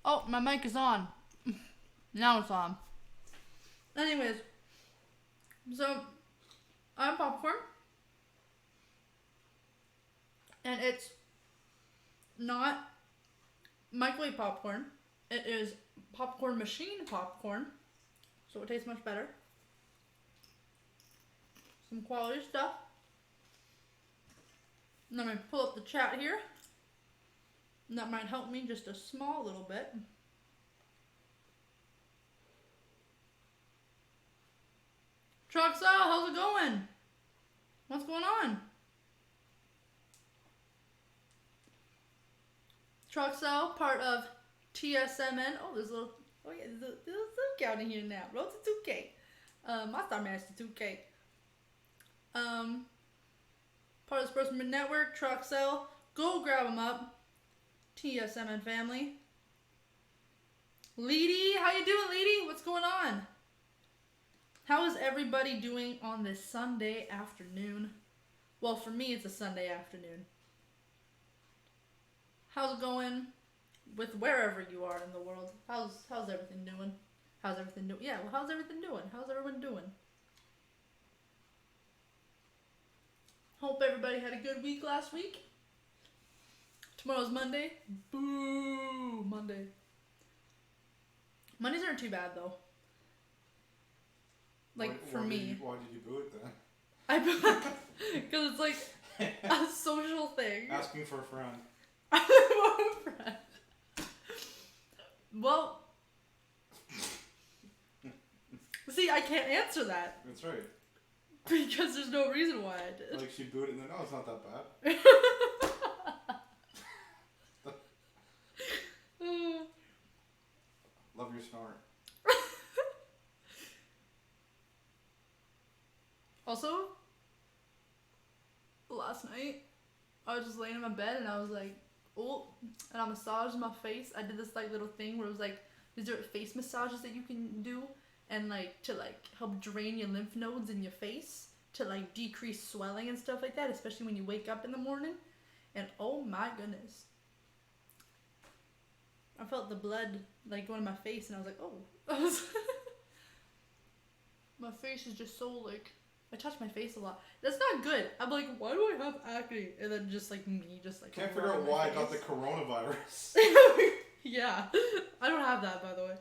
Oh, my mic is on. Now it's on. Anyways, so I have popcorn. And it's not microwave popcorn. It is popcorn machine popcorn. So it tastes much better. Some quality stuff. Let me pull up the chat here. And that might help me just a small little bit. TROXEL'S, how's it going? What's going on? TROXEL'S, part of TSMN. Oh, there's a little, oh yeah, there's a little counter in here now. Road to 2K. My Star Master 2K. Part of the Sportsman Network, TROXEL'S. Go grab them up. TSMN family. Leedy, how you doing, Leedy? What's going on? How is everybody doing on this Sunday afternoon? Well, for me, it's a Sunday afternoon. How's it going with wherever you are in the world? How's everything doing? How's everything doing? Yeah, well, how's everything doing? How's everyone doing? Hope everybody had a good week last week. Tomorrow's Monday. Boo! Monday. Mondays aren't too bad, though. Like, for me. Why did you boo it then? I because it's like a social thing. Asking for a friend. I want a friend. Well, see, I can't answer that. That's right. Because there's no reason why I did. Like she booed it and then, oh, it's not that bad. Love your snort. Also, last night, I was just laying in my bed and I was like, oh, and I massaged my face. I did this like little thing where it was like, these are face massages that you can do and like to like help drain your lymph nodes in your face to like decrease swelling and stuff like that, especially when you wake up in the morning. And oh my goodness, I felt the blood like going to my face and I was like, oh. My face is just so like, I touch my face a lot. That's not good. I'm like, why do I have acne? And then just like me, just like. Can't figure out why I got the coronavirus. Yeah, I don't have that, by the way.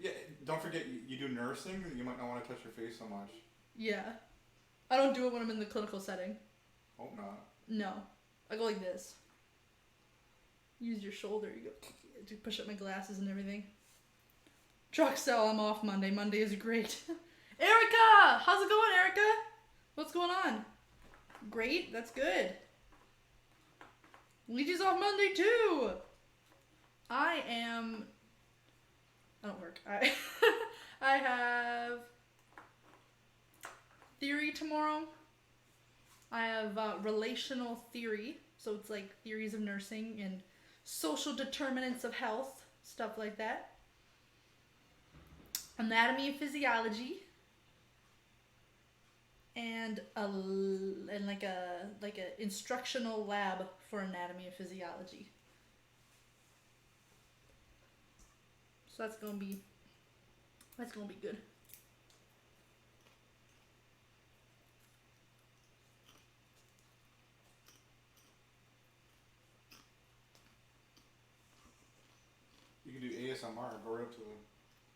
Yeah, don't forget you do nursing. You might not want to touch your face so much. Yeah, I don't do it when I'm in the clinical setting. Hope not. No, I go like this. Use your shoulder. You go to push up my glasses and everything. TROXEL'S, I'm off Monday. Monday is great. Erica! How's it going, Erica? What's going on? Great, that's good. Luigi's off Monday too! I don't work. I have theory tomorrow. I have relational theory. So it's like theories of nursing and social determinants of health, stuff like that. Anatomy and physiology. And like a instructional lab for anatomy and physiology. So that's gonna be good. You can do ASMR. Go right up to the.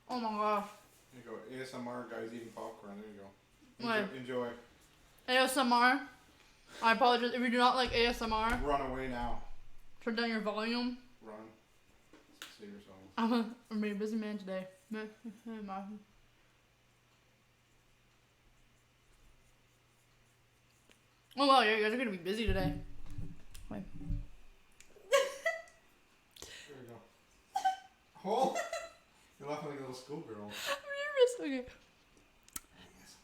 Oh my gosh. There you go. ASMR guys eating popcorn. There you go. Enjoy. ASMR. I apologize if you do not like ASMR. Run away now. Turn down your volume. Run. Save yourself. I'm a very busy man today. Oh wow, yeah, you guys are gonna be busy today. Wait. There you go. Oh! You're laughing like a little schoolgirl. I'm nervous. Okay.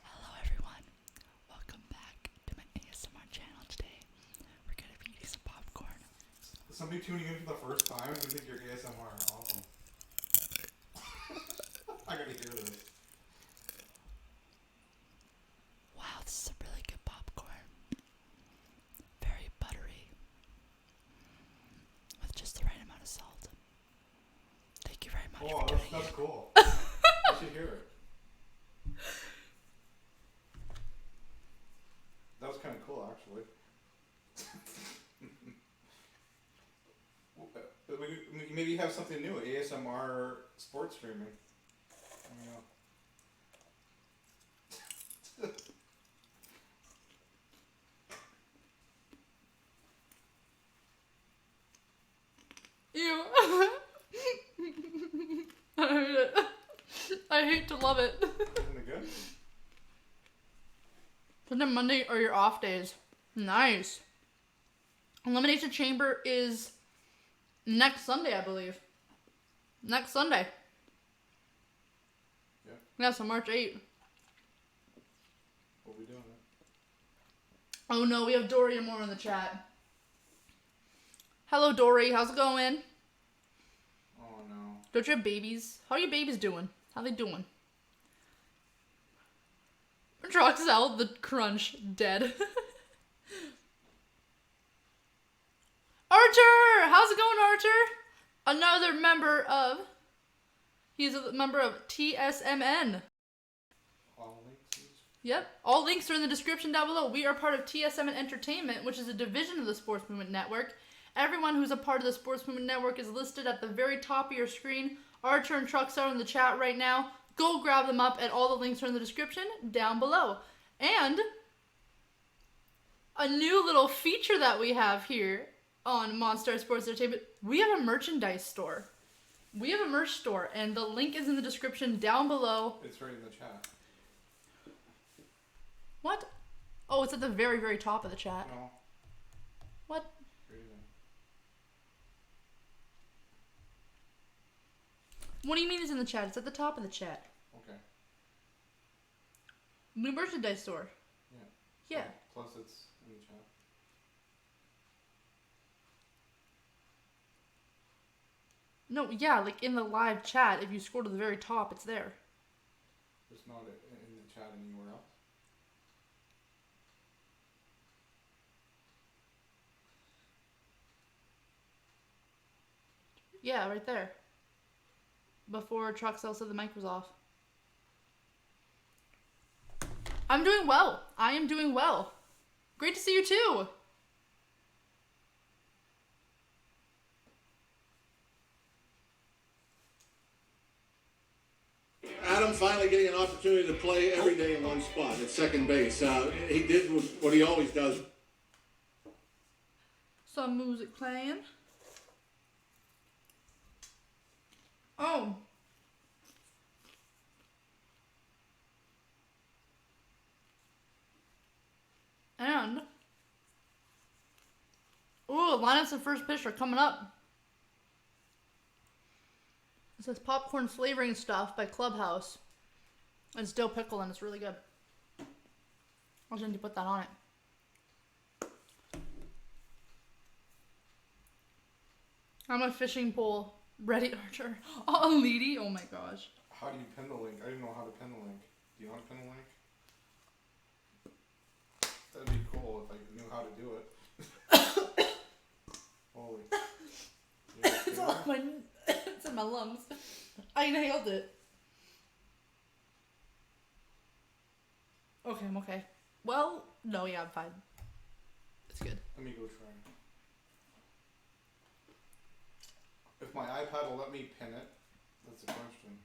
Hello everyone. Welcome back to my ASMR channel today. We're gonna be eating some popcorn. Somebody tuning in for the first time and think your ASMR is awesome. I gotta hear this. Wow, this is a really good popcorn. Very buttery. With just the right amount of salt. Oh, that's cool. I should hear it. That was kind of cool, actually. Maybe have something new, ASMR sports streaming. Ew. I hate it. I hate to love it. Isn't it good? Sunday, Monday are your off days. Nice. Elimination Chamber is next Sunday, I believe. Next Sunday. Yeah. Yeah, so March 8th. We'll be doing it. Oh no, we have Dory and more in the chat. Hello, Dory. How's it going? Oh no. Don't you have babies? How are your babies doing? How they doing? Troxel, the crunch, dead. Artur! How's it going, Artur? Another member of... He's a member of TSMN. All links. Yep. All links are in the description down below. We are part of TSMN Entertainment, which is a division of the Sports Movement Network. Everyone who's a part of the Sports Movement Network is listed at the very top of your screen. Artur and Trucks are in the chat right now. Go grab them up, and all the links are in the description down below. And a new little feature that we have here on Monster Sports Entertainment, we have a merchandise store. We have a merch store, and the link is in the description down below. It's right in the chat. What? Oh, it's at the very, very top of the chat. No. What? What do you mean it's in the chat? It's at the top of the chat. Okay. New merchandise store. Yeah. Yeah. Plus it's in the chat. No, yeah, like in the live chat, if you scroll to the very top, it's there. It's not in the chat anywhere else. Yeah, right there. Before Troxel said the mic was off. I'm doing well. I am doing well. Great to see you too. Adam finally getting an opportunity to play every day in one spot at second base. He did what he always does. Some music playing. Oh. And. Ooh, lineups and first pitch are coming up. It says popcorn flavoring stuff by Clubhouse. It's dill pickle and it's really good. I was going to put that on it. I'm a fishing pole. Ready, Archer. Oh, Leedy. Oh my gosh. How do you pin the link? I don't even know how to pin the link. Do you know how to pin the link? That'd be cool if I knew how to do it. Holy. It's on my... It's in my lungs. I inhaled it. Okay, I'm okay. Well, no, yeah, I'm fine. It's good. Let me go try. If my iPad will let me pin it, that's the question.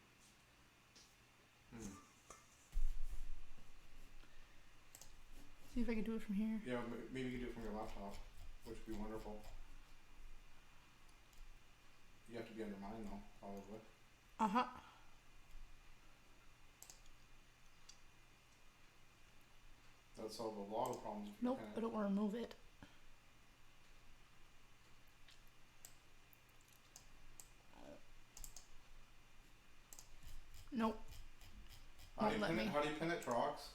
See if I can do it from here. Yeah, maybe you can do it from your laptop, which would be wonderful. You have to be under mine though, probably. Uh-huh. That'd solve a lot of problems if you Nope, pin I it. don't want to remove it. Nope. How do Won't you let pin me. it? How do you pin it, Trox?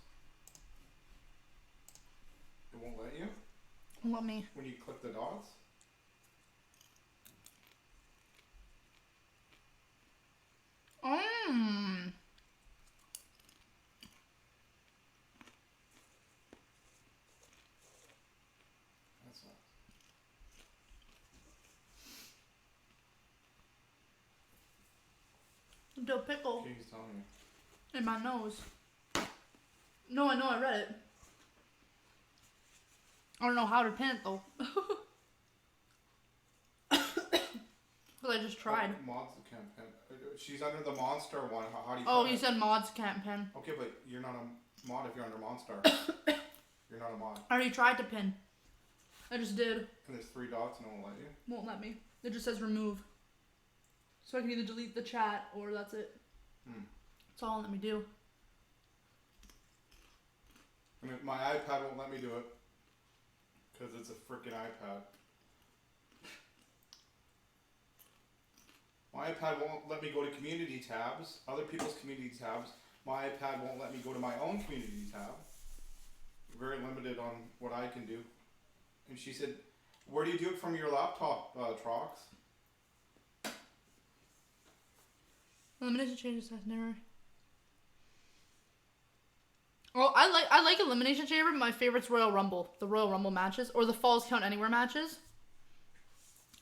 It won't let you? Won't let me. When you click the dots? That sucks. Dill pickle Okay, he's telling me. in my nose. No, I know, I read it. I don't know how to pin it though. Cause I just tried. Oh, mods can't pin. She's under the Monster one. How do you? Oh, pin you it? said mods can't pin. Okay, but you're not a mod if you're under Monster. You're not a mod. I already tried to pin. I just did. And there's 3 dots and it won't let you. Won't let me. It just says remove. So I can either delete the chat or that's it. That's all it let me do. I mean, my iPad won't let me do it. Because it's a freaking iPad. My iPad won't let me go to community tabs, other people's community tabs. My iPad won't let me go to my own community tab. Very limited on what I can do. And she said, where do you do it from your laptop, Trox? Elimination changes has never. Well, I like Elimination Chamber, but my favorite's Royal Rumble. The Royal Rumble matches. Or the Falls Count Anywhere matches.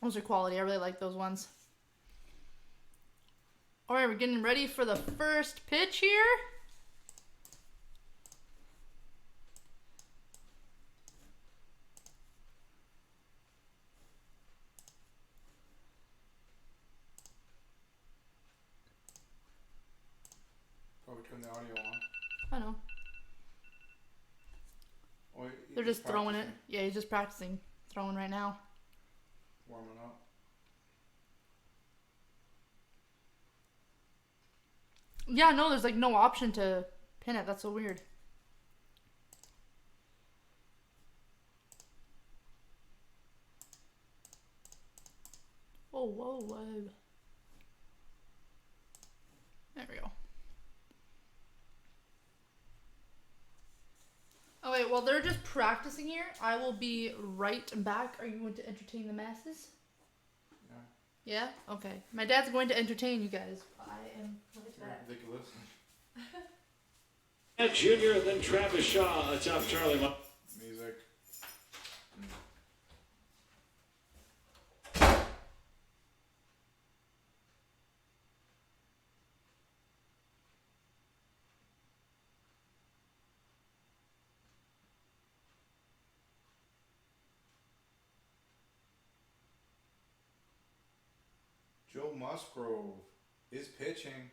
Those are quality. I really like those ones. Alright, we're getting ready for the first pitch here. Probably turn the audio on. I know. Oh, They're just throwing it. practicing, Yeah, he's just practicing throwing right now. Warming up. Yeah, no, there's like no option to pin it. That's so weird. Oh, whoa, whoa. There we go. Okay, while they're just practicing here, I will be right back. Are you going to entertain the masses? Yeah. Yeah? Okay. My dad's going to entertain you guys. I am right back. Ridiculous. Junior, and then Travis Shaw atop Charlie. Music. Joe Musgrove is pitching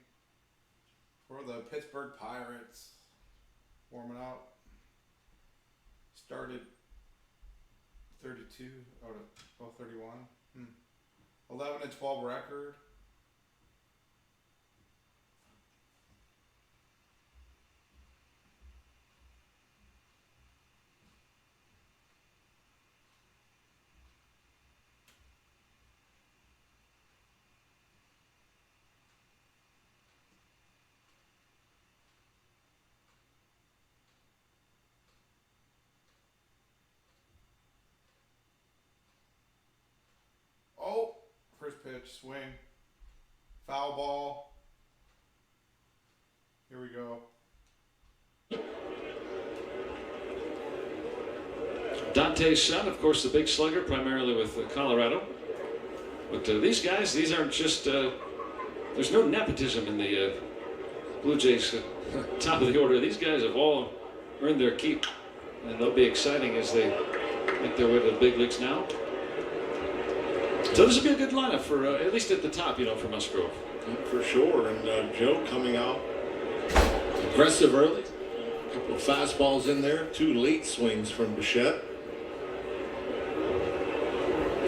for the Pittsburgh Pirates. Warming up. Started 32 out of 31. 11 and 12 record. Oh, first pitch, swing, foul ball. Here we go. Dante's son, of course, the big slugger, primarily with Colorado. But these guys, these aren't just, there's no nepotism in the Blue Jays top of the order. These guys have all earned their keep, and they'll be exciting as they make their way to the big leagues now. So this will be a good lineup for, at least at the top, you know, for Musgrove. For sure, and Joe coming out aggressive early. A couple of fastballs in there, 2 late swings from Bichette.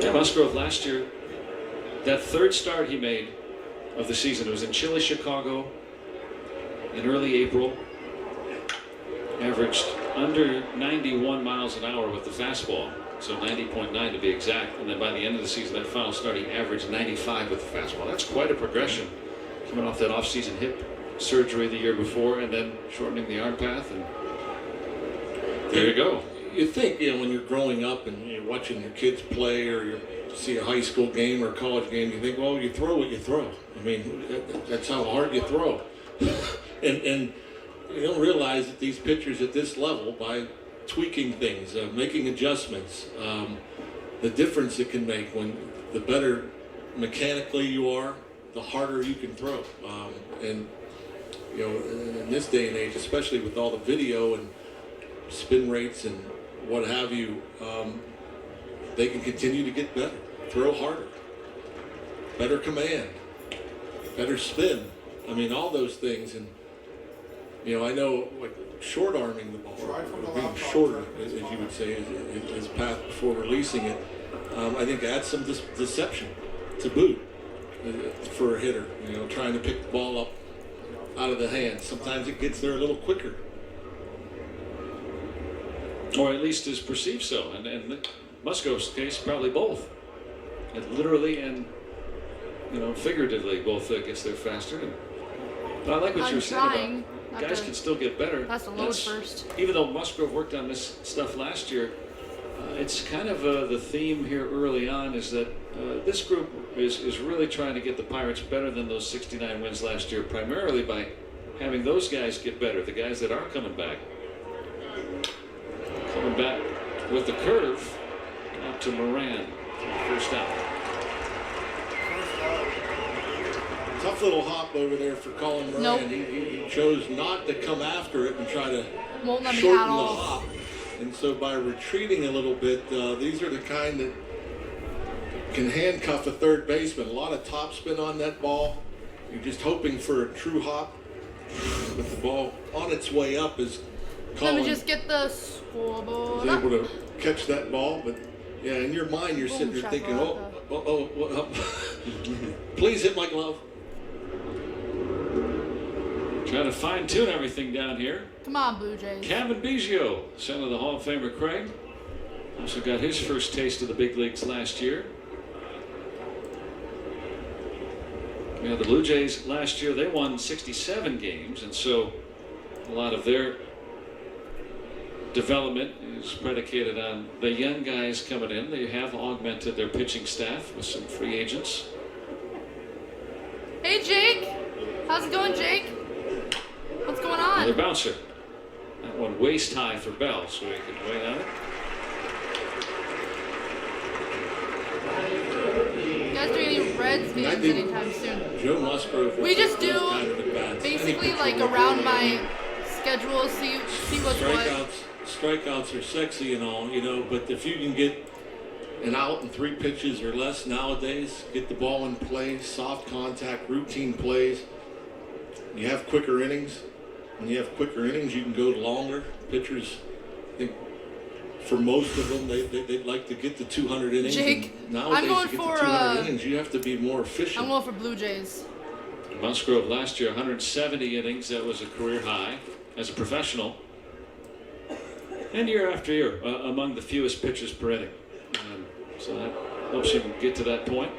Yeah, Musgrove last year, that third start he made of the season, it was in chilly Chicago in early April. Averaged under 91 miles an hour with the fastball, so 90.9 to be exact. And then by the end of the season, that final start, he averaged 95 with the fastball. That's quite a progression coming off that off-season hip surgery the year before and then shortening the arm path. And there you go. You think, you know, when you're growing up and you're watching your kids play or you see a high school game or a college game, you think, well, you throw what you throw. I mean, that's how hard you throw. and you don't realize that these pitchers at this level, by tweaking things, making adjustments, the difference it can make when the better mechanically you are, the harder you can throw. And you know, in this day and age, especially with all the video and spin rates and what have you, they can continue to get better, throw harder, better command, better spin. I mean, all those things. And you know, I know like short arming the ball, or being shorter, as you would say, his path before releasing it, I think adds some deception to boot for a hitter. You know, trying to pick the ball up out of the hand. Sometimes it gets there a little quicker. Or at least is perceived so. And Musgrove's case, probably both. And literally and, you know, figuratively, both gets there faster. But I like what you were saying about guys can still get better. That's the load first. Even though Musgrove worked on this stuff last year, it's kind of the theme here early on is that this group is really trying to get the Pirates better than those 69 wins last year, primarily by having those guys get better, the guys that are coming back. Coming back with the curve out to Moran, first out. Tough little hop over there for Colin Moran. Nope. He chose not to come after it and try to Won't let me shorten at the all. hop. And so by retreating a little bit, these are the kind that can handcuff a third baseman. A lot of topspin on that ball. You're just hoping for a true hop. With the ball on its way up as Colin Let me just get the scoreboard. was able to catch that ball. But yeah, in your mind, you're sitting there thinking, please hit my glove. Trying to fine tune everything down here. Come on, Blue Jays. Kevin Biggio, son of the Hall of Famer Craig, also got his first taste of the big leagues last year. Yeah, the Blue Jays last year, they won 67 games, and so a lot of their development is predicated on the young guys coming in. They have augmented their pitching staff with some free agents. Hey, Jake. How's it going, Jake? What's going on? Another bouncer. That one waist high for Bell, so he can wait on it. You guys doing any Reds games anytime soon? Joe Musgrove. We just do kind of at-bats. basically like around my schedule, see what's what. Strikeouts are sexy and all, you know, but if you can get an out in 3 pitches or less nowadays, get the ball in play, soft contact, routine plays, you have quicker innings. When you have quicker innings, you can go longer. Pitchers, I think, for most of them, they'd like to get to 200 innings. Jake, nowadays, I'm going to get for to 200 innings, you have to be more efficient. I'm going for Blue Jays. Musgrove last year, 170 innings. That was a career high as a professional. And year after year, among the fewest pitches per inning. So that helps him get to that point.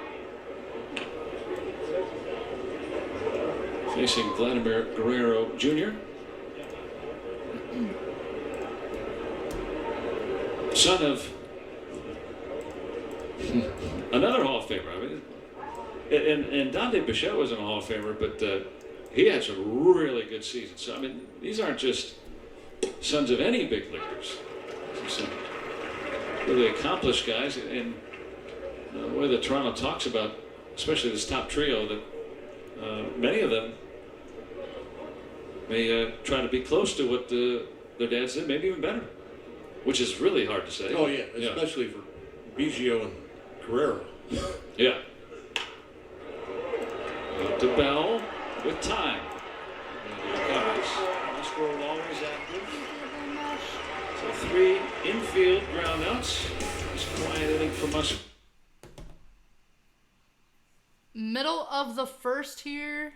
Facing Vladimir Guerrero Jr. Son of another Hall of Famer. I mean, and Dante Bichette wasn't a Hall of Famer, but he had some really good seasons. So I mean, these aren't just sons of any big leaguers. Some really accomplished guys, and the way that Toronto talks about, especially this top trio, that many of them may try to be close to what their dads did, maybe even better, which is really hard to say. Oh yeah, especially for Biggio and Guerrero. Yeah. Out to Bell with time. And here comes Musgrove always active. So 3 infield groundouts. Just quiet inning for Musgrove. Middle of the first here.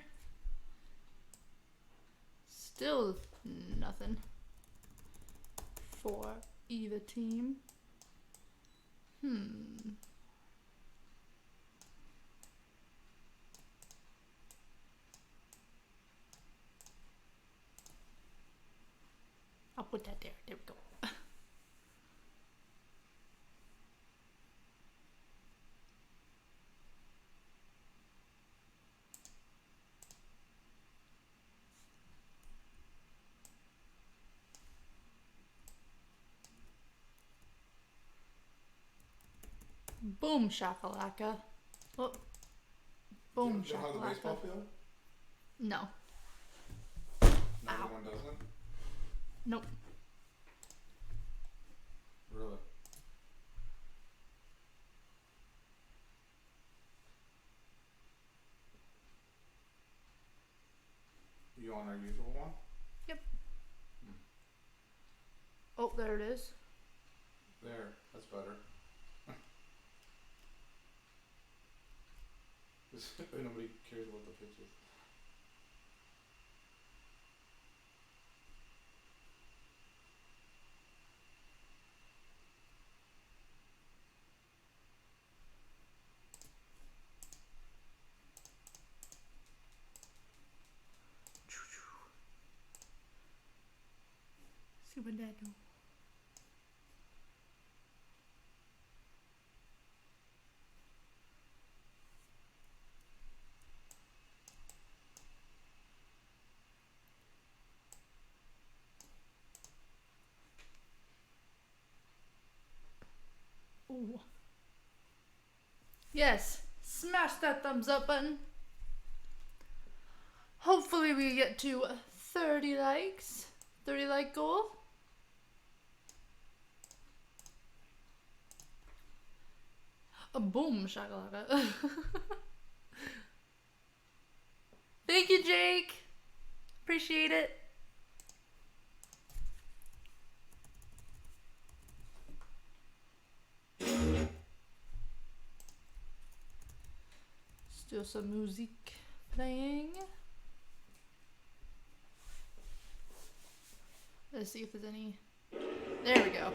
Still nothing for either team. I'll put that there. There we go. Boom shakalaka. Oh. Boom. You don't have the shakalaka. baseball field? No. Another Ow. one doesn't? Nope. Really? You on our usual one? Oh, there it is. There, that's better. Nobody cares about the pitches. See what that do. Ooh. Yes, smash that thumbs up button. Hopefully we get to 30 likes. 30 like goal. A boom shakalaka. Thank you, Jake. Appreciate it. Still some music playing. Let's see if there's any. There we go.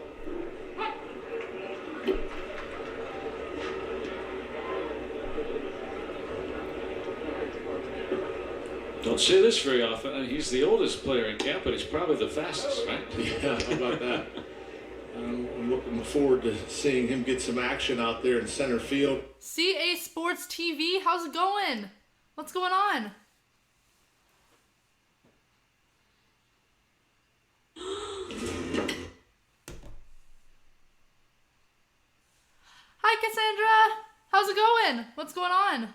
Don't say this very often. He's the oldest player in camp, but he's probably the fastest, right? Yeah, how about that? I'm looking forward to seeing him get some action out there in center field. CA Sports TV, how's it going? What's going on? Hi, Cassandra. How's it going? What's going on?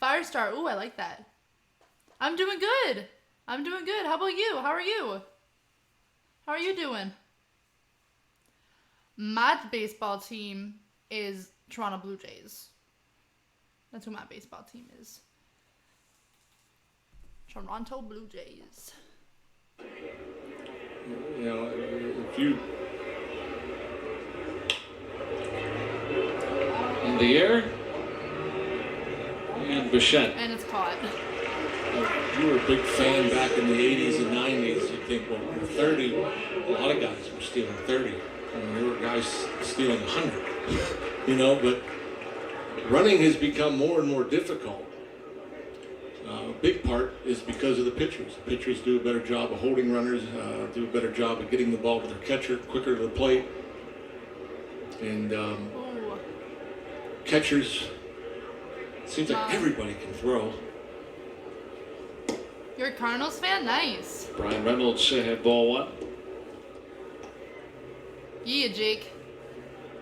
Firestar. Ooh, I like that. I'm doing good. I'm doing good. How about you? How are you? How are you doing? My baseball team is Toronto Blue Jays. That's who my baseball team is. Toronto Blue Jays. You know, if you In the air. And Bichette. And it's caught. if you were a big fan back in the 80s and 90s, you'd think, well, 30, a lot of guys were stealing 30. I mean, there were guys stealing 100, you know, but running has become more and more difficult. A big part is because of the pitchers. The pitchers do a better job of holding runners, do a better job of getting the ball to their catcher quicker to the plate. And catchers, it seems like everybody can throw. You're a Cardinals fan? Nice. Brian Reynolds had ball one. Yeah, Jake.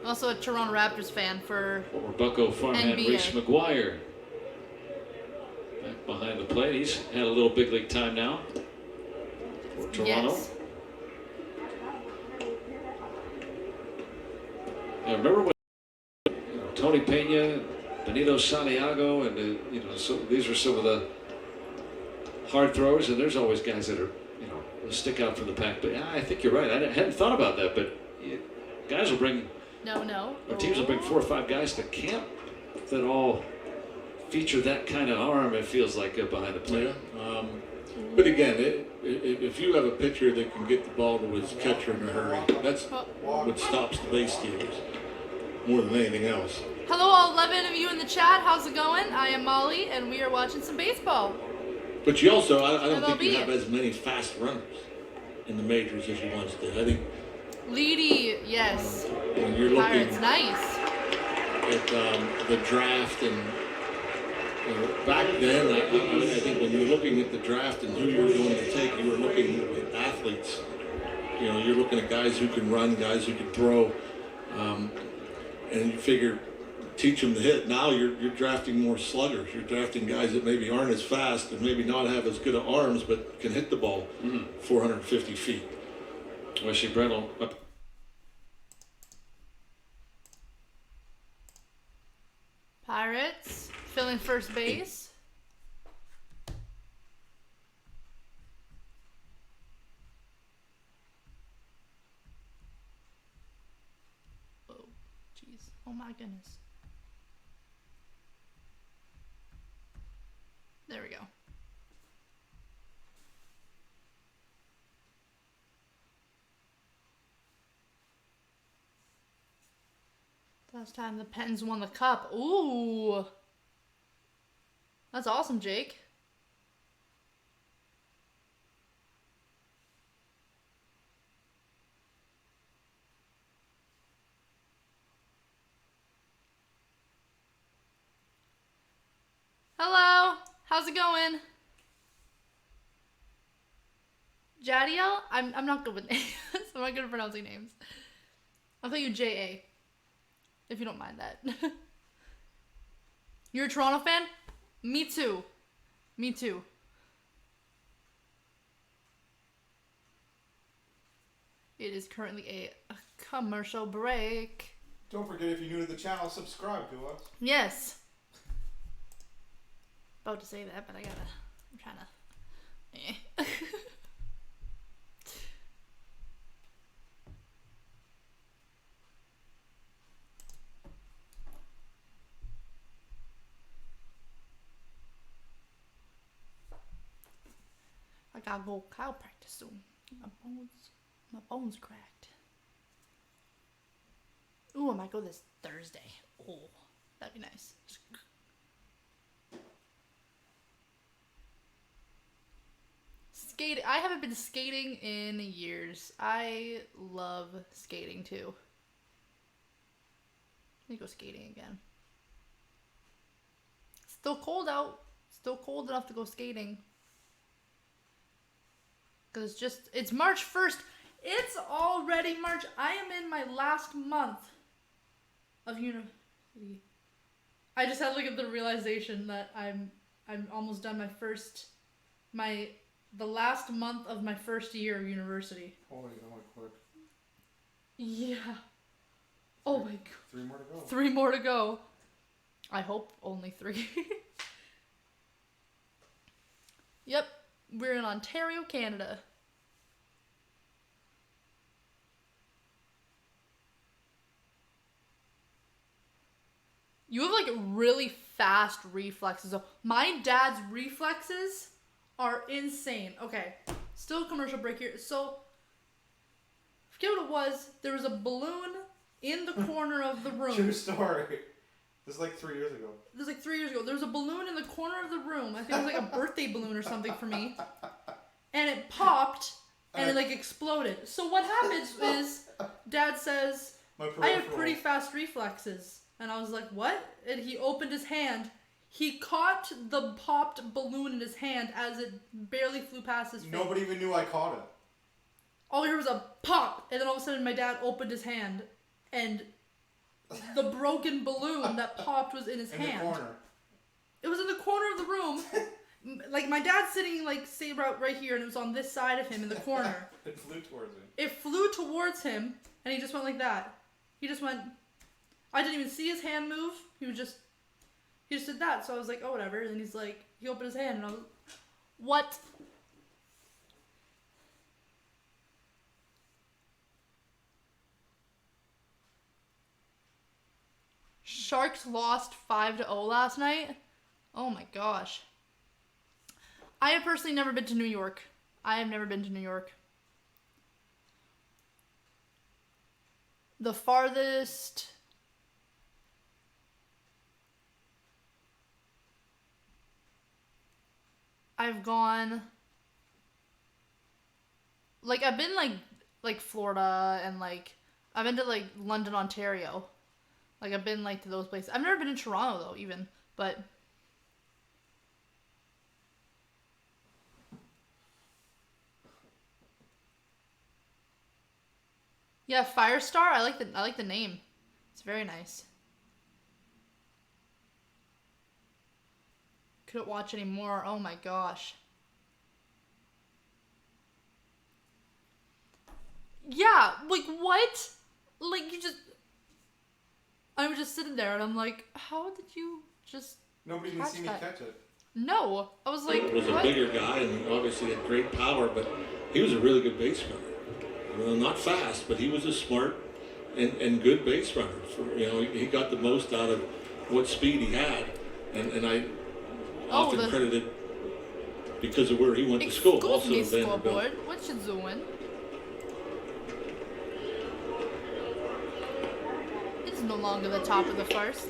I'm also a Toronto Raptors fan for Former Bucko farmhand NBA. Reese McGuire. Back behind the plate. He's had a little big league time now for Toronto. Yes. Yeah, remember when Tony Pena, Benito Santiago, and so these were some of the hard throwers, and there's always guys that are, stick out from the pack. But yeah, I think you're right. I hadn't thought about that, but guys will bring. No. Our teams will bring 4 or 5 guys to camp that all feature that kind of arm. It feels like behind the plate. Yeah. But again, if you have a pitcher that can get the ball to his catcher in a hurry, that's what stops the base stealers more than anything else. Hello, all 11 of you in the chat. How's it going? I am Molly, and we are watching some baseball. But you also, I don't think you MLB. have as many fast runners in the majors as you once did. I think Leedy, yes. when you're looking Pirates, nice. at the draft and back then, I think when you were looking at the draft and who you were going to take, you were looking at athletes. You're looking at guys who can run, guys who can throw, and you figure teach them to hit. Now you're drafting more sluggers. You're drafting guys that maybe aren't as fast and maybe not have as good of arms, but can hit the ball 450 feet. Wishy Brittle up. Pirates filling first base. Oh, jeez. Oh my goodness. There we go. Last time the Pens won the cup. Ooh. That's awesome, Jake. Hello. How's it going? Jadiel? I'm not good with names. I'm not good at pronouncing names. I'll call you J.A. if you don't mind that. You're a Toronto fan? Me too. Me too. It is currently a commercial break. Don't forget, if you're new to the channel, subscribe to us. Yes. About to say that, but I'm trying to. I gotta go cow practice soon. My bones cracked. Ooh, I might go this Thursday. Oh, that'd be nice. Skating. I haven't been skating in years. I love skating too. Let me go skating again. Still cold out. Still cold enough to go skating. Because it's March 1st. It's already March. I am in my last month of university. I just had like the realization that I'm almost done the last month of my first year of university. Holy, quick. Yeah. Oh my god. 3 more to go. 3 more to go. I hope only 3. Yep. We're in Ontario, Canada. You have like really fast reflexes. So my dad's reflexes are insane. Okay, still a commercial break here. So, forget what it was. There was a balloon in the corner of the room. True story. This is like 3 years ago. This is like 3 years ago. There was a balloon in the corner of the room. I think it was like a birthday balloon or something for me. And it popped and it like exploded. So what happens is Dad says, I have pretty fast reflexes. And I was like, what? And he opened his hand. He caught the popped balloon in his hand as it barely flew past his face. Nobody even knew I caught it. All I heard was a pop. And then all of a sudden my dad opened his hand. And the broken balloon that popped was in his hand. In the corner. It was in the corner of the room. Like, my dad's sitting, like, say, right here, and it was on this side of him in the corner. It flew towards him. It flew towards him, and he just went like that. He just went... I didn't even see his hand move. He just did that, so I was like, oh, whatever. And he's like, he opened his hand, and I was what? Sharks lost 5-0 last night. Oh my gosh. I have personally never been to New York. I have never been to New York. The farthest... I've gone... Like, I've been, like Florida and, like... I've been to, like, London, Ontario. Like, I've been, like, to those places. I've never been in Toronto, though, even. But... Yeah, Firestar. I like the name. It's very nice. couldn't watch anymore. Oh my gosh. Yeah, like what? Like you just. I was just sitting there and I'm like, how did you just. Nobody can see me catch it. No, I was like, He was a bigger guy and obviously had great power, but he was a really good base runner. Well, not fast, but he was a smart and good base runner. He got the most out of what speed he had, and I often credited because of where he went to school. Also, Scoreboard. What you doing? It's no longer the top of the first.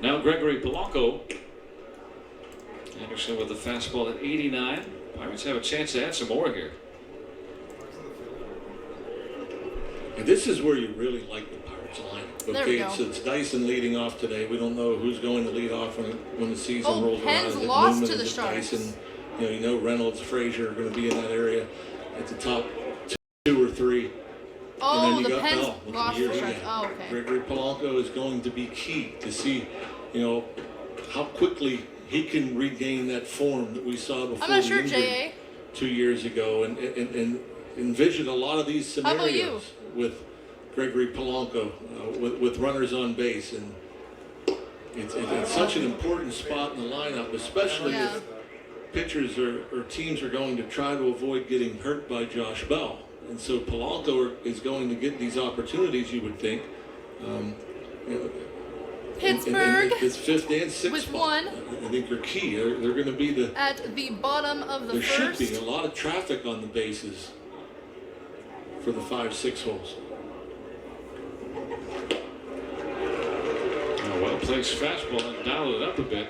Now Gregory Polanco. Anderson with the fastball at 89. Pirates have a chance to add some more here. And this is where you really like the Pirates lineup. There we go. So it's Dyson leading off today. We don't know who's going to lead off when the season rolls around. Penn's lost to the Sharks. Sharks. Dyson, Reynolds, Frazier are going to be in that area at the top 2 or 3. Oh, and then you the got Penn's Bell. lost to the Sharks. Oh, okay. Gregory Polanco is going to be key to see, how quickly he can regain that form that we saw before I'm not sure, injury J.A. 2 years ago, and envision a lot of these scenarios with Gregory Polanco with runners on base, and it's such an important spot in the lineup, especially if pitchers or teams are going to try to avoid getting hurt by Josh Bell, and so Polanco is going to get these opportunities, you would think. Pittsburgh in this 5th and 6th with spot, 1. I think are key. They're going to be At the bottom of the there first. should be a lot of traffic on the bases for the 5-6 holes. Well-placed fastball and dialed it up a bit.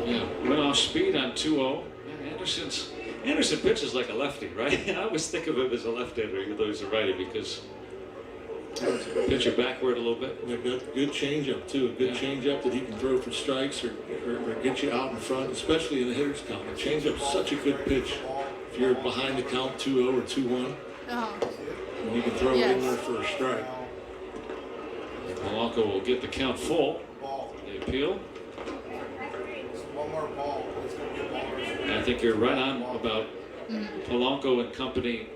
Yeah, went off speed on 2-0. Anderson pitches like a lefty, right? I always think of him as a left-hander, even though he's a righty, because pitcher backward a little bit. They've got good changeup too. A good changeup that he can throw for strikes or get you out in front, especially in the hitter's count. A changeup is such a good pitch. If you're behind the count 2-0 or 2-1, and you can throw it in there for a strike. Polanco will get the count full. The appeal. One more ball. It's going to be a ball. I think you're right on about Polanco and company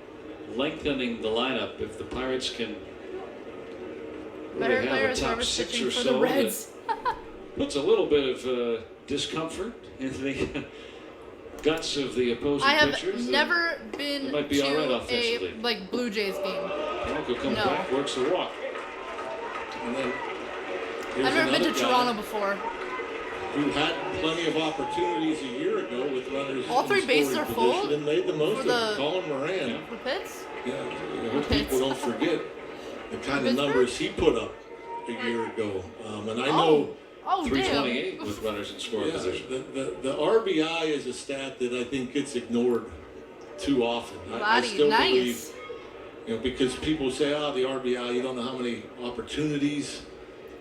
lengthening the lineup. If the Pirates can really have a top 6 or so, that puts a little bit of discomfort in the guts of the opposing pitchers. I have never been might be to all right offensively. a Blue Jays game. Polanco comes back, works the walk. And then I've never been to Toronto before. Who had plenty of opportunities a year ago with runners. All 3 bases are full. And made the most of it. Colin Moran. For Pitts? Yeah, I hope people don't forget the kind of numbers he put up a year ago. And I know 328 with runners in scoring position. The RBI is a stat that I think gets ignored too often. I still believe, because people say, the RBI, you don't know how many opportunities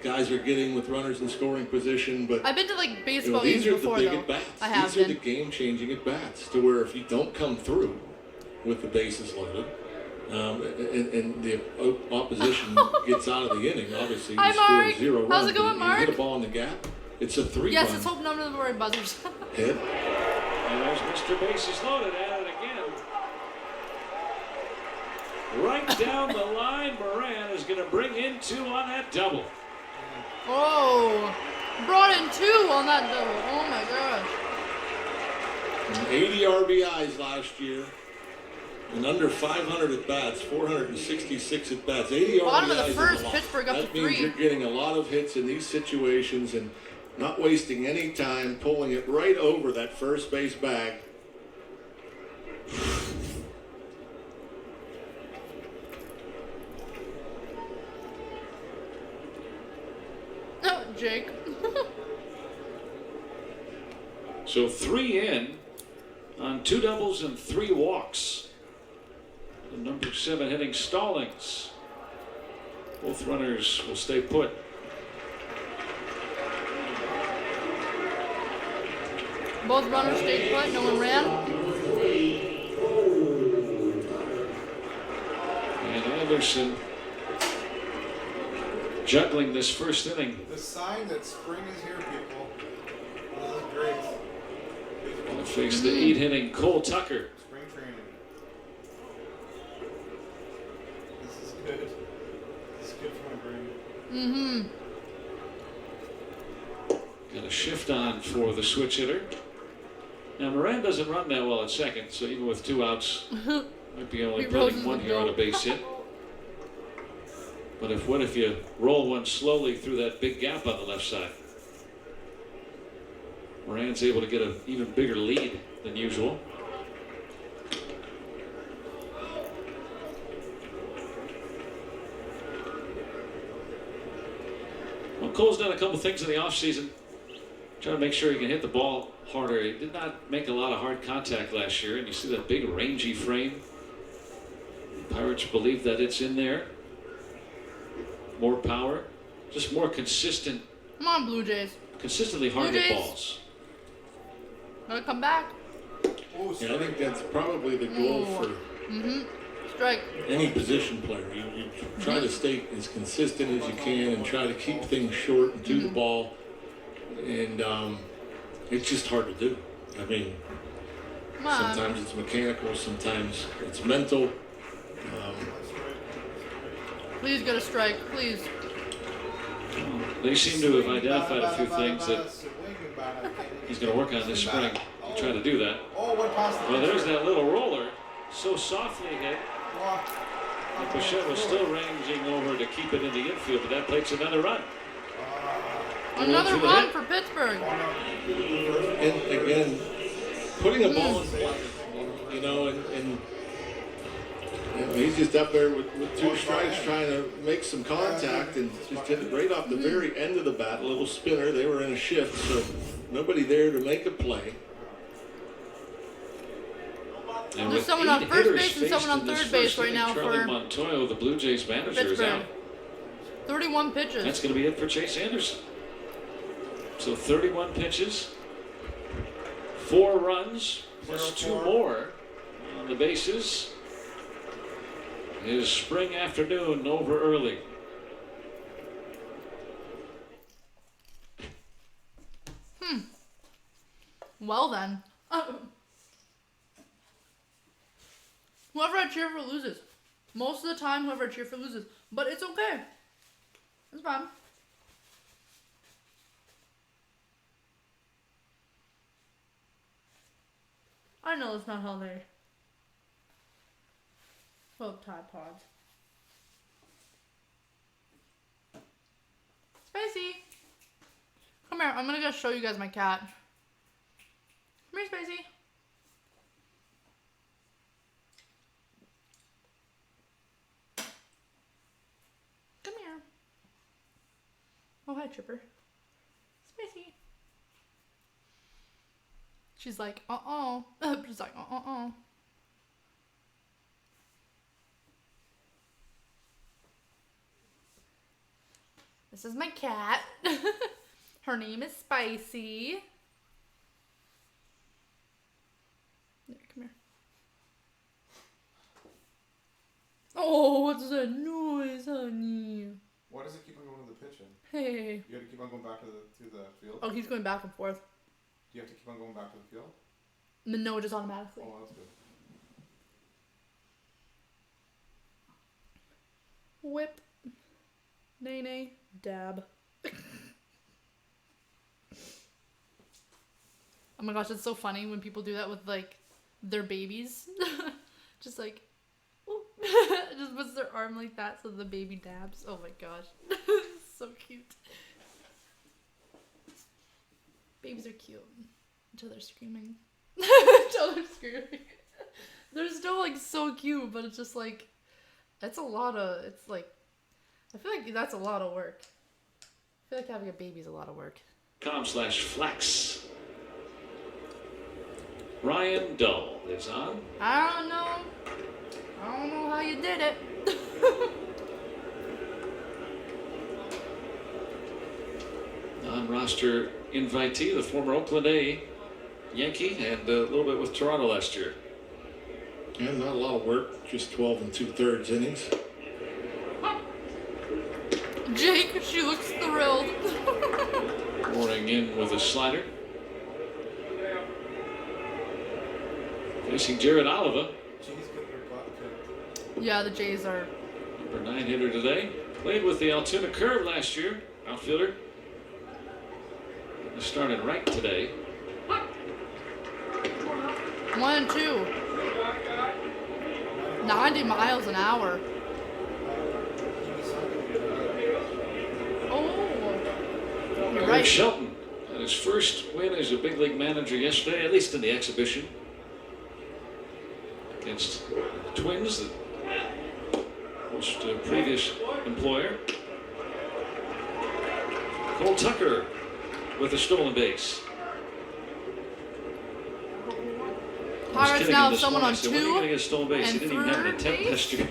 guys are getting with runners in scoring position. But I've been to baseball games before, these are the big at-bats. I have These are the game-changing at-bats, to where if you don't come through with the bases loaded, and the opposition gets out of the inning, obviously you score 0 runs. How's it going, Mark? You hit a ball in the gap, it's a 3-run. Yes, let's hope none of them are buzzers. hit. And there's Mr. Bases loaded at it again. Right down the line, Moran is going to bring in 2 on that double. Oh, brought in 2 on that double. Oh my gosh. 80 RBIs last year, and under 500 at bats, 466 at bats. 80 Bottom RBIs of the first, is a lot. Pittsburgh up that to means 3. you're getting a lot of hits in these situations and not wasting any time, pulling it right over that first base bag. Oh, Jake. So 3 in on 2 doubles and 3 walks. The number 7 hitting Stallings. Both runners will stay put. Both runners stayed put. No one ran. And Anderson juggling this first inning. The sign that spring is here, people. face the 8-inning Cole Tucker. Spring training. This is good. This is good for my brain. Got a shift on for the switch hitter. Now Moran doesn't run that well at second, so even with 2 outs, might be only putting 1 here on a base hit. But what if you roll one slowly through that big gap on the left side? Moran's able to get an even bigger lead than usual. Well, Cole's done a couple things in the offseason. Trying to make sure he can hit the ball harder. He did not make a lot of hard contact last year, and you see that big rangy frame. The Pirates believe that it's in there. More power, just more consistent. Come on, Blue Jays. Consistently hard hit balls. Gotta come back. Oh, Yeah, I think that's probably the goal for Strike. any position player. You try to stay as consistent as you can and try to keep things short and to the ball. And it's just hard to do. I mean, sometimes it's mechanical, sometimes it's mental. Please get a strike, please. They seem to have identified a few things that he's going to work on this spring to try to do that. Well, there's that little roller, so softly hit. And Bichette was still ranging over to keep it in the infield, but that takes another run. Another run for Pittsburgh. And again, putting a ball in play, you know, and you know, he's just up there with 2 strikes trying to make some contact and just hit it right off the very end of the bat. A little spinner. They were in a shift, so nobody there to make a play. And there's someone on first base and someone on third base right now Charlie for Montoyo, the Blue Jays manager, is Pittsburgh. out. 31 pitches. That's going to be it for Chase Anderson. So 31 pitches, 4 runs, plus 2 more on the bases. His spring afternoon over early. Well then. Whoever I cheer for loses. Most of the time, whoever I cheer for loses. But it's okay. It's fine. I know it's not how they Tide Pods. Spacey! Come here, I'm gonna go show you guys my cat. Come here, Spacey. Come here. Oh, hi, Chipper. Spacey. She's like, She's like, This is my cat. Her name is Spicy. There, come here. Oh, what's that noise, honey? Why does it keep on going to the pitch in? Hey. You got to keep on going back to the field? Oh, he's going back and forth. Do you have to keep on going back to the field? No, just automatically. Oh, that's good. Whip. Nay, nay. Dab. Oh my gosh, it's so funny when people do that with, like, their babies. Just like, just puts their arm like that so the baby dabs. Oh my gosh. So cute. Babies are cute. Until they're screaming. Until they're screaming. They're still, like, so cute, but it's just, like, it's a lot of, it's, like, I feel like that's a lot of work. I feel like having a baby is a lot of work. .com/flex. Ryan Dull is on. I don't know how you did it. Non-roster invitee, the former Oakland A Yankee, and a little bit with Toronto last year. And not a lot of work, just 12 2/3 innings. Jake, she looks thrilled. Pouring in with a slider. Facing Jared Oliver. She's getting her butt kicked. Yeah, the Jays are. Number 9 hitter today. Played with the Altoona Curve last year. Outfielder. Started right today. 1-2. 90 miles an hour. Oh, you're Greg right. Shelton had his first win as a big league manager yesterday, at least in the exhibition. Against the Twins, the most previous employer. Cole Tucker with a stolen base. Pirates now have someone on When are you going to 2 get a stolen base? He and didn't even have an third attempt base? last year.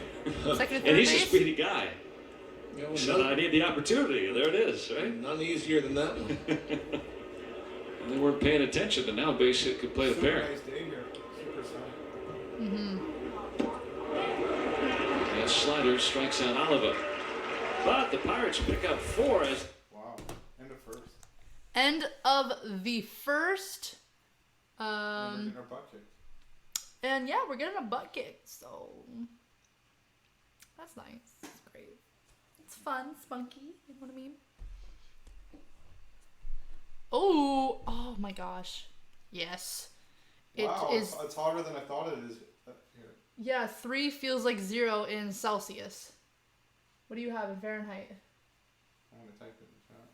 Second and And third he's a base. speedy guy. You know, He said, I need the opportunity. There it is, right? none easier than that one. And they weren't paying attention, and now base hit could play the Super pair. nice day here. Super sunny. Mm-hmm. That slider strikes out Oliver. But the Pirates pick up 4 as Wow. End of first. End of the first. And we're getting our butt kicked. And yeah, we're getting a butt kick, so that's nice. It's great. It's fun, spunky. You know what I mean? Oh my gosh. Yes. Wow, It is. it's hotter than I thought it is. Here. Yeah, 3 feels like 0 in Celsius. What do you have in Fahrenheit? I'm gonna type it in the chat.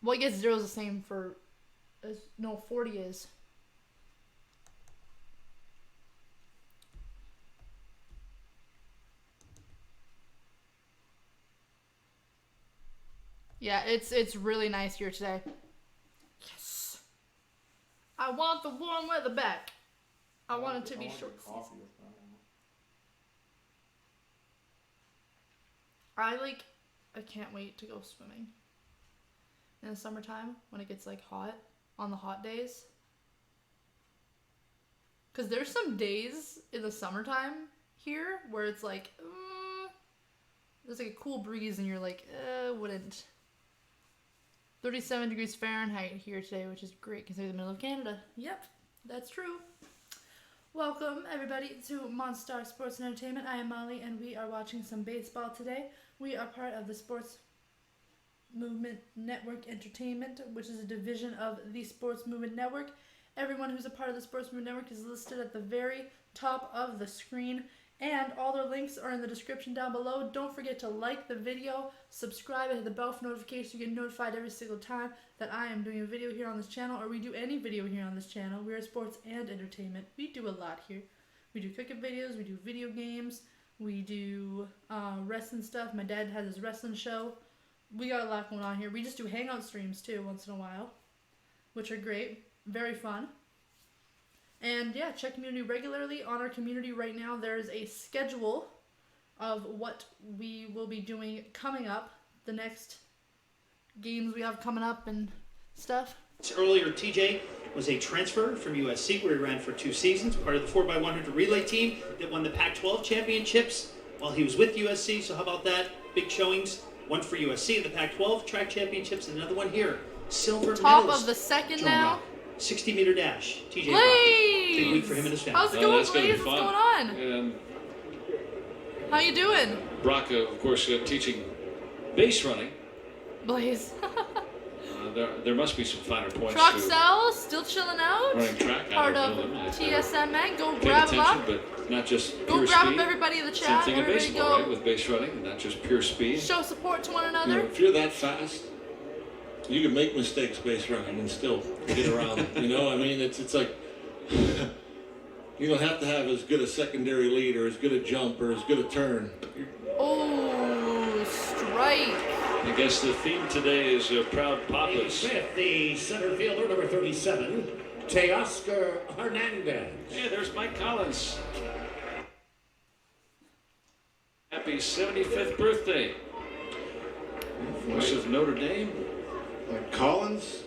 Well, I guess 0 is the same for. No, 40 is. Yeah, it's really nice here today. Yes. I want the warm weather back. I want it to be I want short coffee season. with that one. I can't wait to go swimming. In the summertime, when it gets like hot, on the hot days. Cause there's some days in the summertime here where it's like, there's like a cool breeze and you're like, wouldn't. 37 degrees Fahrenheit here today, which is great considering the middle of Canada. Yep, that's true. Welcome everybody to Monstar Sports and Entertainment. I am Molly and we are watching some baseball today. We are part of the Sports Movement Network Entertainment, which is a division of the Sports Movement Network. Everyone who's a part of the Sports Movement Network is listed at the very top of the screen, and all their links are in the description down below. Don't forget to like the video, subscribe, and hit the bell for notifications so you get notified every single time that I am doing a video here on this channel, or we do any video here on this channel. We are sports and entertainment. We do a lot here. We do cooking videos, we do video games, we do wrestling stuff. My dad has his wrestling show. We got a lot going on here. We just do hangout streams too once in a while, which are great. Very fun. And yeah, check community regularly. On our community right now, there is a schedule of what we will be doing coming up. The next games we have coming up and stuff. Earlier, TJ was a transfer from USC where he ran for 2 seasons, part of the 4x100 relay team that won the Pac-12 championships while he was with USC. So how about that? Big showings. One for USC in the Pac-12 track championships, and another one here. Silver Top medalist. of the second John now. Rock. 60-meter dash. TJ Rock. Blaze! Big week for him and his family. How's it going, that's gonna be Blaze? What's fun. going on? And How you doing, Brock, of course, teaching base running. Blaze? There must be some finer points to TROXEL'S still chilling out. running track. I Part don't of know them. TSMN. Go Pay grab them attention, up. but not just Go pure grab speed. up everybody in the Same chat. thing in Everybody baseball, go right? With base running, not just pure speed. show support to one You know, another. if you're that fast, you can make mistakes base running and still get around. You know, I mean, it's like you don't have to have as good a secondary lead or as good a jump or as good a turn. Oh, strike. I guess the theme today is Proud Papas. Smith, the center fielder, number 37, Teoscar Hernandez. Hey, there's Mike Collins. Happy 75th birthday. Voice of Notre Dame. Like Collins,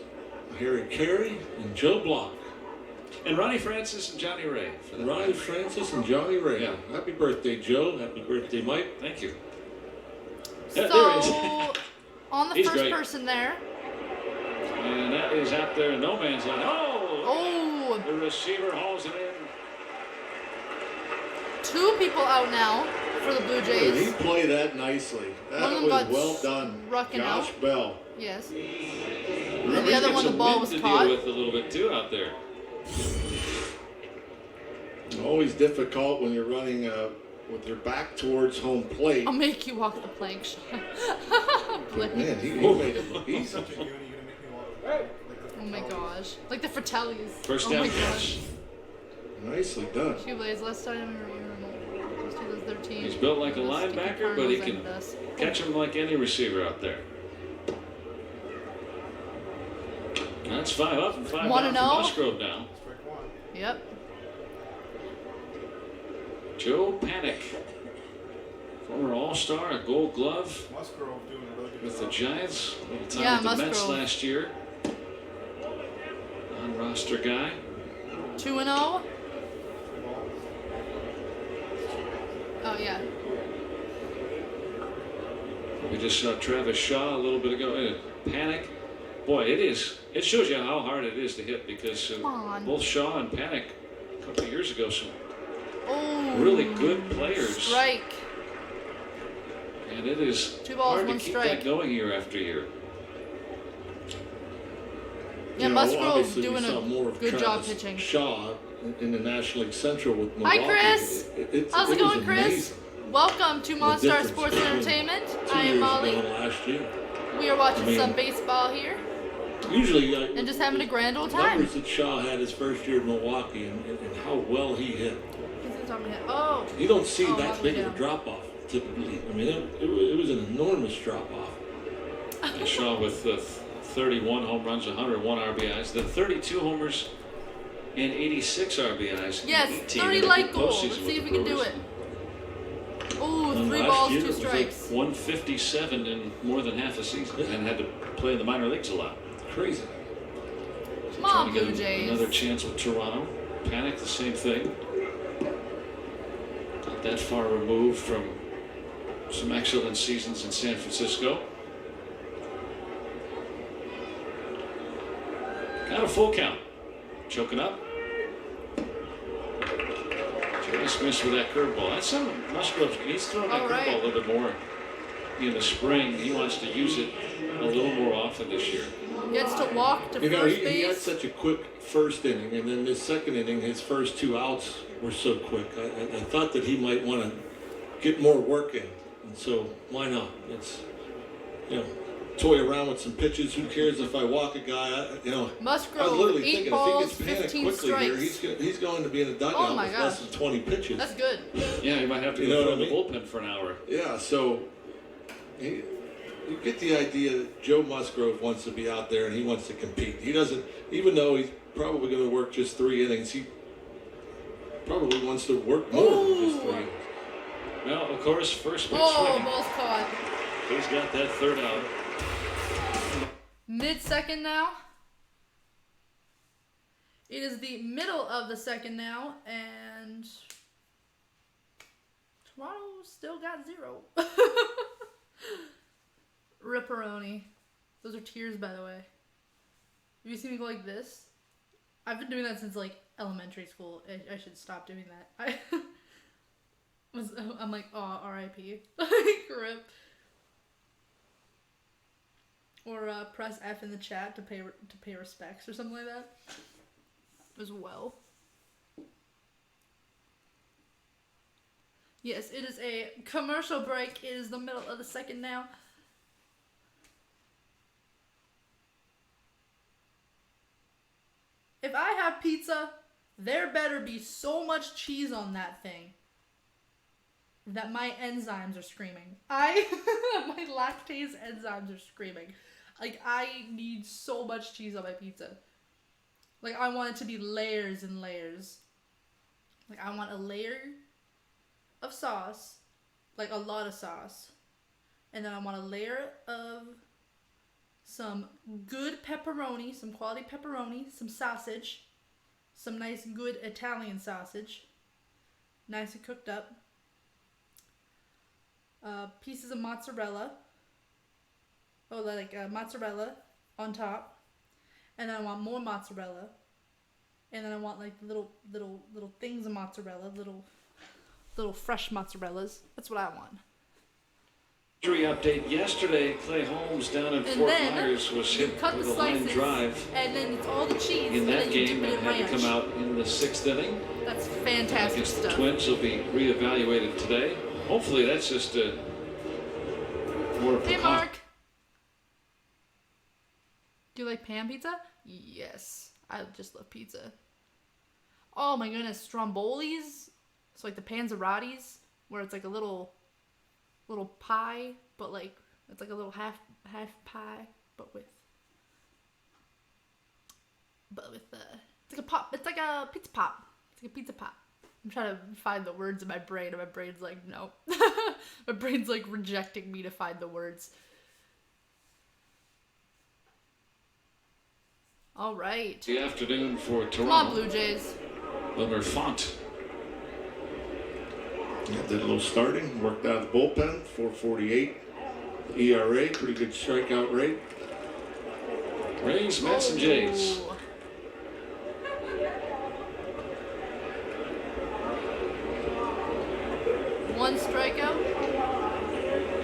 Harry Carey, and Joe Block. And Ronnie Francis and Johnny Ray. For that Ronnie matter. Francis and Johnny Ray. Yeah. Happy birthday, Joe. Happy birthday, Mike. Thank you. So, Yeah, there he is. on the He's first great. person there. And that is out there in no man's land. Oh, The receiver hauls it in. 2 people out now for the Blue He Jays. played that nicely. One of That them was got well done. rucking Josh out. Bell. Yes. And Remember, the other he's one, got the ball some was wind caught. to deal with a little bit too out there. Always difficult when you're running with your back towards home plate. I'll make you walk the plank. Man, he made it look easy. Such a unit, you're gonna make me walk. Oh my gosh. Like the Fratellis. First Oh down my catch. gosh. Nicely done. Shoeblaze, last time in 2013. He's built like a Those linebacker, stupid but he Cardinals can ended us. catch him like any receiver out there. That's 5 up and 5 Wanna down for know? Musgrove now. Strike one. Yep. Joe Panic, former All-Star, a Gold Glove Musgrove doing a really good with the job. Giants. A little time Yeah, with the Mets Musgrove. last year. On-roster guy. 2-0. Oh yeah. We just saw Travis Shaw a little bit ago. Panic. Boy, it shows you how hard it is to hit because Come on. both Shaw and Panic a couple of years ago, some Oh. really good players. Strike. And it is 2 balls, hard to 1 keep strike. that going year after year. Yeah, You know, Musgrove obviously we doing saw a more of good job Travis pitching. Shaw in the National League Central with Hi, Milwaukee. Chris. How's it was going, Chris? amazing. Welcome to The Monstar difference Sports between Entertainment. 2 I am years Molly. ago and last year. We are watching I mean- some baseball here Usually, and just having a grand old time. numbers that Shaw had his first year in Milwaukee and how well he hit. Oh. You don't see Oh, that big of yeah. a drop off typically. I mean, it was an enormous drop off. And Shaw with 31 home runs, 101 RBIs, then 32 homers and 86 RBIs. in Yes, 18 30 in the light goal. postseason Let's with see if the we can do Brewers. it. Ooh, And 3 last balls, year 2 it was like strikes. 157 in more than half a season and had to play in the minor leagues a lot. Crazy. Come Trying on, to Blue get Jays. another chance with Toronto. Panic, the same thing. Not that far removed from some excellent seasons in San Francisco. Got a full count. Choking up. Just missed with that curveball. That's some Musgrove. He's throwing that All curveball right. a little bit more in the spring. He wants to use it a little more often this year. Gets to walk to You know, first he had base. such a quick first inning, and then this second inning, his first 2 outs were so quick. I thought that he might want to get more work in, and so why not? Let's, toy around with some pitches. Who cares if I walk a guy? I was Musgrove, literally 8 thinking balls, if he gets panicked 15 quickly here, strikes. he's going to be in a dugout Oh my with less gosh. than 20 pitches. That's good. Yeah, he might have to You go know throw what I the bullpen for an hour. Yeah, so you get the idea that Joe Musgrove wants to be out there and he wants to compete. He doesn't, even though he's probably going to work just 3 innings, he probably wants to work more than just 3 innings. Well, of course, first pitch Oh, swinging. ball's caught. He's got that 3rd out. Mid-second now. It is the middle of the second now, and Toronto still got 0. Ripperoni. Those are tears, by the way. Have you seen me go like this? I've been doing that since like elementary school. I should stop doing that. I'm like, oh, R.I.P. Like, rip. Or press F in the chat to pay respects or something like that. As well. Yes, it is a commercial break. It is the middle of the second now. If I have pizza, there better be so much cheese on that thing that my enzymes are screaming. My lactase enzymes are screaming. Like, I need so much cheese on my pizza. Like, I want it to be layers and layers. Like, I want a layer of sauce. Like, a lot of sauce. And then I want a layer of some good pepperoni, some quality pepperoni, some sausage, some nice good Italian sausage. Nice and cooked up. Pieces of mozzarella. Mozzarella on top. And then I want more mozzarella. and then I want like little things of mozzarella, little fresh mozzarella's. That's what I want. Injury update yesterday. Clay Holmes down in Fort Myers was hit with a line drive and then it's all the cheese in that game and had ranch. to come out in the 6th inning. That's fantastic Against stuff. the Twins will be reevaluated today. Hopefully that's just more of a Hey, Mark. Do you like pan pizza? Yes, I just love pizza. Oh my goodness, Stromboli's. It's like the panzerottis, where it's like a little pie, but like it's like a little half pie, but with it's like a pop. It's like a pizza pop. It's like a pizza pop. I'm trying to find the words in my brain, and my brain's like, no. My brain's like rejecting me to find the words. All right. the afternoon for Toronto. Come on, Blue Jays. Wilmer Font. Yeah, did a little starting, worked out of the bullpen, 4.48 ERA, pretty good strikeout rate. Rays, Mets, and Jays. Oh. One strikeout.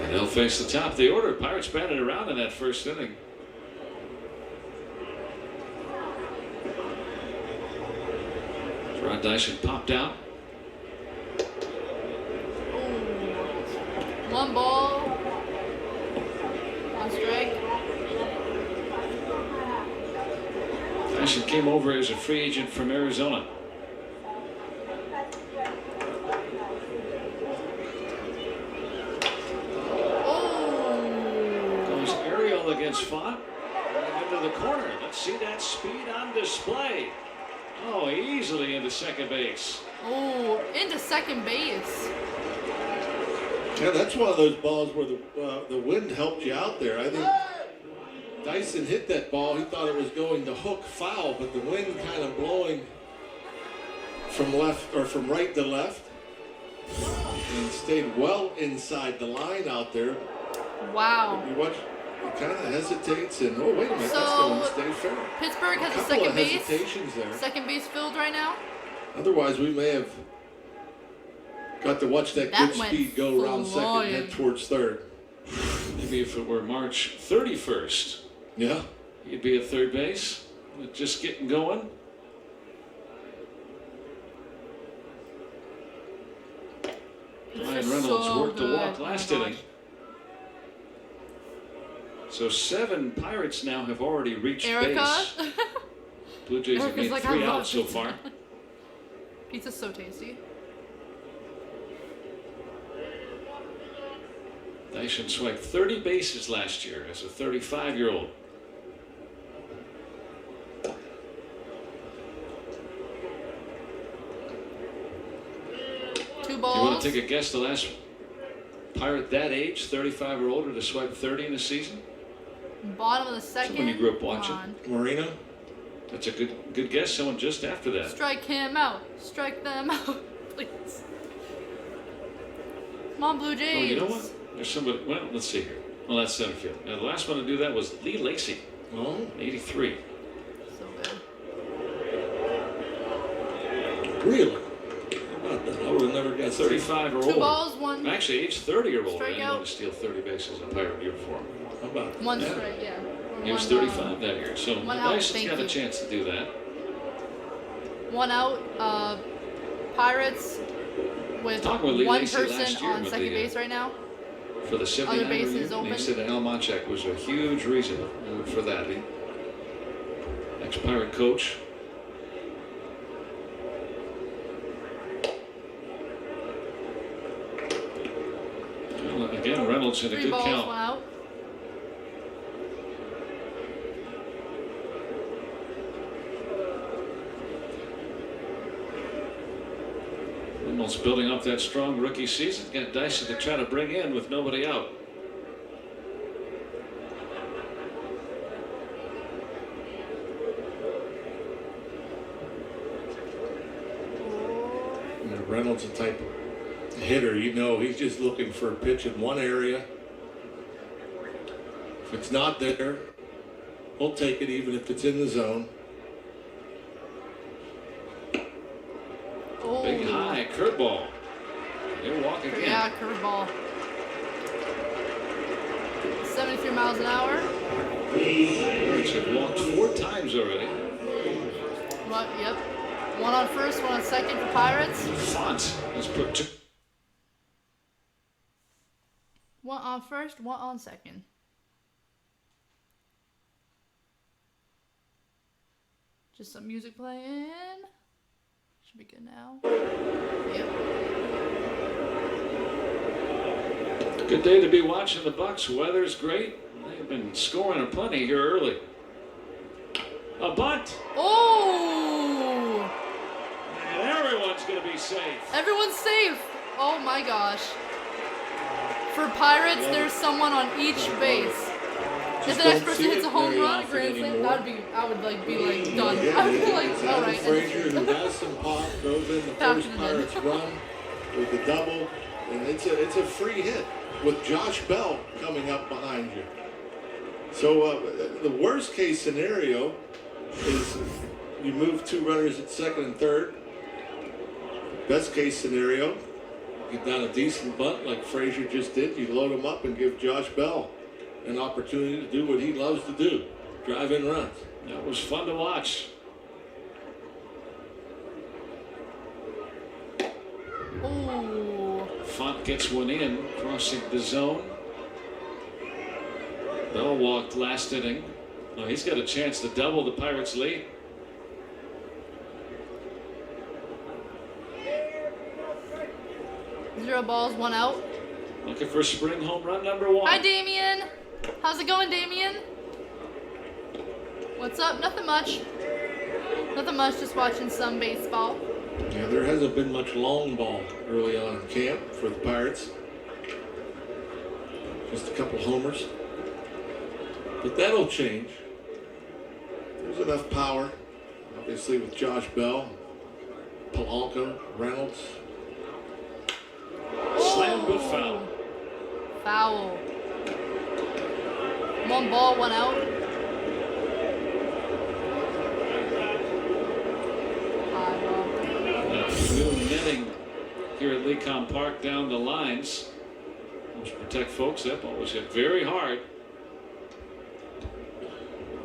And they'll face the top of the order. Pirates batted around in that first inning. Rod Dyson popped out. One ball. One strike. Dyson came over as a free agent from Arizona. Goes aerial against Font. Right into the corner. Let's see that speed on display. Oh, easily into second base. Oh, into second base. Yeah, that's one of those balls where the wind helped you out there. I think Dyson hit that ball. He thought it was going to hook foul, but the wind kind of blowing from left or from right to left, and stayed well inside the line out there. Wow. You watch, he kind of hesitates and oh wait a minute, So, that's going to stay fair. Pittsburgh has a Couple second of base. hesitations there. Second base filled right now. Otherwise, we may have got to watch that That good went speed go around second, flying. head towards third. Maybe if it were March 31st, Yeah. he'd be at third base. Just getting going. Ryan Reynolds so worked the walk good. last Oh my inning. gosh. So 7 Pirates now have already reached Erica. base. Blue Jays have Erica's made like, 3 I love out so pizza. far. Pizza's so tasty. Dyson swiped 30 bases last year as a 35-year-old. Two You balls. want to take a guess the last Pirate that age, 35 or older, to swipe 30 in a season? Bottom of the second. Someone you grew up Come watching. on. Marino. That's a good guess. Someone just after that. Strike him out. Strike them out. Please. Come on, Blue Jays. Oh, you know what? There's somebody. Well, let's see here. Well, that's center field. Now, the last one to do that was Lee Lacy, Oh, 83. So good. really? How about that? I would have never guessed. 35 or Two older. balls, one. Actually, age 30 or older. Strikeout. Anyone to steal 30 bases in Pirate uniform. How about One that? strike, yeah. Or He was one, 35 that year. So one out, Dyson's thank got a you. chance to do that. One out. Pirates with Talking with Lee one Lacy person last year on with second the, base right now. For the 79 bases reunion, open. he said that Al Monchak was a huge reason for that. Ex-Pirate coach. Well, again, Reynolds had a Three good balls, count. one out. Reynolds building up that strong rookie season. Got Dyson to try to bring in with nobody out. You know, Reynolds, a type of hitter, you know, he's just looking for a pitch in one area. If it's not there, he'll take it even if it's in the zone. Oh. Big high curveball. They walk again. Yeah, curveball. 73 miles an hour. Pirates have walked 4 times already. What? Yep. One on first, one on second for Pirates. Font has put 2. One on first, one on second. Just some music playing. Should be good now. Yep. Good day to be watching the Bucks. Weather's great. They've been scoring a plenty here early. A bunt. Oh! And everyone's going to be safe. Everyone's safe. Oh my gosh. For Pirates, there's someone on each base. If the next person hits a home run, a grand slam, that'd be, I would like be like done. I would be like, all right. Frazier, who has some pop, drove in the first Pirates run with the double, and it's a free hit with Josh Bell coming up behind you. So the worst case scenario is you move 2 runners at second and third. Best case scenario, get down a decent bunt like Frazier just did. You load him up and give Josh Bell an opportunity to do what he loves to do, drive in runs. That was fun to watch. Oh. Font gets one in, crossing the zone. Bell walked last inning. Now he's got a chance to double the Pirates' lead. Zero balls, 1 out. Looking for spring home run number 1. Hi, Damien. How's it going, Damien? What's up? Nothing much. Nothing much, just watching some baseball. Yeah, there hasn't been much long ball early on in camp for the Pirates. Just a couple homers. But that'll change. There's enough power, obviously, with Josh Bell, Polanco, Reynolds. Slam but foul. Foul. 1 ball, 1 out. New netting here at Lecom Park down the lines. Helps protect folks. That ball was hit very hard.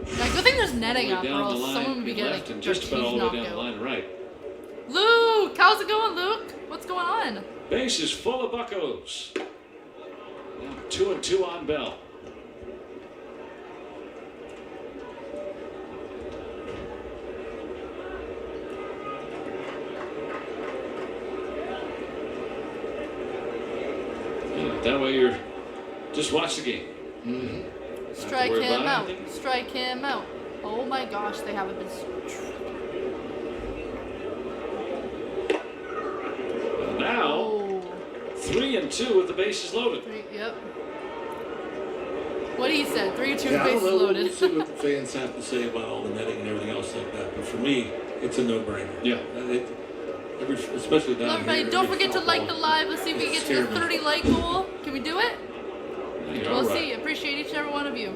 Yeah, good thing there's netting All the way up, or down the else line someone would be getting left and their just teeth about all the way knocked down the out. line right. Luke, how's it going, Luke? What's going on? Base is full of buccos. Now 2-2 on Bell. Yeah, that way you're just watch the game. Mm-hmm. Strike worry him about out. anything. Strike him out. Oh my gosh, they haven't been. Now Oh. 3-2 with the bases loaded. Yep. What he said, 3-2 Yeah, I bases don't know. loaded. We'll see what the fans have to say about all the netting and everything else like that. But for me, it's a no-brainer. Yeah. Especially down Everybody, here. don't every forget to foul like ball the live. Let's see if we can get to the 30 like goal. Can we do it? You're We'll all right. see. Appreciate each and every one of you.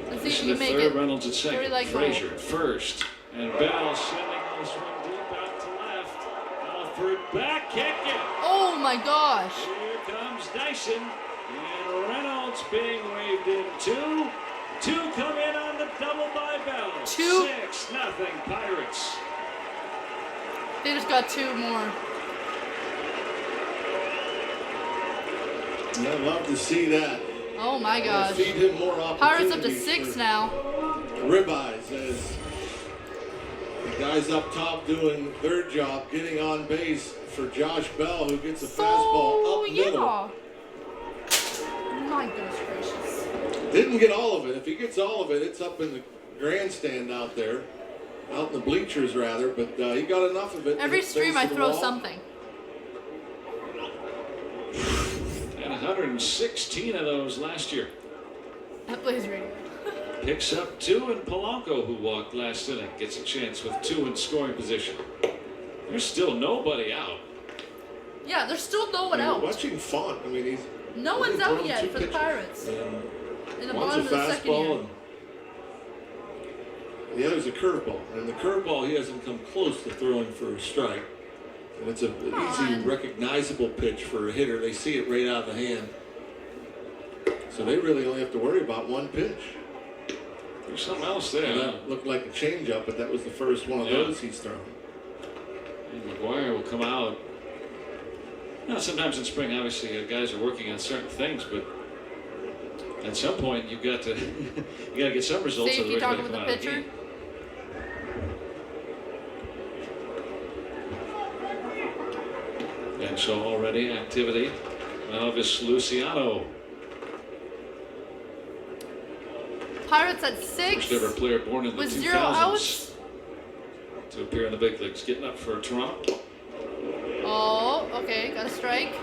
Let's see if This we is can the make third. it. Reynolds at second. 30 like goal. Frazier at first. And Bell sending this one deep out to left. Alfred back kicking. Oh my gosh. Here comes Dyson. And Reynolds being waved in. 2 come in on the double by Bell. 2. 6-0 Pirates. They just got 2 more. I'd love to see that. Oh my gosh. Feed him more Pirates up to opportunities 6 for now. ribeyes as the guys up top doing their job, getting on base for Josh Bell, who gets a fastball up middle. Yeah. My goodness gracious. Didn't get all of it. If he gets all of it, it's up in the grandstand out there, out in the bleachers rather. But he got enough of it. Every Hit stream face I to the throw wall. something. And 116 of those last year. That plays radio. Picks up 2, and Polanco, who walked last inning, gets a chance with 2 in scoring position. There's still nobody out. Yeah, there's still no one out. Watching Font, I mean, No one's thrown out yet 2 for the pitches. Pirates. And In the one's bottom a of the second year. fastball, and the other's a curveball. And the curveball, he hasn't come close to throwing for a strike. And it's an easy, recognizable pitch for a hitter. They see it right out of the hand. So they really only have to worry about one pitch. There's something else there. And that looked like a changeup, but that was the first one of those he's thrown. And McGuire will come out. Now, sometimes in spring, obviously, guys are working on certain things, but at some point, you've got to you got to get some results. Safety talking with the pitcher. pitcher. And so already activity. Elvis Luciano, Pirates at 6. first ever player born in the with 2000s 0 outs. to appear in the big leagues. Getting up for Toronto. Oh, okay, got a strike.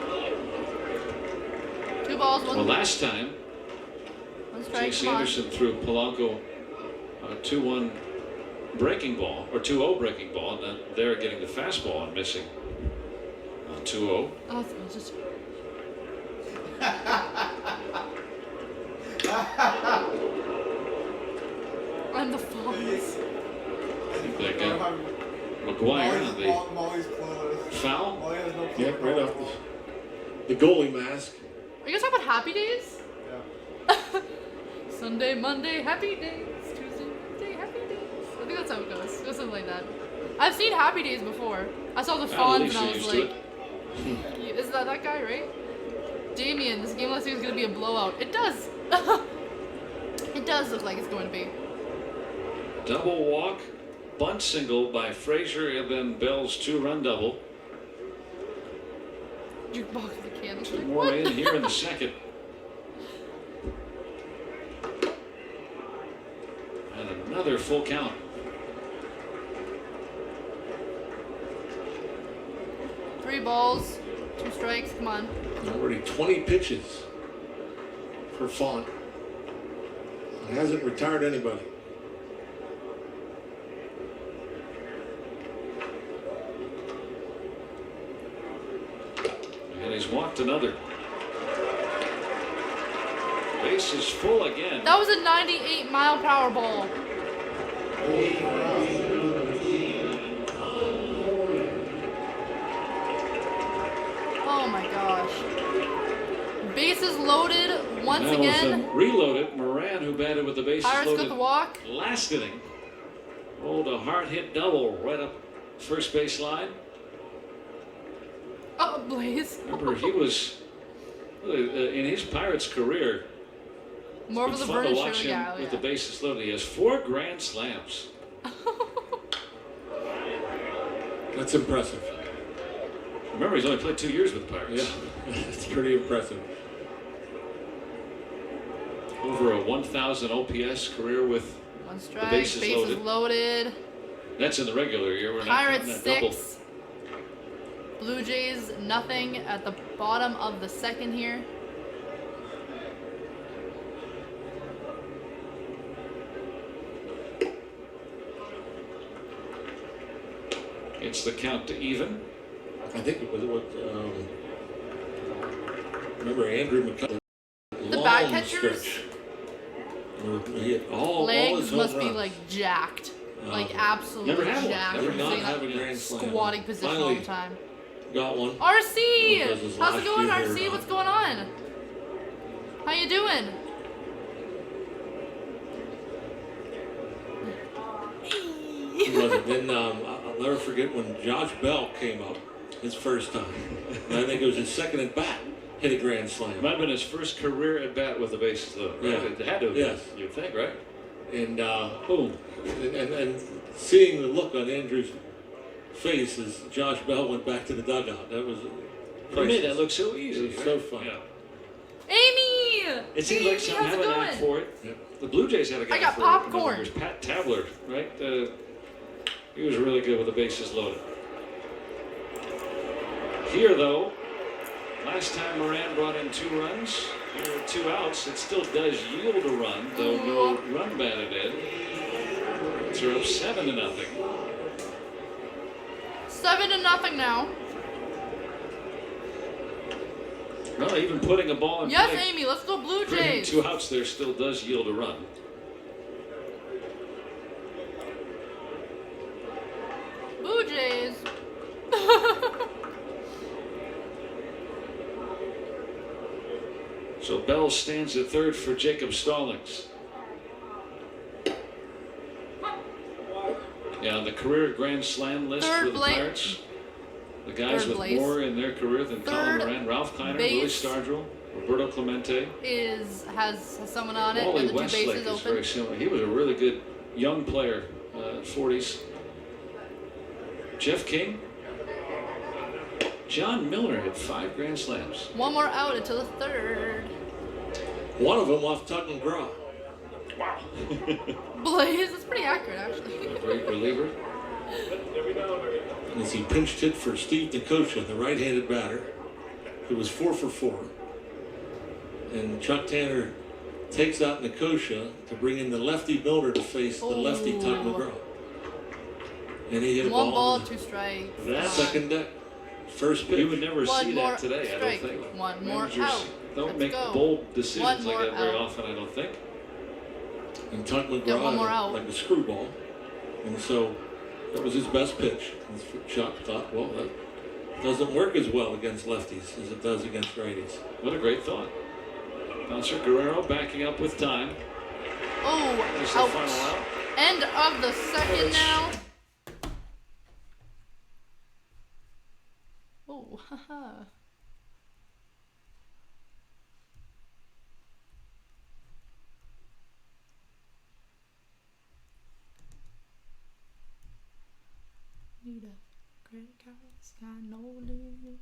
2 balls, 1. Well, last time, One strike. Chase Come on. Anderson threw Polanco a 2-1 breaking ball, or 2-0 breaking ball, and then they're getting the fastball and missing on 2-0. Oh, it's just. I'm the falls. They got McGuire on the Molly's clueless. foul. Molly has no clue. Yeah, right off the goalie mask. Are you guys talking about happy days? Yeah. Sunday, Monday, happy days. Tuesday, Wednesday, happy days. I think that's how it goes. It goes something like that. I've seen happy days before. I saw the Fonz and I was used to like, is that guy, right? Damien, this game looks like it's going to be a blowout. It does. It does look like it's going to be. Double walk, bunt single by Frazier, and then Bell's 2-run double. Jukebox of the can. Two more in here in the second. And another full count. Three balls, 2 strikes. Come on. Already 20 pitches for Font. He hasn't retired anybody. And he's walked another. Base is full again. That was a 98-mile-per-hour ball. Oh my gosh. Bases loaded once Now again. with reloaded, Moran, who batted with the bases Pirates loaded got the walk. last inning, rolled a hard hit double right up first base line. Oh, Blaze. Remember, he was in his Pirates career. More of It's the fun to Vernon watch show, him yeah. with the bases loaded. He has 4 grand slams. That's impressive. Remember, he's only played 2 years with the Pirates. Yeah, it's pretty impressive. Over a 1,000 OPS career with One strike, bases bases loaded. that's in the regular year. We're not Pirates counting that double. 6. Blue Jays nothing at the bottom of the second here. It's the count to even. I think it was what. Remember Andrew McCullough. The back catchers? He had all Legs his must home be runs. like jacked. Like Never absolutely had one. jacked. Never from not sitting have up a grand slam. squatting position all Finally the time. got one. RC! Because his How's it last going, year RC? here, What's going on? How you doing? He wasn't. Then I'll never forget when Josh Bell came up his first time. And I think it was his second at bat, hit a grand slam. It might have been his first career at bat with the bases loaded. Right? Yeah. It had to have Yes. been, you'd think, right? And Boom. and seeing the look on Andrew's face as Josh Bell went back to the dugout, that was He made that look so easy. It was so fun. Yeah. Amy! It seems like some how's have it an knack going? for it. Yep. The Blue Jays had a guy I got for popcorn. Years, Pat Tabler, right? He was really good with the bases loaded. Here, though, last time Moran brought in 2 runs, here are 2 outs. It still does yield a run, though no run batted in. It's up 7-0. 7-0 now. Well, even putting a ball in Yes, play, Amy, let's go Blue creating Jays. 2 outs there still does yield a run. Blue Jays. So Bell stands at third for Jacob Stallings. Yeah, on the career Grand Slam list Third for the place. Pirates. The guys Third with place. more in their career than Colin Third Moran, Ralph Kiner, base. Louis Stardrell, Roberto Clemente. Has someone on it Wally with the two Westlake bases is open. very similar. He was a really good young player, 40s. Jeff King. John Miller had 5 Grand Slams. One more out until the third. One of them off Tuck McGraw. Wow. Blaze, that's pretty accurate actually. A great reliever. As he pinched hit for Steve Nikosha, the right-handed batter, who was 4 for 4. And Chuck Tanner takes out Nikosha to bring in the lefty Miller to face the lefty Tuck Ooh. McGraw. And he hit a One ball, to 2 strikes. That second deck. First pitch. You would never One see more that today, strike. I don't think. One more Managers out. don't Let's make go. bold decisions One like more that very out. often, I don't think. And Tuck Get one McGraw more had out. like a screwball. And so that was his best pitch. And Chuck thought, well, that doesn't work as well against lefties as it does against righties. What a great thought. Bouncer Guerrero backing up with time. There's the final Oh, out. end of the second now. Oh, haha. Need a credit card, sky no limit.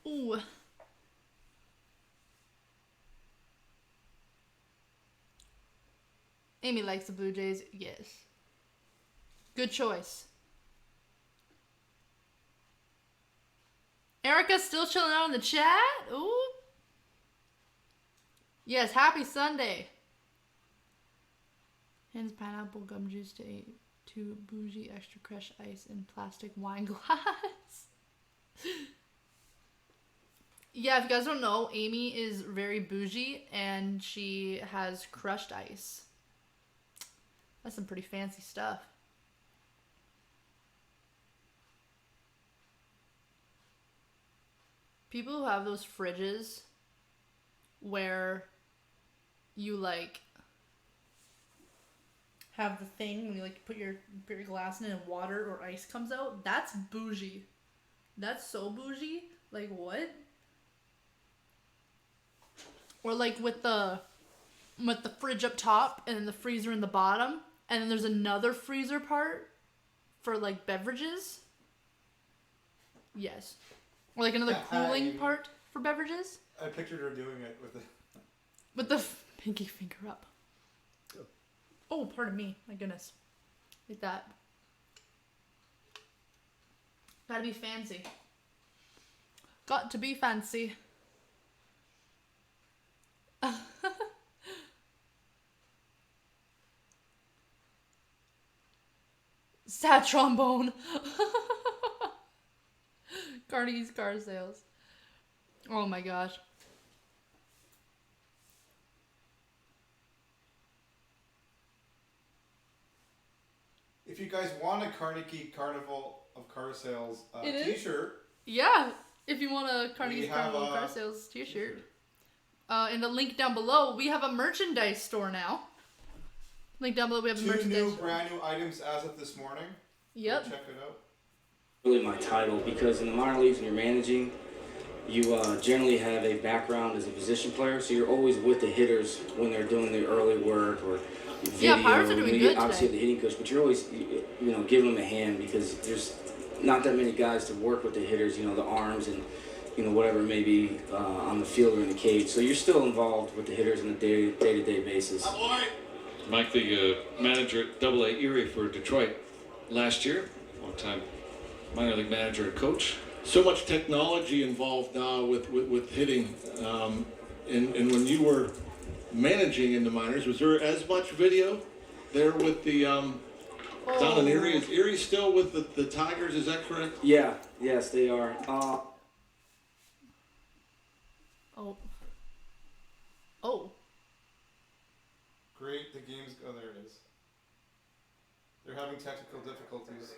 Ooh. Amy likes the Blue Jays. Yes. Good choice. Erica's still chilling out in the chat? Ooh. Yes, happy Sunday. Hands pineapple gum juice to bougie extra crushed ice in plastic wine glass. Yeah, if you guys don't know, Amy is very bougie and she has crushed ice. That's some pretty fancy stuff. People who have those fridges where you like have the thing when you like put your glass in it and water or ice comes out, that's bougie. That's so bougie. Like what? Or like with the fridge up top and then the freezer in the bottom, and then there's another freezer part for like beverages. Yes. Or like another cooling part for beverages. I pictured her doing it with the. With the pinky finger up. Oh, pardon me. My goodness. Like that. Gotta be fancy. Got to be fancy. Sad trombone. Carnegie's car sales. Oh my gosh. If you guys want a Carnegie Carnival of Car Sales t-shirt, Yeah, if you want a Carnegie's We have Carnival a Car Sales t-shirt. In the link down below, we have a merchandise store now. Link down below, we have a 2 merchandise new store. brand new items as of this morning. Yep. Check it out. Really my title, because in the minor leagues when you're managing, you generally have a background as a position player, so you're always with the hitters when they're doing their early work or video. Yeah, Pirates are doing you good obviously today. the hitting coach, but you're always giving them a hand because there's not that many guys to work with the hitters, the arms and whatever it may be on the field or in the cage. So you're still involved with the hitters on a day-to-day basis. Mike, the manager at AA Erie for Detroit last year, long-time minor league manager and coach. So much technology involved now with hitting. And when you were managing in the minors, was there as much video there with the down in Erie? Is Erie still with the Tigers? Is that correct? Yeah, yes, they are. Oh. Great, the game's. Oh, there it is. They're having technical difficulties.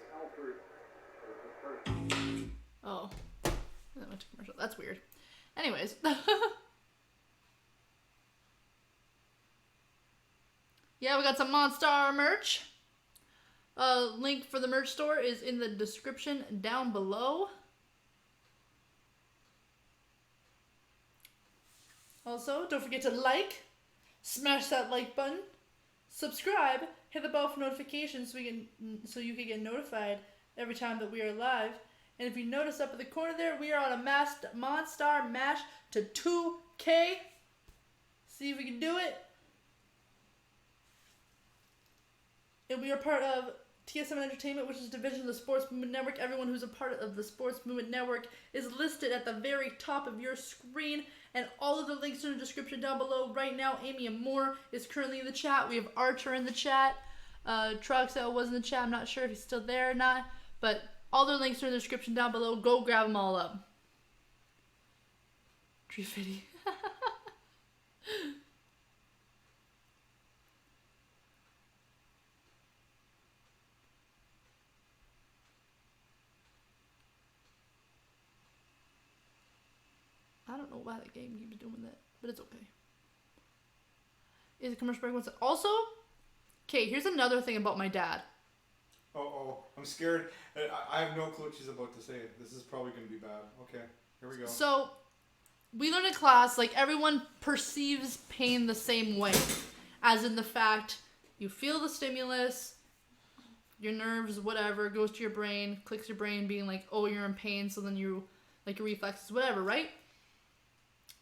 Oh. And then went to commercial. That's weird. Anyways. Yeah, we got some Monstar merch. Link for the merch store is in the description down below. Also, don't forget to like, smash that like button, subscribe, hit the bell for notifications so you can get notified every time that we are live. And if you notice up in the corner there, we are on a Monstar mash to 2K. See if we can do it. And we are part of TSMN Entertainment, which is a division of the Sports Movement Network. Everyone who's a part of the Sports Movement Network is listed at the very top of your screen. And all of the links are in the description down below. Right now, AMYAMOR is currently in the chat. We have ARTUR in the chat. TROXEL'S was in the chat. I'm not sure if he's still there or not. But all their links are in the description down below. Go grab them all up. Tree Fitty. I don't know why the game keeps doing that, but it's okay. Is a commercial break once also? Okay, here's another thing about my dad. Oh, I'm scared. I have no clue what she's about to say. This is probably going to be bad. Okay, here we go. So, we learned in class, like, everyone perceives pain the same way. As in the fact, you feel the stimulus, your nerves, whatever, goes to your brain, clicks your brain being like, oh, you're in pain, so then you, like, your reflexes, whatever, right?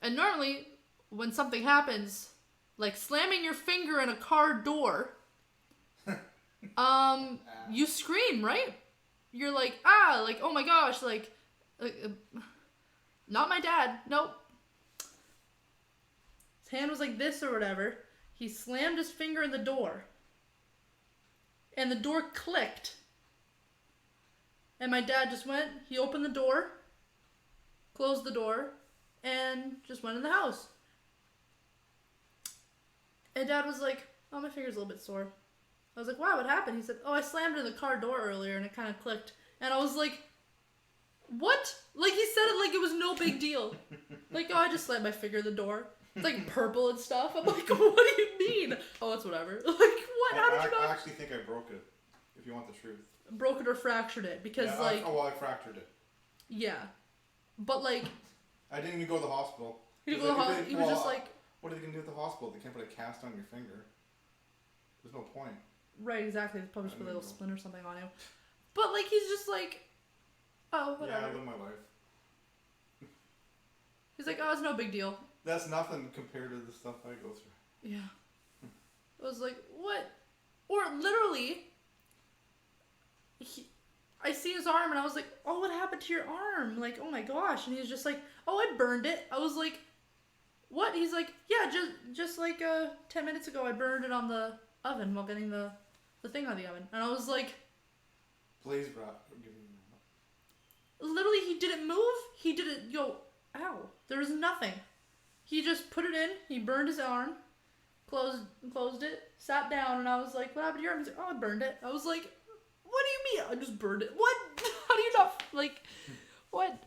And normally, when something happens, like slamming your finger in a car door, you scream, right? You're like, ah, like, oh my gosh, like, not my dad, nope. His hand was like this or whatever. He slammed his finger in the door. And the door clicked. And my dad just went, he opened the door, closed the door, and just went in the house. And Dad was like, oh, my finger's a little bit sore. I was like, wow, what happened? He said, oh, I slammed in the car door earlier and it kind of clicked. And I was like, what? Like, he said it like it was no big deal. Like, oh, I just slammed my finger in the door. It's like purple and stuff. I'm like, what do you mean? Oh, it's whatever. Like, what? How did you know? I actually think I broke it, if you want the truth. Broke it or fractured it. Because, yeah, like... I fractured it. Yeah. But, like... I didn't even go to the hospital. He was just like... What are they going to do at the hospital? They can't put a cast on your finger. There's no point. Right, exactly. They probably just put a little splint or something on you. But, like, he's just like... Oh, whatever. Yeah, I live my life. He's like, oh, it's no big deal. That's nothing compared to the stuff I go through. Yeah. I was like, what? Or literally... I see his arm and I was like, oh, what happened to your arm? Like, oh my gosh. And he's just like, oh, I burned it. I was like, what? He's like, yeah, just like 10 minutes ago I burned it on the oven while getting the thing on the oven. And I was like, please, bro. Give me literally, he didn't move. He didn't go, ow. There was nothing. He just put it in. He burned his arm, closed it, sat down, and I was like, what happened to your arm? He's like, oh, I burned it. I was like, what do you mean? I just burned it. What? How do you not, like, what?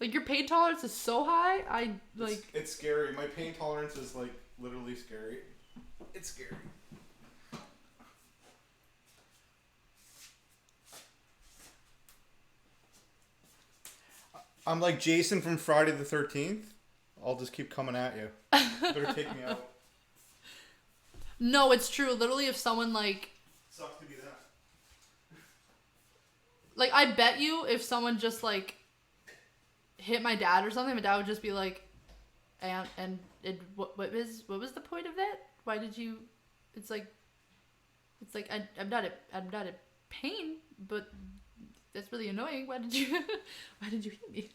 Like, your pain tolerance is so high, It's scary. My pain tolerance is, like, literally scary. It's scary. I'm like Jason from Friday the 13th. I'll just keep coming at you. Better take me out. No, it's true. Literally, if someone, like... Sucks to be that. Like, I bet you if someone just, like, hit my dad or something, my dad would just be like, what was the point of that? Why did you... It's like I'm not in pain, but that's really annoying. Why did you hit me?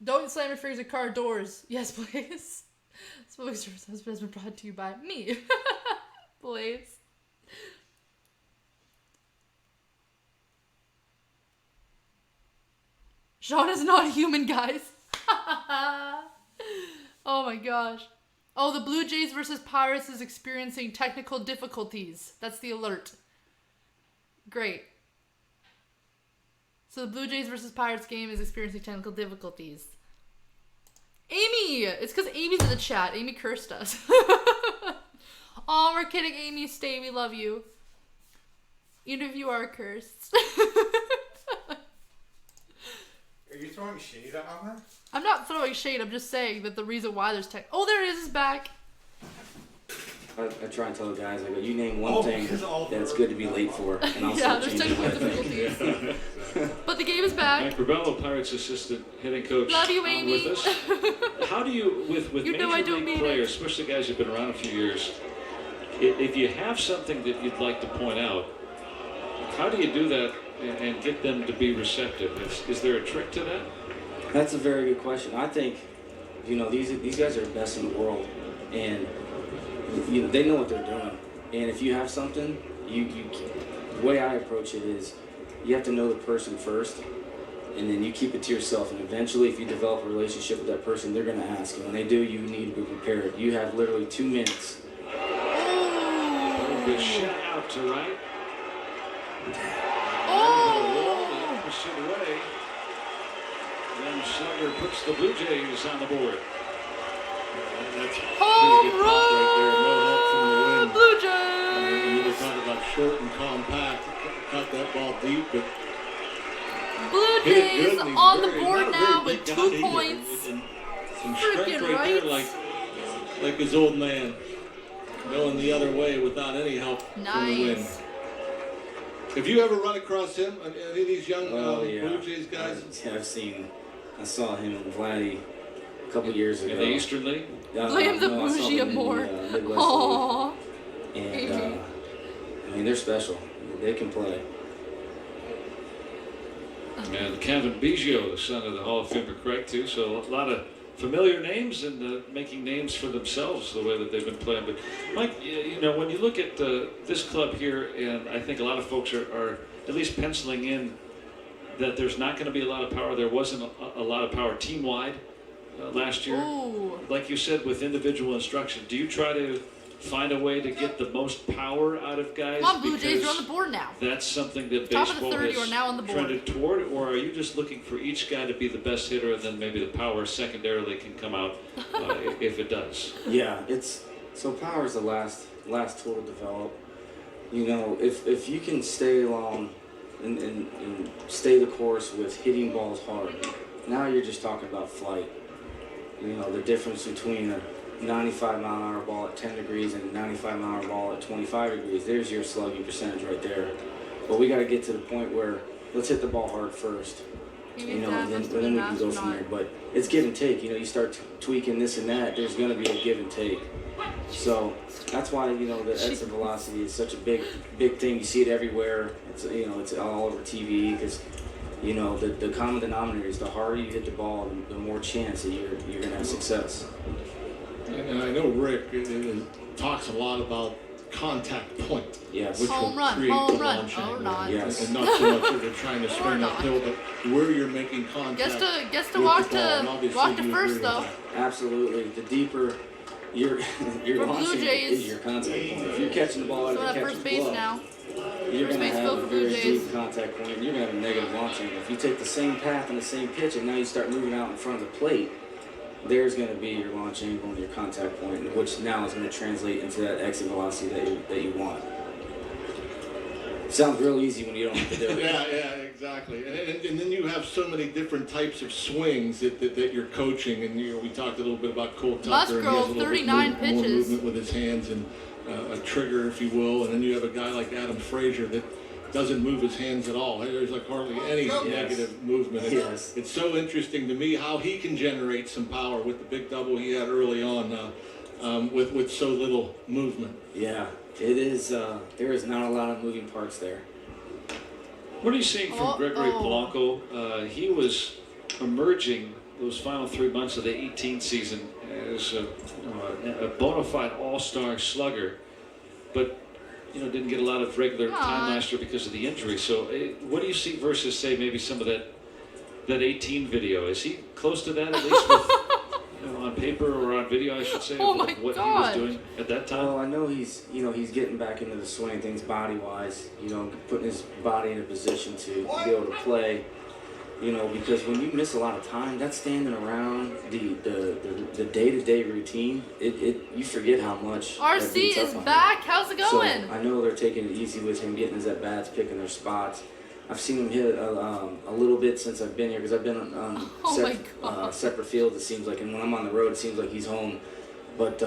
Don't slam your fingers in car doors. Yes, please. Smoking Service Husband has been brought to you by me. Please. Sean is not human, guys. Oh my gosh. Oh, the Blue Jays versus Pirates is experiencing technical difficulties. That's the alert. Great. So the Blue Jays versus Pirates game is experiencing technical difficulties. Amy! It's because Amy's in the chat. Amy cursed us. Oh, we're kidding, Amy. Stay. We love you. Even if you are cursed. Are you throwing shade on her? I'm not throwing shade. I'm just saying that the reason why there's tech. Oh, there it is. It's back. I try and tell the guys, I go, you name one thing that's good to be late for, and I'll Yeah, start there's changing technical what I think. difficulties. But the game is back. Mike Ribello, Pirates assistant hitting coach, Love you, Amy. with us. How do you, with You know I major don't league mean players, especially guys who've been around a few years, if you have something that you'd like to point out, how do you do that and get them to be receptive? Is there a trick to that? That's a very good question. I think, you know, these guys are the best in the world, and you know, they know what they're doing. And if you have something, the way I approach it is, you have to know the person first, and then you keep it to yourself. And eventually, if you develop a relationship with that person, they're going to ask. And when they do, you need to be prepared. You have literally 2 minutes. Good shot out to right. Oh! The opposite way. Then Slugger puts the Blue Jays on the board. That's a Home pretty good pop right there. No help from the run! wind. Blue I mean, you were Jays! talking about short and compact. Cut that ball deep, but Blue hit it Jays good. and he's on the very- board not a now very with big 2 guy either. points. And some strength Freaking right there, right. like his old man, going the other way without any help from the wind. Nice. Have you ever run across him? Any of these young Yeah. Blue Jays guys? I saw him and Vladdy a couple years ago. In the Eastern League? Blame the No, I saw them in the, AMYAMOR. Midwest League. Aww. And I mean, they're special. They can play. And Kevin Biggio, the son of the Hall of Famer Craig, too. So a lot of familiar names and making names for themselves the way that they've been playing. But Mike, you know, when you look at this club here, and I think a lot of folks are at least penciling in that there's not going to be a lot of power. There wasn't a lot of power team-wide last year. Ooh. Like you said, with individual instruction, do you try to find a way to get the most power out of guys? Come on, Blue Jays, because you're on the board now. that's something that Top of the baseball 30, you are has now on the board. trended toward, or are you just looking for each guy to be the best hitter, and then maybe the power secondarily can come out if it does? Yeah, so power is the last tool to develop. You know, if you can stay along and stay the course with hitting balls hard, now you're just talking about flight. You know, the difference between a 95-mile-an-hour ball at 10 degrees and a 95-mile-an-hour ball at 25 degrees. There's your slugging percentage right there. But we got to get to the point where let's hit the ball hard first. You know, and then we can go from there. But it's give and take. You know, you start tweaking this and that, there's going to be a give and take. So that's why, you know, the exit velocity is such a big thing. You see it everywhere. It's, you know, it's all over TV because, you know, the common denominator is the harder you hit the ball, the more chance that you're going to have success. And I know Rick talks a lot about contact point. Yes. Which Home will run, create home the run. launch Oh, angle. not. Yes. And not so much that they're trying to Or swing not. uphill, but where you're making contact. Gets to with walk the ball, and to obviously walk to you first agree though. with that. Absolutely. The deeper your For launching Blue Jays. is your contact point. If you're catching the ball out So of the at catcher's first base glove, now. you're First going to base have field a for Blue very Jays. deep contact point, and you're going to have a negative launch angle. If you take the same path and the same pitch, and now you start moving out in front of the plate, there's going to be your launch angle and your contact point, which now is going to translate into that exit velocity that you want. It sounds real easy when you don't have to do it. Yeah, exactly. And then you have so many different types of swings that you're coaching. And we talked a little bit about Cole Tucker. And he has a Musgrove, little 39 bit more pitches. movement with his hands and a trigger, if you will. And then you have a guy like Adam Frazier that doesn't move his hands at all. There's like hardly any negative movement. It's so interesting to me how he can generate some power with the big double he had early on with so little movement. Yeah, it is. There is not a lot of moving parts there. What are you seeing from Gregory Polanco? He was emerging those final 3 months of the 18th season as a bona fide all-star slugger, but didn't get a lot of regular time last year because of the injury. So what do you see versus, say, maybe some of that 18 video? Is he close to that at least with, on paper or on video, I should say, Oh of my what he God. was doing at that time? Well, I know he's getting back into the swing of things body-wise, putting his body in a position to be able to play, because when you miss a lot of time, that's standing around the day-to-day routine, you forget how much that RC beats up is on you. back. How's it going? So I know they're taking it easy with him, getting his at-bats, picking their spots. I've seen him hit a little bit since I've been here, because I've been on Oh my God. separate fields, it seems like, and when I'm on the road, it seems like he's home. But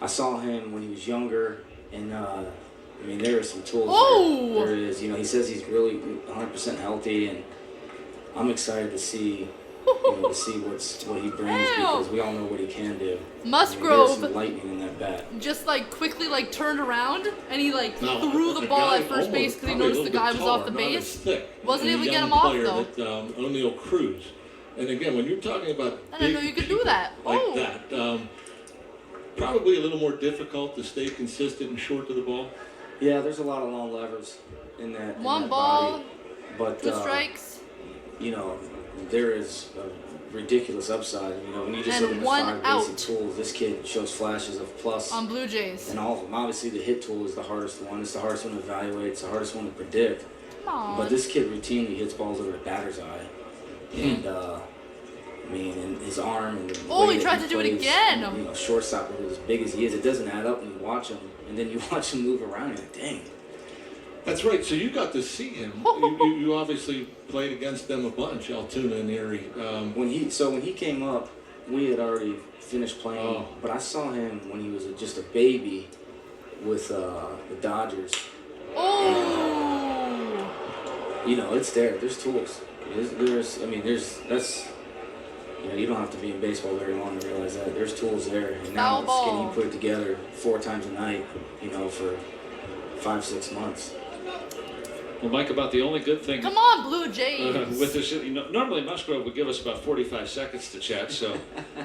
I saw him when he was younger, and there are some tools Oh! there. There is. He says he's really 100% healthy, and I'm excited to see what he brings, because we all know what he can do. Musgrove There's some lightning in that bat. just quickly turned around and he Now, threw the a ball guy at first base almost because he probably a noticed the little guy bit was off taller, the not as base. thick, Wasn't and able a to get young him off, player though. That, O'Neal Cruz. And again, when you're talking about I didn't know big you could do people that. like Oh. that, probably a little more difficult to stay consistent and short to the ball. Yeah, there's a lot of long levers in that. One in that ball, body. But 2 strikes, there is a ridiculous upside. When you just And look at the one 5 out. basic tools, this kid shows flashes of plus on Blue Jays. in all of them. Obviously, the hit tool is the hardest one. It's the hardest one to evaluate. It's the hardest one to predict. Come on. But this kid routinely hits balls over the batter's eye, and and his arm and the Oh, way he that tried to do it plays, again. Shortstop with as big as he is, it doesn't add up when you watch him, and then you watch him move around. And you're like, dang. That's right. So you got to see him. You obviously played against them a bunch, Altoona and Erie. When he came up, we had already finished playing, Oh. but I saw him when he was just a baby with the Dodgers. Oh! It's there. There's tools. You don't have to be in baseball very long to realize that. There's tools there. And now Foul can you ball. put it together 4 times a night, for 5-6 months. Well, Mike, about the only good thing Come on, Blue Jays. with this, normally Musgrove would give us about 45 seconds to chat, so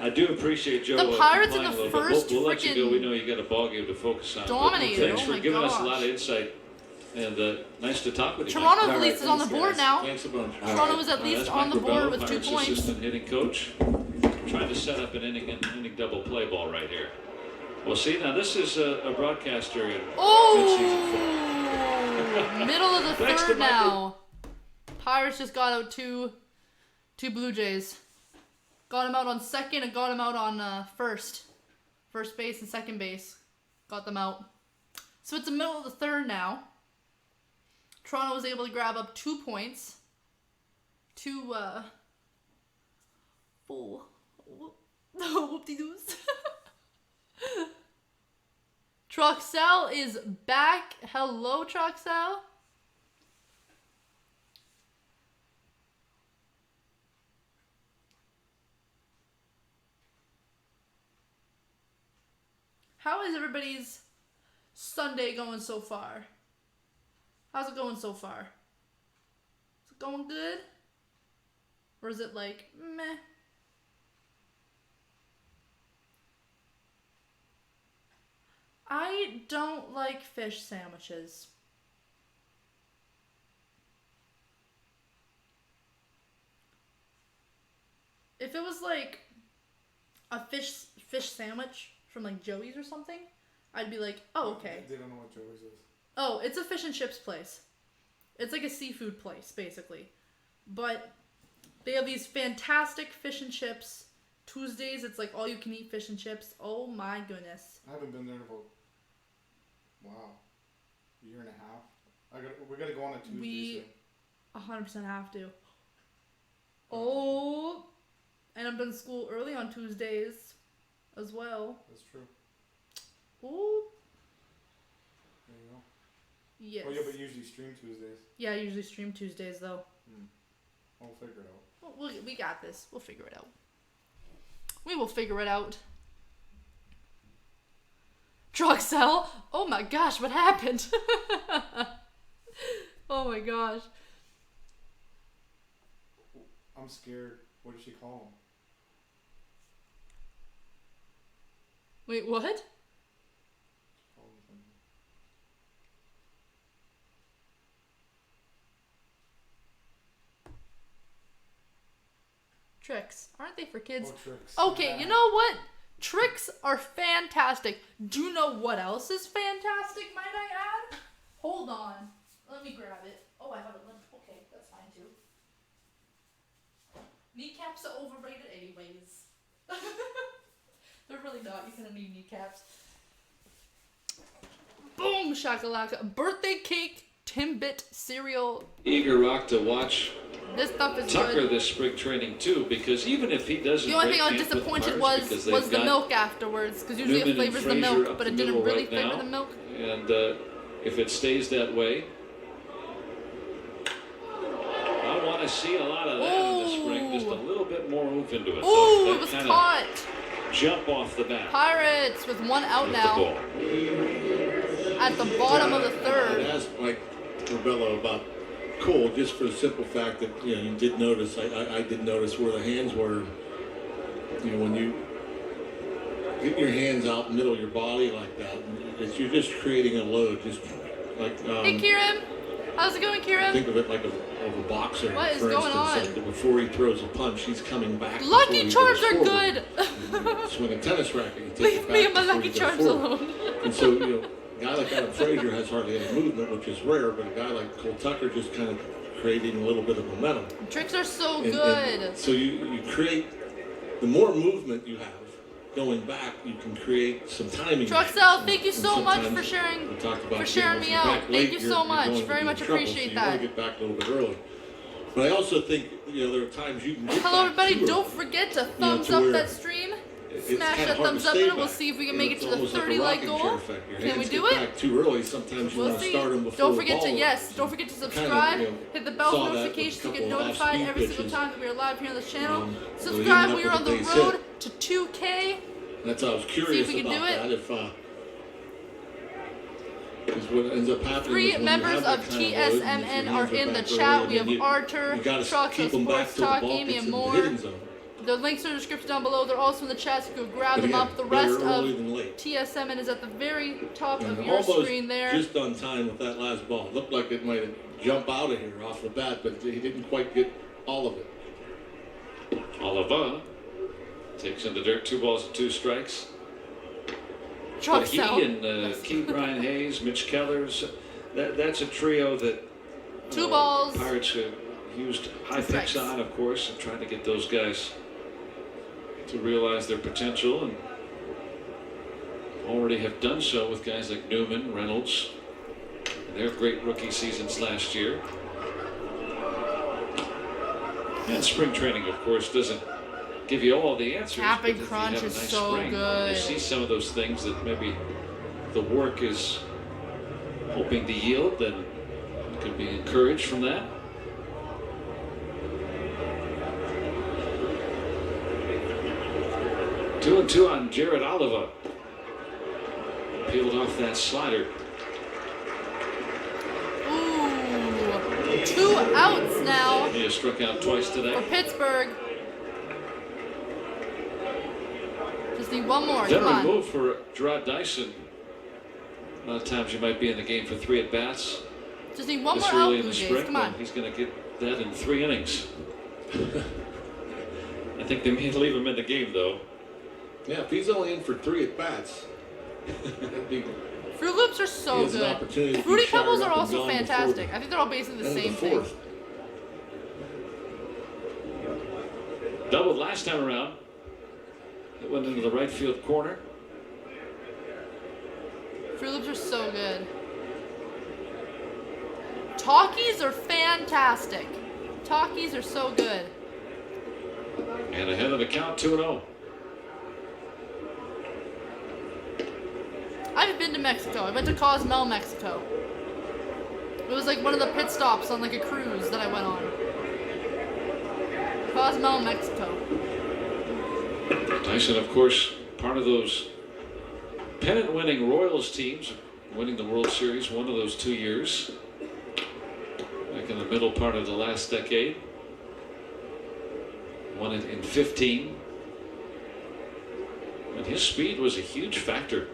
I do appreciate Joe. The Pirates in complying the a little bit. first We'll let you go. We frickin' know you got a ball game to focus on. But dominated. Thanks Oh for my giving us a gosh. lot of insight, and nice to talk with you. Mike. Toronto All at right, least is on the thanks, board guys. now. Thanks a bunch. Toronto is at least That's on the Mike board Rebello, with 2 Pirates points. assistant hitting coach, trying to set up an inning double play ball right here. Well, see, now this is a broadcaster in mid-season football. Oh! Middle of the Thanks to third Mike. now. Pirates just got out two Blue Jays. Got him out on second and got him out on first. First base and second base. Got them out. So it's the middle of the third now. Toronto was able to grab up 2 points. Whoop-de-doos. Troxel is back. Hello, Troxel. How is everybody's Sunday going so far? How's it going so far? Is it going good? Or is it like, meh? I don't like fish sandwiches. If it was like a fish sandwich from like Joey's or something, I'd be like, oh, okay. They don't know what Joey's is. Oh, it's a fish and chips place. It's like a seafood place, basically. But they have these fantastic fish and chips. Tuesdays, it's like all you can eat fish and chips. Oh my goodness. I haven't been there in about, a year and a half. We gotta go on a Tuesday We soon. 100% have to. Oh, and I'm done school early on Tuesdays as well. That's true. Oh, There you go. yes. Oh yeah, but usually stream Tuesdays. Yeah, I usually stream Tuesdays though. We'll figure it out. We got this. We'll figure it out. We will figure it out. Troxel? Oh my gosh, what happened? Oh my gosh. I'm scared. What did she call him? Wait, what? Call him something. Tricks. Aren't they for kids? Oh, tricks. Okay, you know what? Tricks are fantastic. Do you know what else is fantastic, might I add? Hold on. Let me grab it. Oh, I have a limp. Okay, that's fine too. Kneecaps are overrated anyways. They're really not. You kind of need kneecaps. Boom, shakalaka. Birthday cake, Timbit cereal. Eager Rock to watch This stuff is Tucker good. this spring training too, because even if he doesn't, The only break thing I was camp with disappointed Pirates, because was they've the got milk afterwards, because usually Newman it flavors the and Frazier milk, up but it the didn't middle really right flavor now. the milk. And if it stays that way, I want to see a lot of that in the spring. Just a little bit more oomph into it. Ooh, That it was kinda caught. Jump off the bat. Pirates with one out with the now ball. at the bottom of the I third. asked Mike Corbello about Cole just for the simple fact that you did notice. I did notice where the hands were. When you get your hands out in the middle of your body like that, you're just creating a load. Just like Hey, Kieran. How's it going, Kieran? think of it like of a boxer. What is for going instance, on? Like before he throws a punch, he's coming back. Lucky before he Charms goes are forward. good. Swing a tennis racket. You take Leave it me back and my before Lucky you go Charms forward. alone. And so, a guy like Adam Frazier has hardly any movement, which is rare, but a guy like Cole Tucker just kind of creating a little bit of momentum. Tricks are so And good. so you create, the more movement you have going back, you can create some timing. TROXEL'S, thank you And so much sometimes for sharing. we talked about for sharing getting me back out. late, Thank you you're so much. going to Very be much in trouble, appreciate so that. You want to get back a little bit early. But I also think, there are times you can get Hello, back everybody. too Don't early. forget to thumbs to up where that stream. It's Smash kinda that hard thumbs to up stay in it. We'll back. see if we can You know, make it it's to the almost like a 30 like rocking chair goal. effect. Your Can we hands do get it? back too early. Sometimes you We'll want to see. start them before Don't the forget ball to rolls. don't forget to Kind of, subscribe. Hit the bell saw for that with notifications a to get couple of notified off-speed every single pitches. time that we are live here on this channel. So Subscribe. even We up are on with the a base road hit. to 2K. That's why I was curious we can about do it. that. Because what ends up happening Three is when members you have of that kind of load, and if TSMN your are hands in the back chat. early, We have then ARTUR, you gotta TROXE'Ls, keep them back Sports till the Talk, ball gets in the AMYAMOR. hitting zone. The links are in the description down below. They're also in the chat, so you can grab But them again, up. The better rest early of than late. TSMN is at the very top And of your almost screen there. just on time with that last ball. Looked like it might have jumped out of here off the bat, but he didn't quite get all of it. Oliver takes in the dirt. 2 balls and 2 strikes. But TROXEL'S. he and Keith Ryan Hayes, Mitch Kellers, that's a trio that 2 balls. Pirates used high Strikes. picks on, of course, and trying to get those guys to realize their potential, and already have done so with guys like Newman, Reynolds, and their great rookie seasons last year. And spring training, of course, doesn't give you all the answers. Tap and but if you crunch have a is nice so spring, good. You see some of those things that maybe the work is hoping to yield, then you can be encouraged from that. Two and 2 on Jared Oliver. Peeled off that slider. Ooh. 2 outs now He has struck out twice for today. Pittsburgh. Just need one more. Come Veteran on. move for Gerard Dyson. A lot of times you might be in the game for 3 at-bats. Just need one This more out, early in Blue the Jays. spring, Come on. he's going to get that in 3 innings. I think they may leave him in the game, though. Yeah, if he's only in for 3 at bats, that'd be. Fruit Loops are so He has an good. opportunity to be Fruity fired Pebbles up are and also gone fantastic. before I think they're all basically the end of same the thing. 4th. Doubled last time around. It went into the right field corner. Fruit Loops are so good. Talkies are fantastic. Talkies are so good. And ahead of the count, 2-0. I've been to Mexico. I went to Cozumel, Mexico. It was like one of the pit stops on like a cruise that I went on. Cozumel, Mexico. Dyson, of course, part of those pennant-winning Royals teams, winning the World Series one of those 2 years. Back in the middle part of the last decade. Won it in 15. And his speed was a huge factor.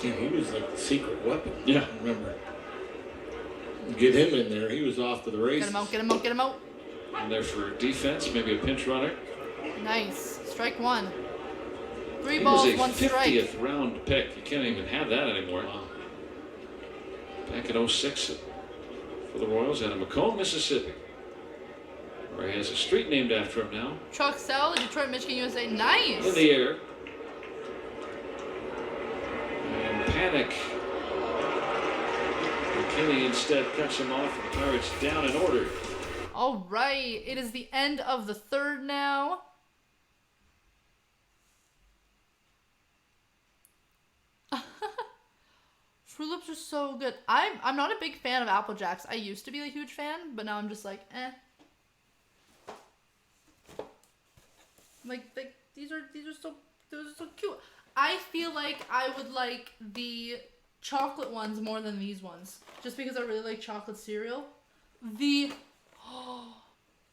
Yeah, he was like the secret weapon. Yeah. Remember. Get him in there. He was off to the Get races. him out, get him out, get him out. In there for defense, maybe a pinch runner. Nice. Strike one. 3 He balls, was a 1 strike. 50th round pick. You can't even have that anymore. Back in 06 for the Royals out of Macomb, Mississippi, where he has a street named after him now. TROXEL'S, Detroit, Michigan, USA. Nice. In the air. And panic. McKinney instead cuts him off and Pirates down in order. All right. It is the end of the 3rd now. Fruit Loops are so good. I'm not a big fan of Apple Jacks. I used to be a huge fan, but now I'm just like, eh. Like these are so cute. I feel like I would like the chocolate ones more than these ones, just because I really like chocolate cereal.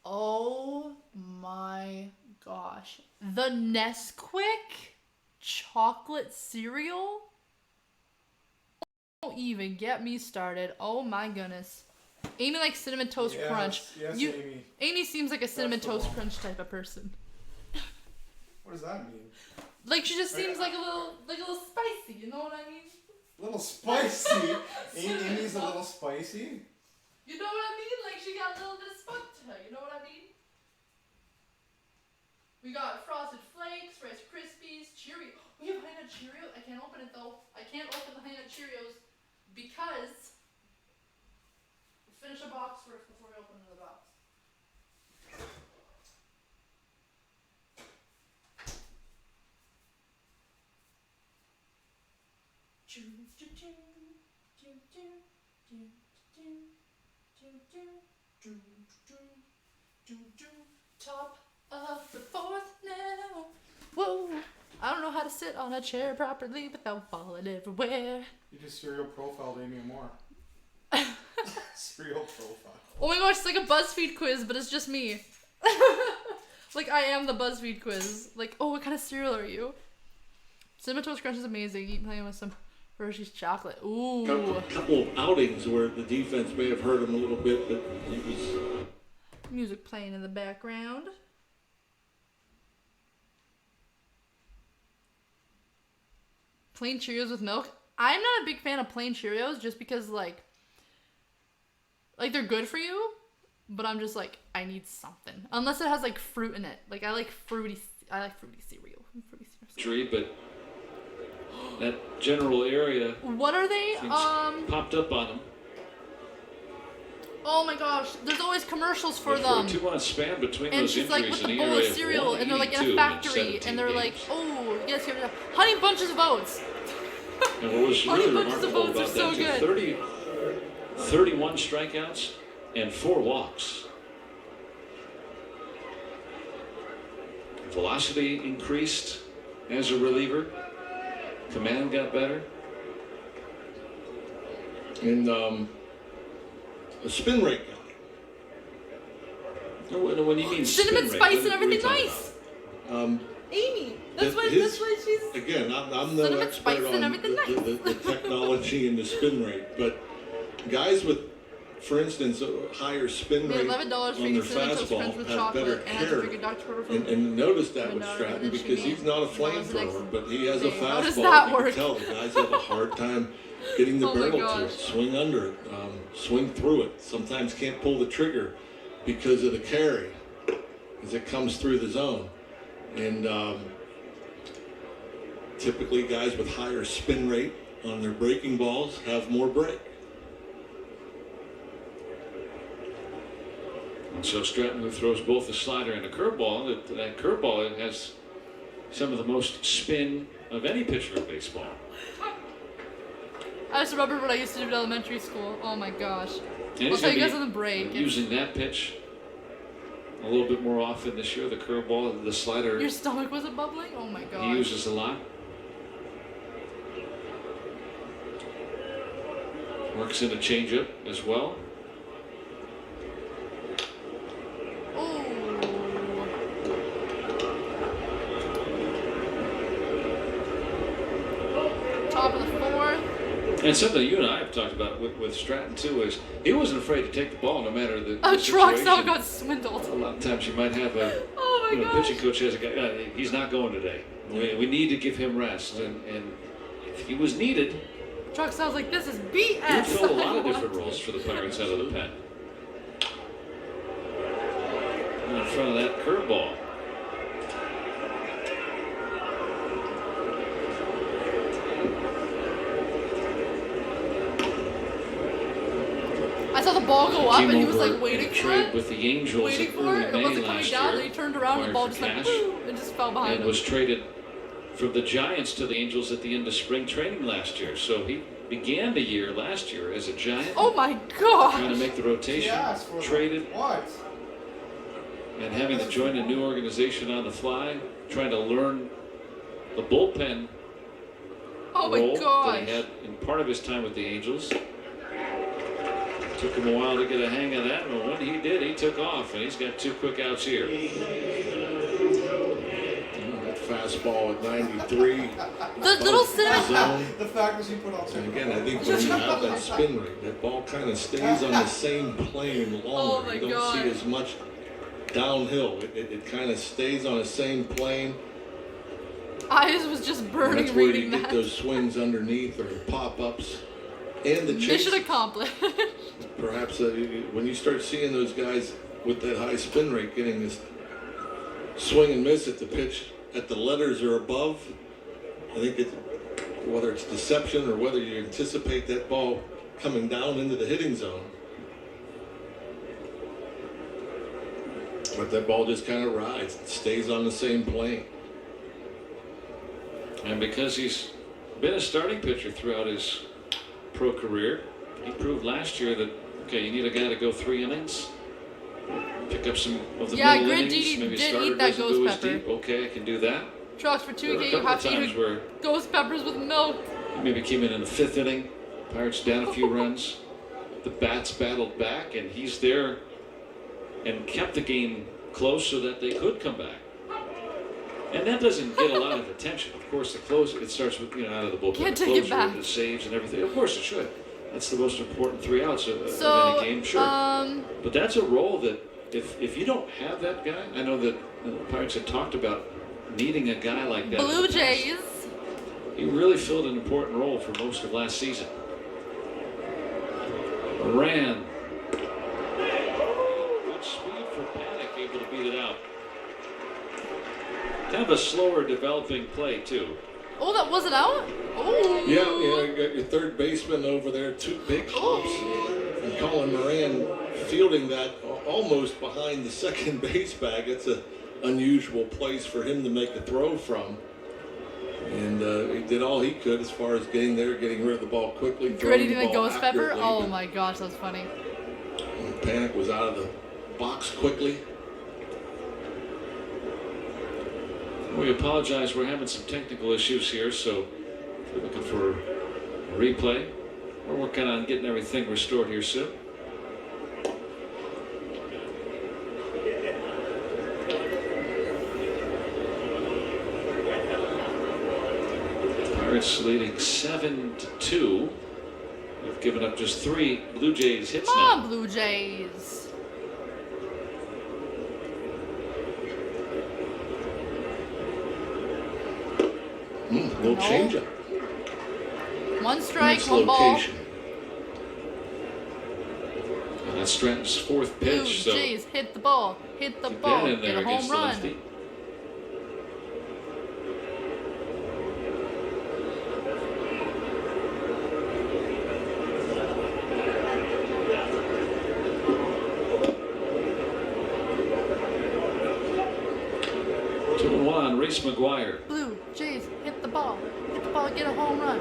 Oh my gosh, the Nesquik chocolate cereal. Don't even get me started. Oh my goodness. Amy likes Cinnamon Toast Crunch. Yes, Amy. Amy seems like a Cinnamon That's the Toast one. Crunch type of person. What does that mean? Like she just seems like a little spicy. You know what I mean? A little spicy. Amy's a little spicy. You know what I mean? Like she got a little bit of spunk to her. You know what I mean? We got Frosted Flakes, Rice Krispies, Cheerios. We have Honey Nut Cheerios. I can't open it though. I can't open the Honey Nut Cheerios because we finish a box first before we open another box. Top of the 4th now. Whoa. I don't know how to sit on a chair properly without falling everywhere. You just serial profiled AMYAMOR. Serial profile. Oh my gosh, it's like a BuzzFeed quiz, but it's just me. Like I am the BuzzFeed quiz. Like, oh, what kind of cereal are you? Cinnamon Toast Crunch is amazing. Eat playing with some Hershey's chocolate. Ooh. A couple of outings where the defense may have hurt him a little bit, but he was. Music playing in the background. Plain Cheerios with milk. I'm not a big fan of plain Cheerios just because like they're good for you, but I'm just like I need something. Unless it has like fruit in it. Like I like fruity cereal. Tree, but that general area What are they? popped up on him. Oh my gosh, there's always commercials for For them. a 2-month span between And those she's like injuries, with an the bowl ERA of cereal, and they're like in a 182 factory, 17 and they're like, games. oh, yes, Honey Bunches of Oats. And what was Honey really Bunches of remarkable Oats are about so that, good. 31 strikeouts and 4 walks. Velocity increased as a reliever. Command got better. And the spin rate guy. When you mean Cinnamon spin spice rate, and what are you everything talking nice. Um, Amy, that's why she's. Again, I'm no Cinnamon spice expert and on everything the technology and the spin rate, but guys with, for instance, a higher spin Made rate $11 for on eating their Cinnamon Toast Crunch fastball with have better chocolate and had to drink a care. Dr. Pepper from And notice that with $7, Stratton and then because she he's not a made- what was the next flamethrower, but he has a thing? How fastball. does that You can work? tell the guys have a hard time getting the Oh my barrel to it, gosh. swing under it, swing through it. Sometimes can't pull the trigger because of the carry as it comes through the zone. And typically guys with higher spin rate on their breaking balls have more break. And so Stratton, who throws both the slider and the curveball, that curveball has some of the most spin of any pitcher in baseball. I just remember what I used to do in elementary school. Oh my gosh. And I'll he's tell you gonna guys be on the break. using that pitch a little bit more often this year. The curveball, the slider, Your stomach wasn't bubbling? Oh my he gosh. uses a lot. Works in a changeup as well. Top of the 4th. And something you and I have talked about with Stratton too is he wasn't afraid to take the ball no matter the Troxel situation. got swindled. A lot of times you might have a Oh my gosh. pitching coach has a guy, he's not going today. We need to give him rest. And if he was needed, Troxel's like, this is he BS. would fill a lot of different roles for the Pirates out of the pen. And in front of that curveball. I saw the ball go up Came and he was over like waiting in a for trade it. with the Angels Waiting in for early it. It May wasn't coming last down. year. Then he turned around and the ball Acquired just for like cash. boom, and just fell behind And him. was traded from the Giants to the Angels at the end of spring training last year. So he began the year last year as a Giant. Oh my Trying to gosh. make the rotation. Yes, for Traded. What? And having to join a new organization on the fly, trying to learn the bullpen Oh my role gosh. that he had in part of his time with the Angels. Took him a while to get a hang of that, but when he did, he took off, and he's got 2 quick outs here. That fastball at 93. The little cinema. Zone. The fact that you put out And again, I think when you have that spin rate, that ball kind of stays on the same plane Oh longer. my You don't God. see as much downhill. It kind of stays on the same plane. Eyes was just And burning that's where you reading get that. those swings underneath or the pop-ups and the Mission chases. accomplished. Perhaps when you start seeing those guys with that high spin rate getting this swing and miss at the pitch at the letters or above, I think whether it's deception or whether you anticipate that ball coming down into the hitting zone. But that ball just kind of rides, it stays on the same plane. And because he's been a starting pitcher throughout his pro career, he proved last year that, okay, you need a guy to go 3 innings, pick up some of the middle innings, maybe did starter eat that doesn't ghost go as pepper. deep. Okay, I can do that. Trucks for 2 There were a games. You couple have of to times eat where ghost peppers with milk. he maybe came in the 5th inning, Pirates down a few runs, the bats battled back, and he's there and kept the game close so that they could come back. And that doesn't get a lot of attention. Of course, the close, it starts with, out of the bullpen. Can't The take it closer, back. the saves and everything. Of course it should. That's the most important 3 outs of So, any game, sure. But that's a role that if you don't have that guy, I know that the Pirates had talked about needing a guy like that. Blue Jays. He really filled an important role for most of last season. Ran. Good speed for Panic, able to beat it out. Kind of a slower developing play, too. Oh, that wasn't out? Oh. Yeah, you got your third baseman over there, 2 big humps. And Colin Moran fielding that almost behind the second base bag. It's an unusual place for him to make a throw from. And he did all he could as far as getting there, getting rid of the ball quickly. Gritty throwing the ball ghost pepper? accurately, Oh but my gosh, that's funny. Panic was out of the box quickly. We apologize. We're having some technical issues here, so we're looking for a replay. We're working on getting everything restored here soon. Pirates leading 7-2. We've given up just 3 Blue Jays hits Come now. on, Blue Jays. Little No. changeup. 1 strike, Nice 1 ball. location. And that's Stratton's 4th Blue pitch. So Jays, hit the ball. Hit the keep ball. that in Get there a home against the run. lefty. Two and one, Reese McGuire. Blue Jays, hit the ball. Hit the ball, get a home run.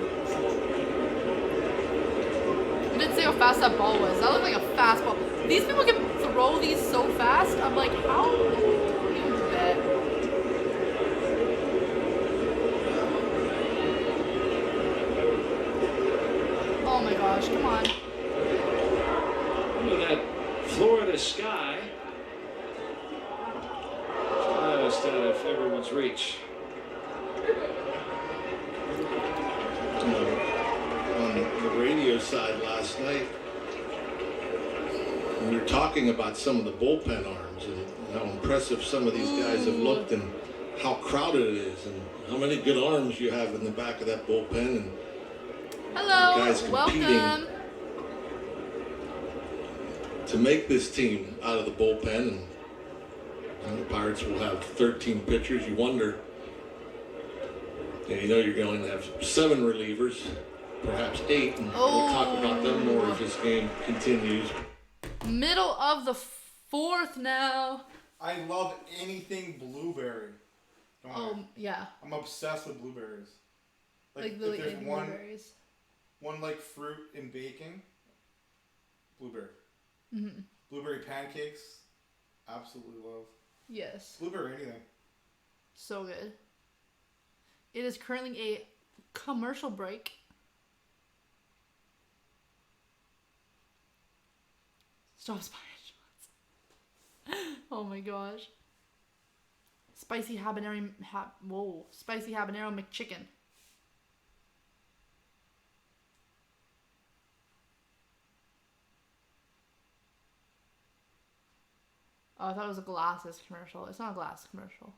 I didn't see how fast that ball was. That looked like a fast ball. These people can throw these so fast. I'm like, how? You bet. Oh my gosh, come on. Look at that Florida sky. Just out of everyone's reach. On the side last night. We were talking about some of the bullpen arms and how impressive some of these guys have looked and how crowded it is and how many good arms you have in the back of that bullpen. And Hello, guys competing welcome. to make this team out of the bullpen. And the Pirates will have 13 pitchers. You wonder, you know you're going to have 7 relievers, perhaps 8, and we'll talk about them more as this game continues. Middle of the 4th now. I love anything blueberry. Yeah. I'm obsessed with blueberries. Like if really there's good one blueberries. like fruit in baking, blueberry. Mm-hmm. Blueberry pancakes, absolutely love. Yes. Blueberry anything. So good. It is currently a commercial break. Stop spying shots. Oh my gosh. Spicy habanero McChicken. Oh, I thought it was a glasses commercial. It's not a glass commercial.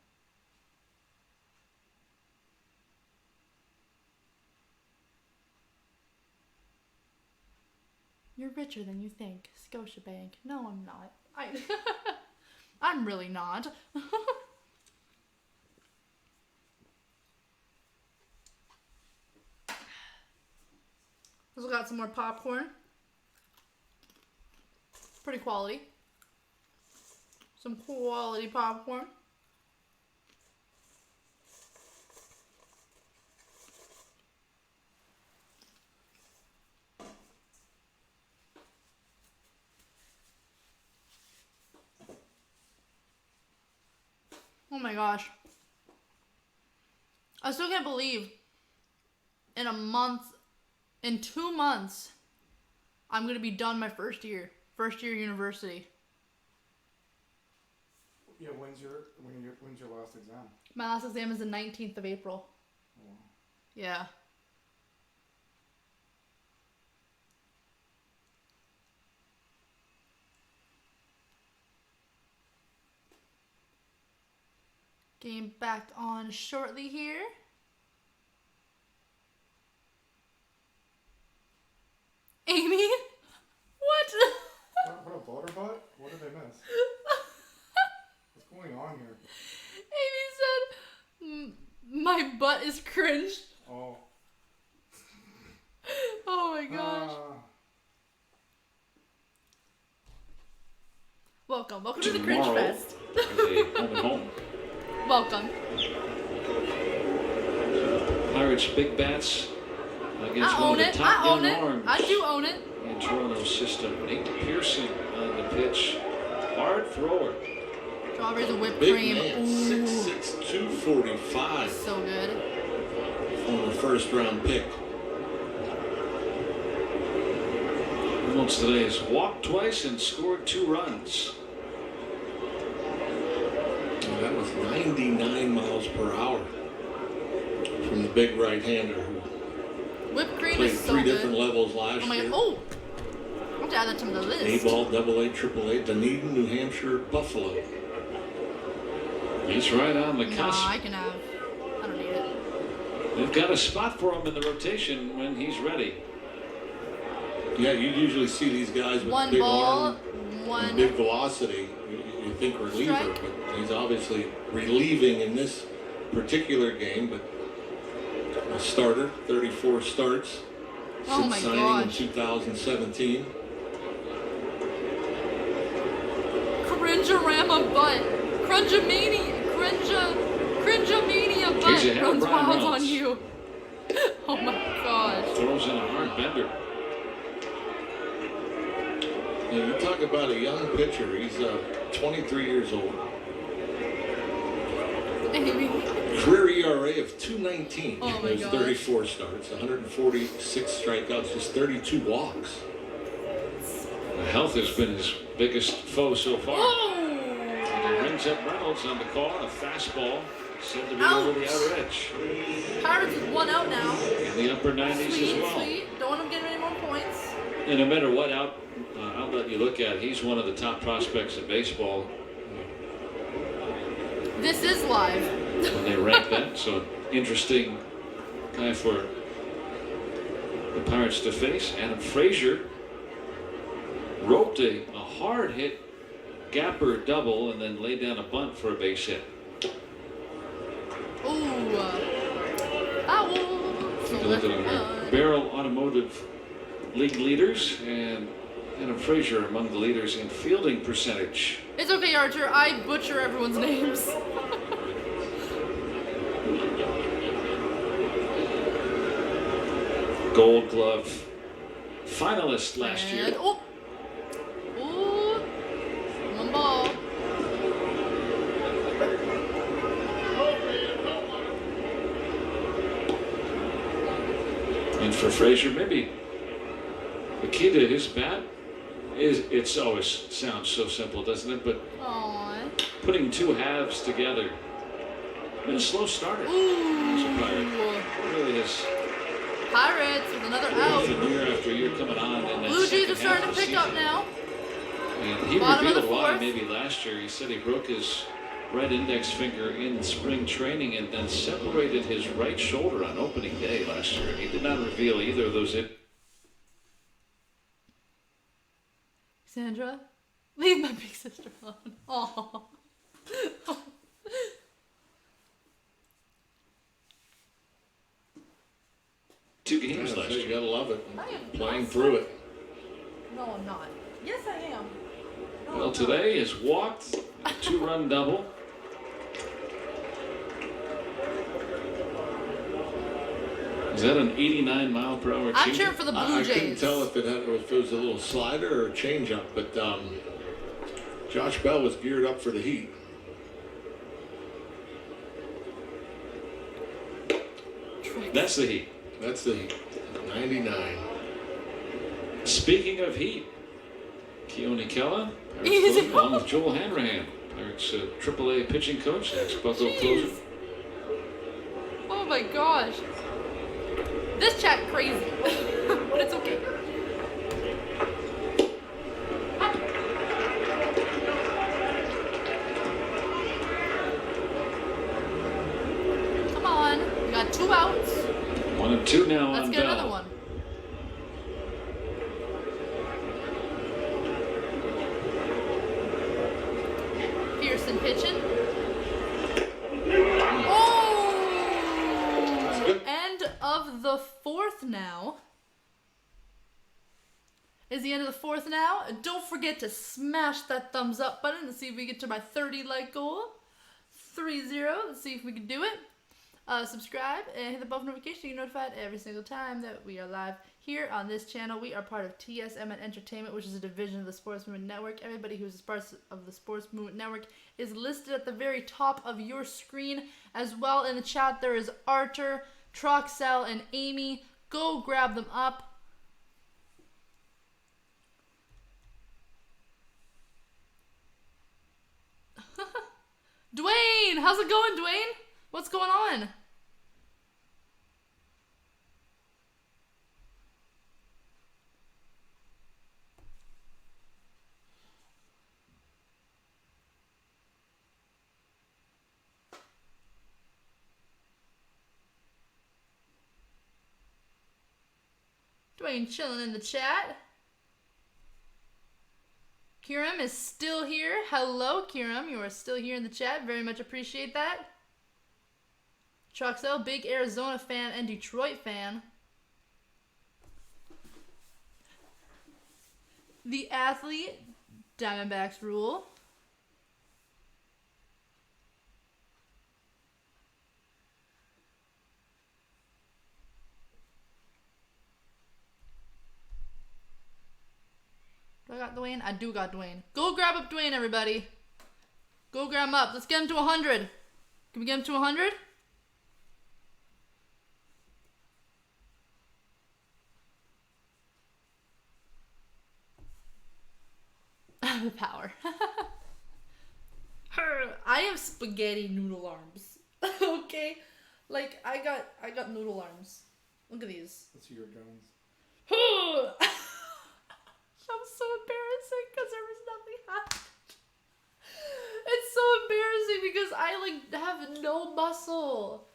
You're richer than you think. Scotiabank. No, I'm not. I'm really not. Also got some more popcorn. Pretty quality. Some quality popcorn. Oh my gosh. I still can't believe in 2 months, I'm going to be done my first year university. Yeah, when's your last exam? My last exam is the 19th of April. Oh. Yeah. Game back on shortly here. Amy? What? What a butter butt? What did I miss? What's going on here? Amy said, my butt is cringe. Oh. Oh my gosh. Welcome to the Cringe Fest. Home. Welcome. Pirates big bats against I one own of the it. top I own young it. arms I do own it. in Toronto's system. Nate Pearson on the pitch. Hard thrower. Strawberries and whipped Big cream. man, Ooh. 6'6", 245. So good. Former first-round pick. Reynolds today has walked twice and scored 2 runs. And that was 99 miles per hour from the big right-hander who Whipped cream played is so 3 good. different levels last Oh my year. god. Oh! I have to add that to the list. A-ball, AA, AAA, Dunedin, New Hampshire, Buffalo. He's right on the No, cusp. I can have. I don't need it. They've got a spot for him in the rotation when he's ready. Yeah, you usually see these guys with One big ball, arm one. and big velocity. You think reliever, Strike. but he's obviously relieving in this particular game. But a starter, 34 starts Oh since my signing gosh. in 2017. Cringe-a-rama butt. Cringe-a-mania butt He's ahead of runs Brian wild Reynolds. on you. Oh my gosh. Throws in a hard bender. Yeah, you talk about a young pitcher. He's 23 years old. Amy. Career ERA of 2.19. Oh my Those gosh. 34 starts, 146 strikeouts, just 32 walks. Health has been his biggest foe so far. Oh! And he rings up Reynolds on the call on a fastball. Said to be Ouch. over the outer edge. Pirates with 1 out now. In the upper 90s Sweet, as well. sweet. Don't want them getting any more points. And no matter what outlet you look at, he's one of the top prospects in baseball. This is live. When they rank that, so interesting guy for the Pirates to face. Adam Frazier roped a hard hit gapper double and then laid down a bunt for a base hit. Ooh. Owl. Take a look at them. Barrel Automotive League leaders, and Adam Frazier among the leaders in fielding percentage. It's okay, Archer. I butcher everyone's names. Gold Glove finalist last year. Oh. Ooh. One ball. And for Frazier, maybe the key to his bat is, it's always sounds so simple, doesn't it? But Aww. putting two halves together. Been a slow starter. As a Pirate. Really has. Pirates with another out. Year after year coming on. And Blue Jays are starting to pick up now. And he Bottom of the revealed why fourth. maybe last year. He said he broke his right index finger in spring training and then separated his right shoulder on opening day last year. He did not reveal either of those. Sandra, leave my big sister alone. Aww. 2 games last You year. gotta love it. I am Playing not through it. No, I'm not. Yes, I am. No, Well, I'm today is walked, 2-run double. Is that an 89-mile-per-hour I'm changeup? cheering for the Blue I couldn't Jays. tell if it was a little slider or a changeup, but Josh Bell was geared up for the heat. That's the heat. That's the heat. 99. Speaking of heat, Keone Kella, Easy. along with Joel Hanrahan, Pirates AAA pitching coach, ex-Bucko closer. Oh my gosh. This chat crazy. But it's okay. Come on. We got 2 outs. 1 and 2 now Let's on get Bell. another one. Pearson pitching. Oh! End of the 4th now. Is the end of the 4th now? Don't forget to smash that thumbs up button to see if we get to my 30 like goal. 3-0. Let's see if we can do it. Subscribe and hit the bell notification so you're notified every single time that we are live here on this channel. We are part of TSMN Entertainment, which is a division of the Sports Movement Network. Everybody who's a part of the Sports Movement Network is listed at the very top of your screen. As well in the chat there is Artur, TROXEL'S, and Amy. Go grab them up. Dwayne! How's it going, Dwayne? What's going on? Dwayne chilling in the chat. Kiram is still here. Hello, Kiram. You are still here in the chat. Very much appreciate that. TROXEL'S, big Arizona fan and Detroit fan. The athlete, Diamondbacks rule. Do I got Dwayne? I do got Dwayne. Go grab up Dwayne, everybody. Go grab him up. Let's get him to 100. Can we get him to 100? The power. I have spaghetti noodle arms. Okay? Like I got noodle arms. Look at these. Let's see your guns. That was so embarrassing because there was nothing happening. It's so embarrassing because I like have no muscle.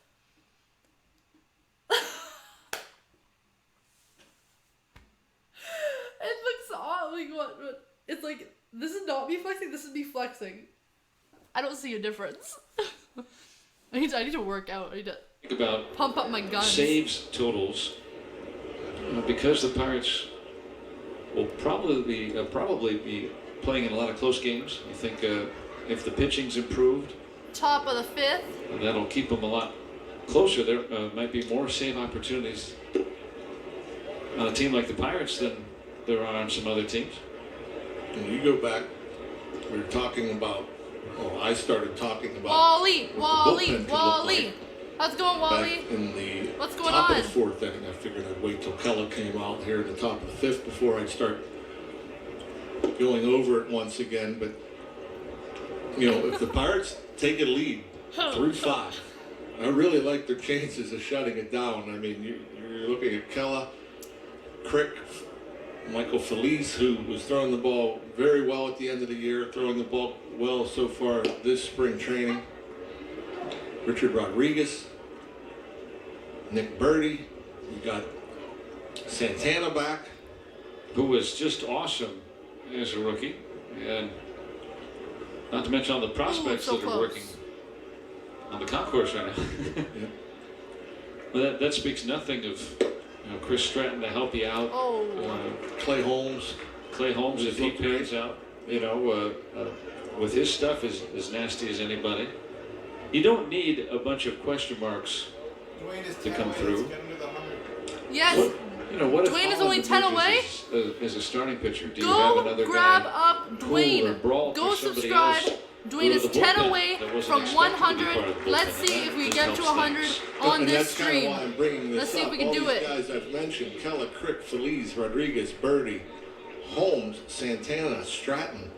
It looks odd. Like what? It's like this is not me flexing. This is me flexing. I don't see a difference. I need to work out. I need to Think about pump up my guns. saves totals because the Pirates will probably be playing in a lot of close games. You think if the pitching's improved, Top of the fifth. that'll keep them a lot closer. There might be more save opportunities on a team like the Pirates than there are on some other teams. And you go back, we were talking about, I started talking about Wally. what the bullpen could look like How's it going, Wally? back in the What's going top on? of the fourth inning. I figured I'd wait till Kella came out here at the top of the fifth before I'd start going over it once again. But, if the Pirates take a lead through 5, I really like their chances of shutting it down. I mean, you're looking at Kella, Crick, Michael Feliz, who was throwing the ball very well at the end of the year, throwing the ball well so far this spring training. Richard Rodriguez, Nick Birdie, we got Santana back. Who was just awesome as a rookie, and not to mention all the prospects so that close. are working on the concourse right now. Yeah. Well, that speaks nothing of Chris Stratton to help you out. Oh. Clay Holmes. Clay Holmes, if he Looked great. pans out, with his stuff as nasty as anybody. You don't need a bunch of question marks. Dwayne is To 10 come away. through. Let's get him to the 100. Yes. What if Dwayne is Oliver only 10 Bridges away? is a starting pitcher? Do you have Go another grab guy? up Pull or Dwayne. brawl Go for somebody subscribe. else? Dwayne Go is to the 10 bullpen away that wasn't from expected to be 100. part of the bullpen, Let's and see that if we just get helps to 100 things. on And this that's kind of stream. why I'm bringing this Let's see if up. we can All do these it. guys I've mentioned, Kella, Crick, Feliz, Rodriguez, Birdie, Holmes, Santana, Stratton.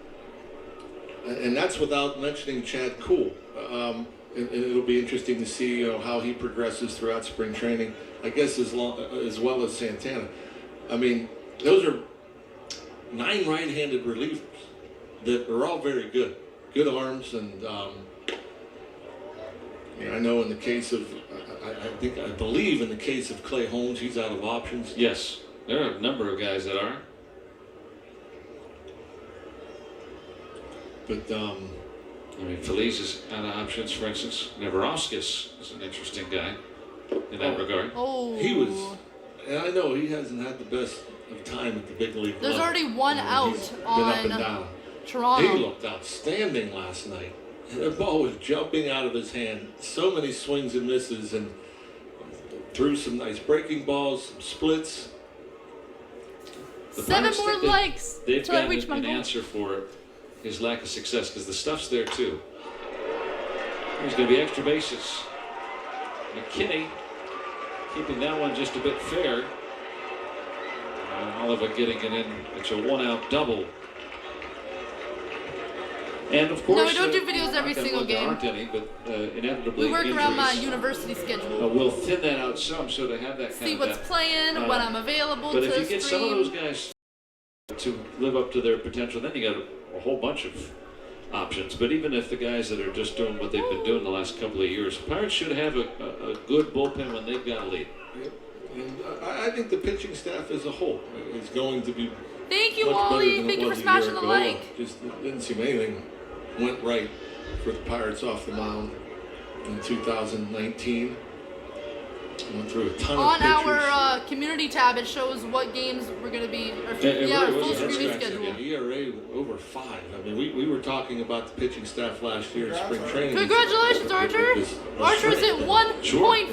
And that's without mentioning Chad Kuhl. It'll be interesting to see how he progresses throughout spring training, I guess as well as Santana. I mean, those are 9 right-handed relievers that are all very good arms. And I know in the case of I believe in the case of Clay Holmes, he's out of options. Yes, there are a number of guys that are. But Feliz is out of options, for instance. Navarowskis is an interesting guy in that regard. Oh. he was, and I know he hasn't had the best of time at the big league There's level. already one out He's been up and on down. Toronto. He looked outstanding last night. The ball was jumping out of his hand. So many swings and misses, and threw some nice breaking balls, some splits. The 7 Pirates more think they- likes They've till I got reach my an goal. answer for his lack of success because the stuff's there too. There's going to be extra bases. McKinney keeping that one just a bit fair. Oliver getting it in. It's a 1-out double. And of course, No, we don't do videos every knock on single wood, there game. aren't any, but inevitably We work around my injuries, university schedule. we'll thin that out some so to have that kind See of what's depth. playing, when I'm available But to if you get some of stream. those guys to live up to their potential, then you got a whole bunch of options. But even if the guys that are just doing what they've been doing the last couple of years, Pirates should have a good bullpen when they've got a lead. And I think the pitching staff as a whole is going to be Thank you, much better Wally. than Thank it you for was a smashing year the ago. like. Just didn't seem anything went right for the Pirates off the mound in 2019. Went through a ton On of pitchers. our community tab, it shows what games we're going to be. Or, It yeah, really full was a streaming Head scratcher. schedule. ERA over 5. I mean, we were talking about the pitching staff last year in spring training. Congratulations, Artur. It was Artur's at shrinking.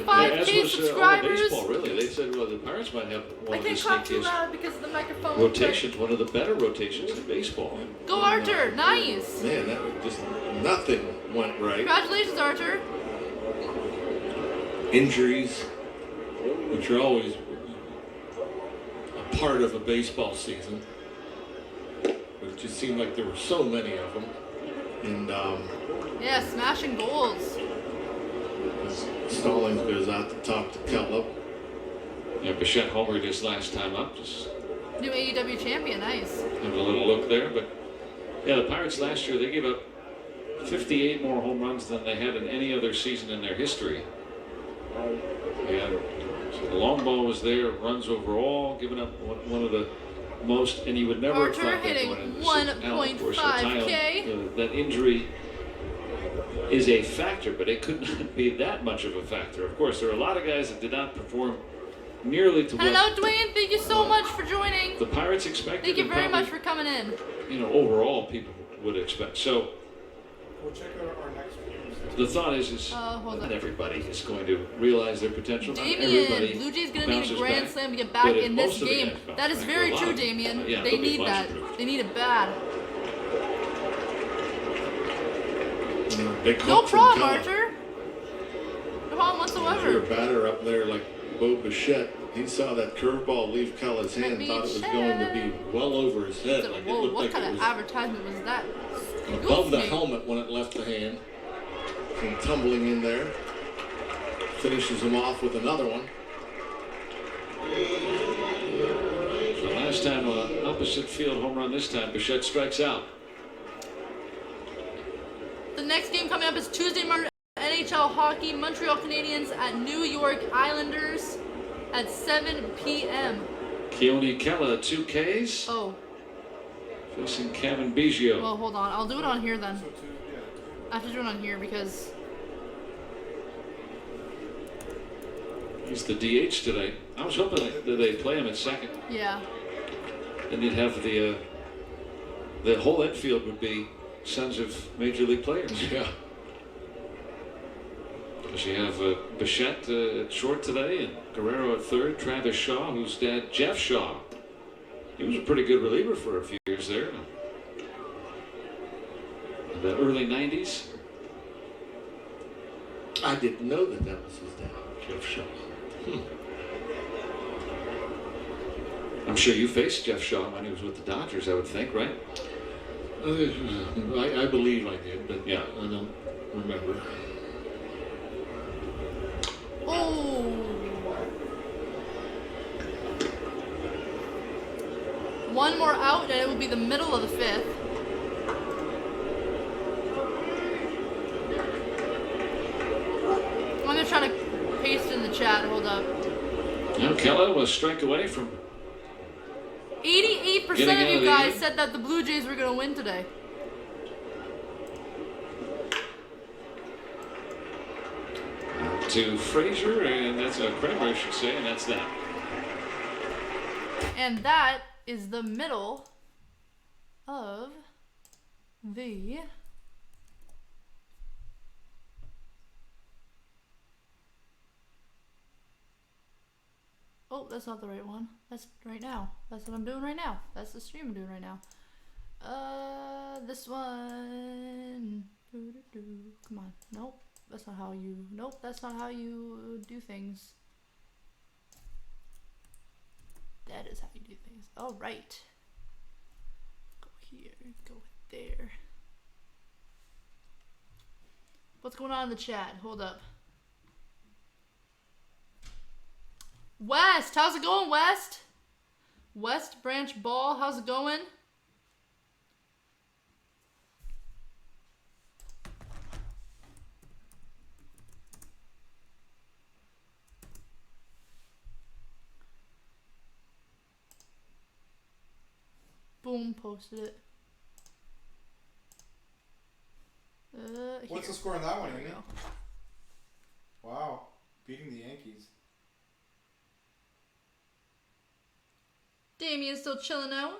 1.5K as was, subscribers. baseball, really. They said, well, the Pirates might have I one of the can't clap too sneakiest loud because of the microphone. rotations, one of the better rotations in baseball. Go, Artur. Nice. Man, that was just nothing went right. Congratulations, Artur. Injuries, which are always a part of a baseball season. But it just seemed like there were so many of them. And Yeah, smashing goals. Stallings goes out the top to Kella. Yeah, Bichette homered his last time up. Just New AEW champion, nice. Have a little look there, but yeah, the Pirates last year, they gave up 58 more home runs than they had in any other season in their history. And so the long ball was there, runs overall, giving up one of the most, and you would never have Archer thought that hitting going into the season. Now, of course, 1.5K. that injury is a factor, but it could not be that much of a factor. Of course, there are a lot of guys that did not perform nearly to what. Hello, Dwayne. Thank you so much for joining. The Pirates expected. Thank you very probably, much for coming in. You know, overall, people would expect. So. We'll check out our next viewers. The thought is hold not on. everybody is going to realize their potential. Not Damien, everybody Blue Jays gonna need a bounces grand back. slam to get back But if in this most of the game. guys bounce That is back, very a lot true, of them. Damien. Yeah, They there'll be a need bunch that. of improved. They need it bad. Big No hook from problem, Keller. Archer. No problem If you're a whatsoever. batter up there like Bo Bichette, he saw that curveball leave Keller's hand, thought it was going to be well over his head. Like it Whoa, looked what like kind it of was advertisement was that? above the Excuse me. helmet when it left the hand. And tumbling in there. Finishes him off with another one. So last time, opposite field home run. This time, Bichette strikes out. The next game coming up is Tuesday morning, NHL hockey. Montreal Canadiens at New York Islanders at 7 p.m. Keone Kela, 2 Ks. Oh, Facing Kevin Biggio. well, hold on. I'll do it on here then. So two, yeah. I have to do it on here because He's the DH today. I was hoping that they'd play him at second. yeah. And you'd have the whole infield would be sons of major league players. Yeah. Because you have Bichette at short today and Guerrero at third. Travis Shaw, whose dad, Jeff Shaw. He was a pretty good reliever for a few years there. In the early 90s. I didn't know that was his dad, Jeff Shaw. I'm sure you faced Jeff Shaw when he was with the Dodgers, I would think, right? I believe I did, but Yeah. I don't remember. Oh. One more out and it will be the middle of the fifth. I'm gonna try to paste it in the chat. Hold up. Now Kela was a strike away from 88% Getting out of of you the guys inning. said that the Blue Jays were gonna win today. to Frazier, and that's a Kramer, I should say, and that's that. And that is the middle of the oh, that's not the right one. That's right now. That's what I'm doing right now. That's the stream I'm doing right now. This one. Come on. Nope. That's not how you. Nope. That's not how you do things. That is how you do things. All right. Go here. Go there. What's going on in the chat? Hold up. West, how's it going, West? West Branch Ball, how's it going? Boom, posted it. What's Here. the score on that one, There we Amy? go. Wow, beating the Yankees. Damien's still chilling out.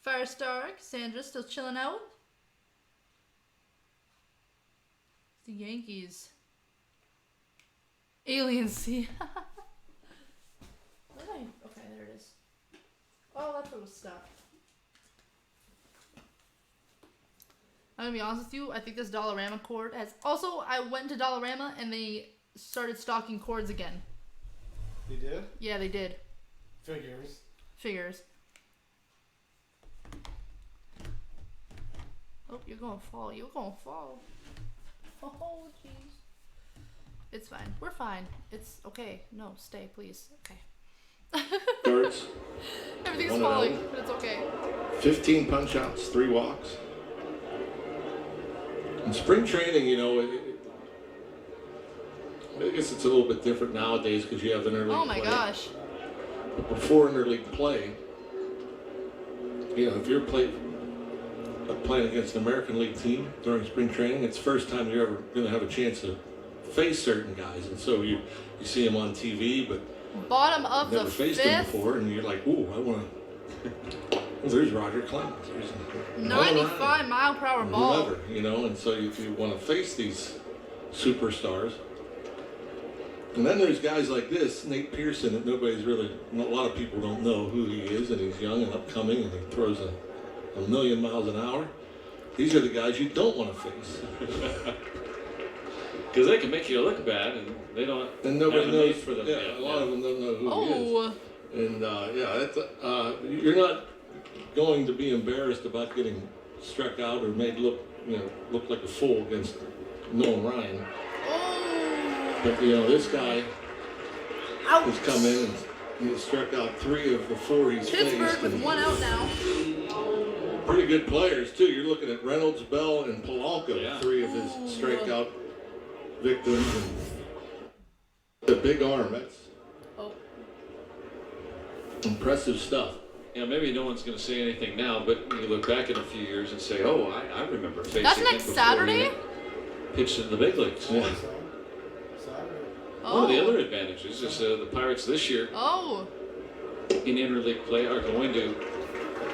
Firestar, Cassandra's still chilling out. The Yankees. Aliens, see. Okay, there it is. Oh, that's where it was stuck. I'm gonna be honest with you, I think this Dollarama cord has... Also, I went to Dollarama and they started stocking cords again. They did? Yeah, they did. Figures. Figures. Oh, you're gonna fall. You're gonna fall. Oh, jeez. It's fine. We're fine. It's okay. No, stay, please. Okay. Darts. Everything's 1-0. falling, but it's okay. 15 punch outs, 3 walks. In spring training, you know, I guess it's a little bit different nowadays because you have interleague play. Oh my gosh. But before interleague play, you know, if you're playing against an American League team during spring training, it's the first time you're ever going to have a chance to face certain guys. And so you see them on TV, but Bottom of never the faced them fifth. before, and you're like, ooh, I want to. Well, there's Roger Clemens. There's 95 mile per hour ball. whoever, you know, and so if you want to face these superstars. And then there's guys like this, Nate Pearson, that a lot of people don't know who he is, and he's young and upcoming, and he throws a million miles an hour. These are the guys you don't want to face. Because they can make you look bad, and they don't. And nobody have a knows need for them. Yeah, a lot of them don't know who he is. Oh. And you're not going to be embarrassed about getting struck out or made look like a fool against Nolan Ryan. Oh. But you know, this guy Ouch. has come in and he's struck out 3 of the 4 he's Pittsburgh faced. with and 1 out now. pretty good players too. You're looking at Reynolds, Bell, and Polanco, Yeah. 3 of his strikeout victims. And the big arm, that's impressive stuff. Yeah, maybe no one's going to say anything now, but you look back in a few years and say, oh, I remember facing That's him next before Saturday? he pitched in the big leagues. Yeah. One of the other advantages is the Pirates this year Oh. in interleague play are going to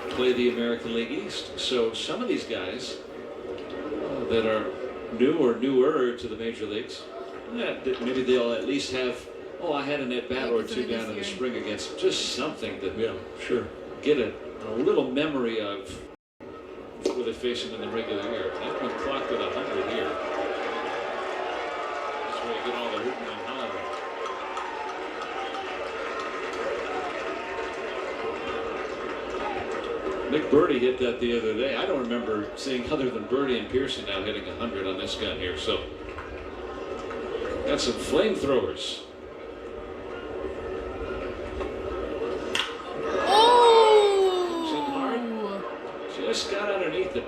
play the American League East. So some of these guys that are new or newer to the major leagues, maybe they'll at least have, I had an at-bat or 2 down in the spring against just something that get a little memory of what they're facing in the regular year. That one clocked at 100 here. That's where you get all the hooting and hollering. Nick Birdie hit that the other day. I don't remember seeing other than Birdie and Pearson now hitting 100 on this gun here. So got some flamethrowers. Oh! Just got underneath it.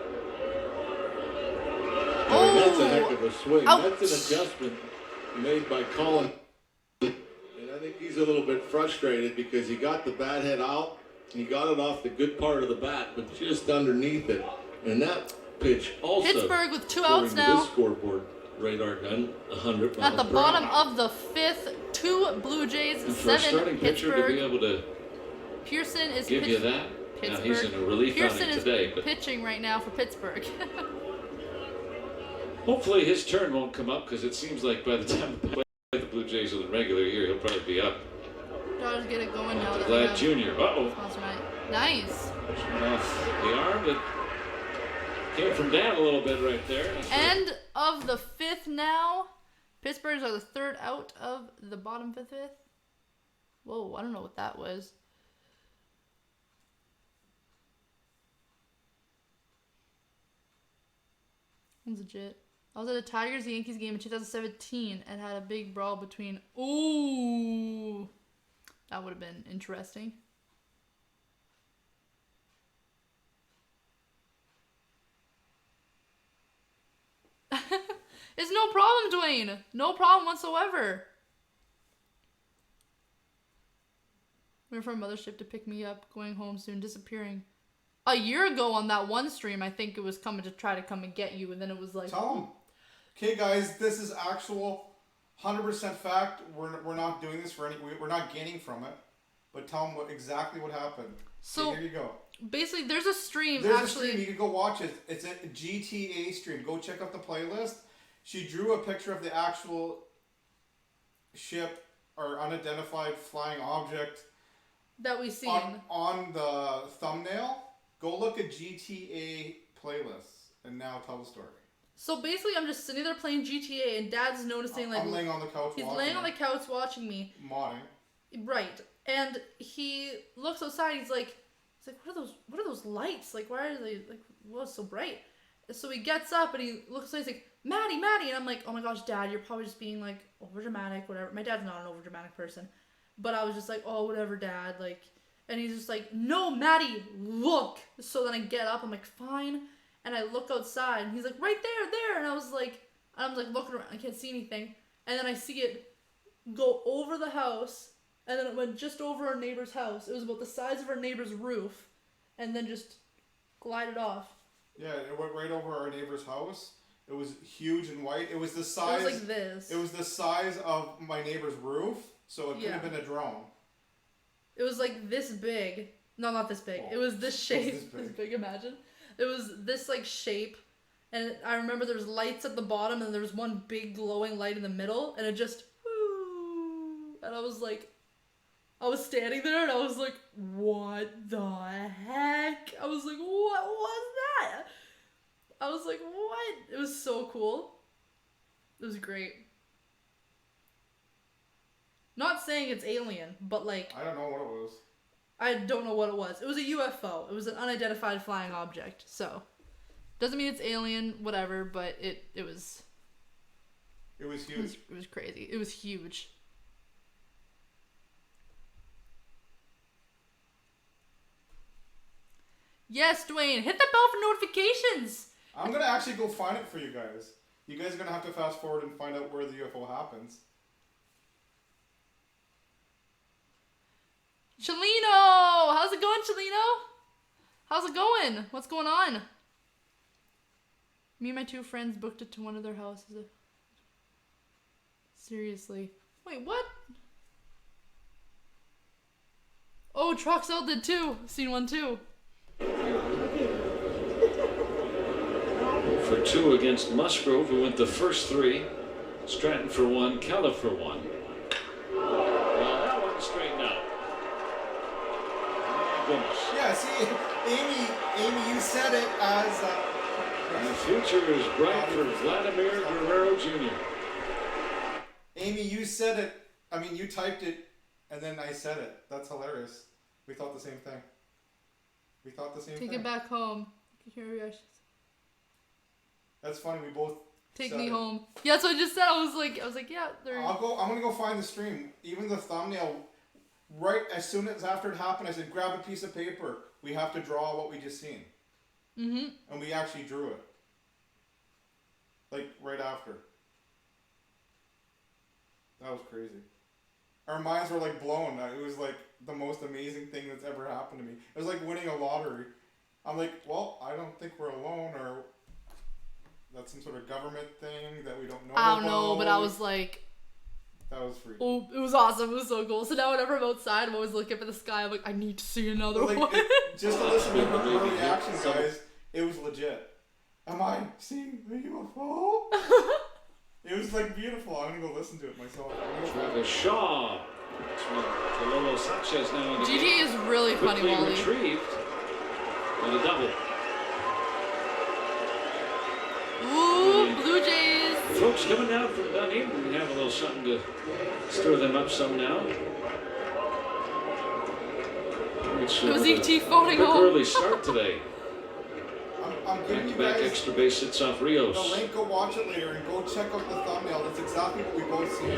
I mean, that's a heck of a swing. Ouch. That's an adjustment made by Colin. And I think he's a little bit frustrated because he got the bat head out. He got it off the good part of the bat, but just underneath it. And that pitch also. Pittsburgh with 2 outs now. This scoreboard radar gun, 100 miles At the per bottom hour. of the 5th, 2 Blue Jays, And for a 7 starting pitcher to be Pittsburgh. able to Pearson is give you that. Now he's in a relief Pearson outing is today, but pitching right now for Pittsburgh. hopefully his turn won't come up because it seems like by the time we play the Blue Jays in the regular year, he'll probably be up. Dodgers get it going now. that Glad we have- Jr. Uh-oh. That's right. Nice. Off the arm that came from down a little bit right there. That's right. End of the 5th now. Pittsburghs are the 3rd out of the bottom 5th. Whoa, I don't know what that was. That's legit. I was at a Tigers-Yankees game in 2017 and had a big brawl between... Ooh! That would have been interesting. It's no problem, Dwayne. No problem whatsoever. Waiting for a mothership to pick me up. Going home soon. Disappearing. A year ago on that one stream, I think it was coming to try to come and get you, and then it was like... Tell them. Okay, guys, this is actual 100% fact. We're not doing this for any... We're not gaining from it. But tell them exactly what happened. So, okay, here you go. Basically, there's a stream, There's actually... a stream. You can go watch it. It's a GTA stream. Go check out the playlist. She drew a picture of the actual ship or unidentified flying object that we seen. On the thumbnail. Go look at GTA playlists and now tell the story. So basically, I'm just sitting there playing GTA, and Dad's noticing, like... I'm laying on the couch He's watching laying on the couch watching me. Modding. Right. And he looks outside, he's like, what are those lights? Like, why are they, like, what's so bright? So he gets up, and he looks outside, he's like, Maddie, and I'm like, oh my gosh, Dad, you're probably just being, like, overdramatic, whatever. My dad's not an overdramatic person. But I was just like, oh, whatever, Dad. Like, and he's just like, no, Maddie, look. So then I get up. I'm like, fine. And I look outside, and he's like, right there. And I was like looking around. I can't see anything. And then I see it go over the house, and then it went just over our neighbor's house. It was about the size of our neighbor's roof, and then just glided off. Yeah, it went right over our neighbor's house. It was huge and white. It was the size. It was like this. It was the size of my neighbor's roof, so it could have been a drone. It was like this big. No, not this big. It was this shape. This big, imagine. It was this like shape, and I remember there was lights at the bottom, and there was one big glowing light in the middle, and it just, and I was like, I was standing there, and I was like, what the heck? I was like, what was that? I was like, what? It was so cool. It was great. Not saying it's alien, but like, I don't know what it was. I don't know what it was. It was a UFO. It was an unidentified flying object. So, doesn't mean it's alien, whatever, but it was... It was huge. It was crazy. It was huge. Yes, Dwayne, hit the bell for notifications! I'm going to actually go find it for you guys. You guys are going to have to fast forward and find out where the UFO happens. Chelino! How's it going, Chelino? How's it going? What's going on? Me and my 2 friends booked it to one of their houses. Seriously. Wait, what? Oh, TROXEL'S did too. Seen one too. For 2 against Musgrove, who went the first 3. Stratton for 1, Keller for 1. Well, that one straightened out. Goodness. Yeah, see, Amy, you said it as... And the future is bright for Vladimir Guerrero Jr. Amy, you said it. I mean, you typed it, and then I said it. That's hilarious. We thought the same thing. Take it back home. That's funny. We both Take me home. Yeah, that's what I just said. I was like, yeah. I'm gonna go find the stream. Even the thumbnail. Right as soon as after it happened, I said, grab a piece of paper. We have to draw what we just seen. Mm-hmm. And we actually drew it. Like right after. That was crazy. Our minds were like blown. It was like the most amazing thing that's ever happened to me. It was like winning a lottery. I'm like, well, I don't think we're alone, or that's some sort of government thing that we don't know about. I don't know, but I was like... That was freaky. Oh, it was awesome. It was so cool. So now whenever I'm outside, I'm always looking up at the sky. I'm like, I need to see another one. Just to listen to her reaction, guys, it was legit. Am I seeing a UFO? It was like beautiful. I'm gonna go listen to it myself. Travis Shaw. Lolo Sanchez now in the GG is really funny, Wally. Retrieved on a double. Ooh, Blue Jays. Folks coming down from Dunedin, we have a little something to stir them up some now. It was ET phoning home. Early start today. I'm giving you Back-to-back guys extra base hits off Rios. the link. Go watch it later and go check out the thumbnail. That's exactly what we both seen.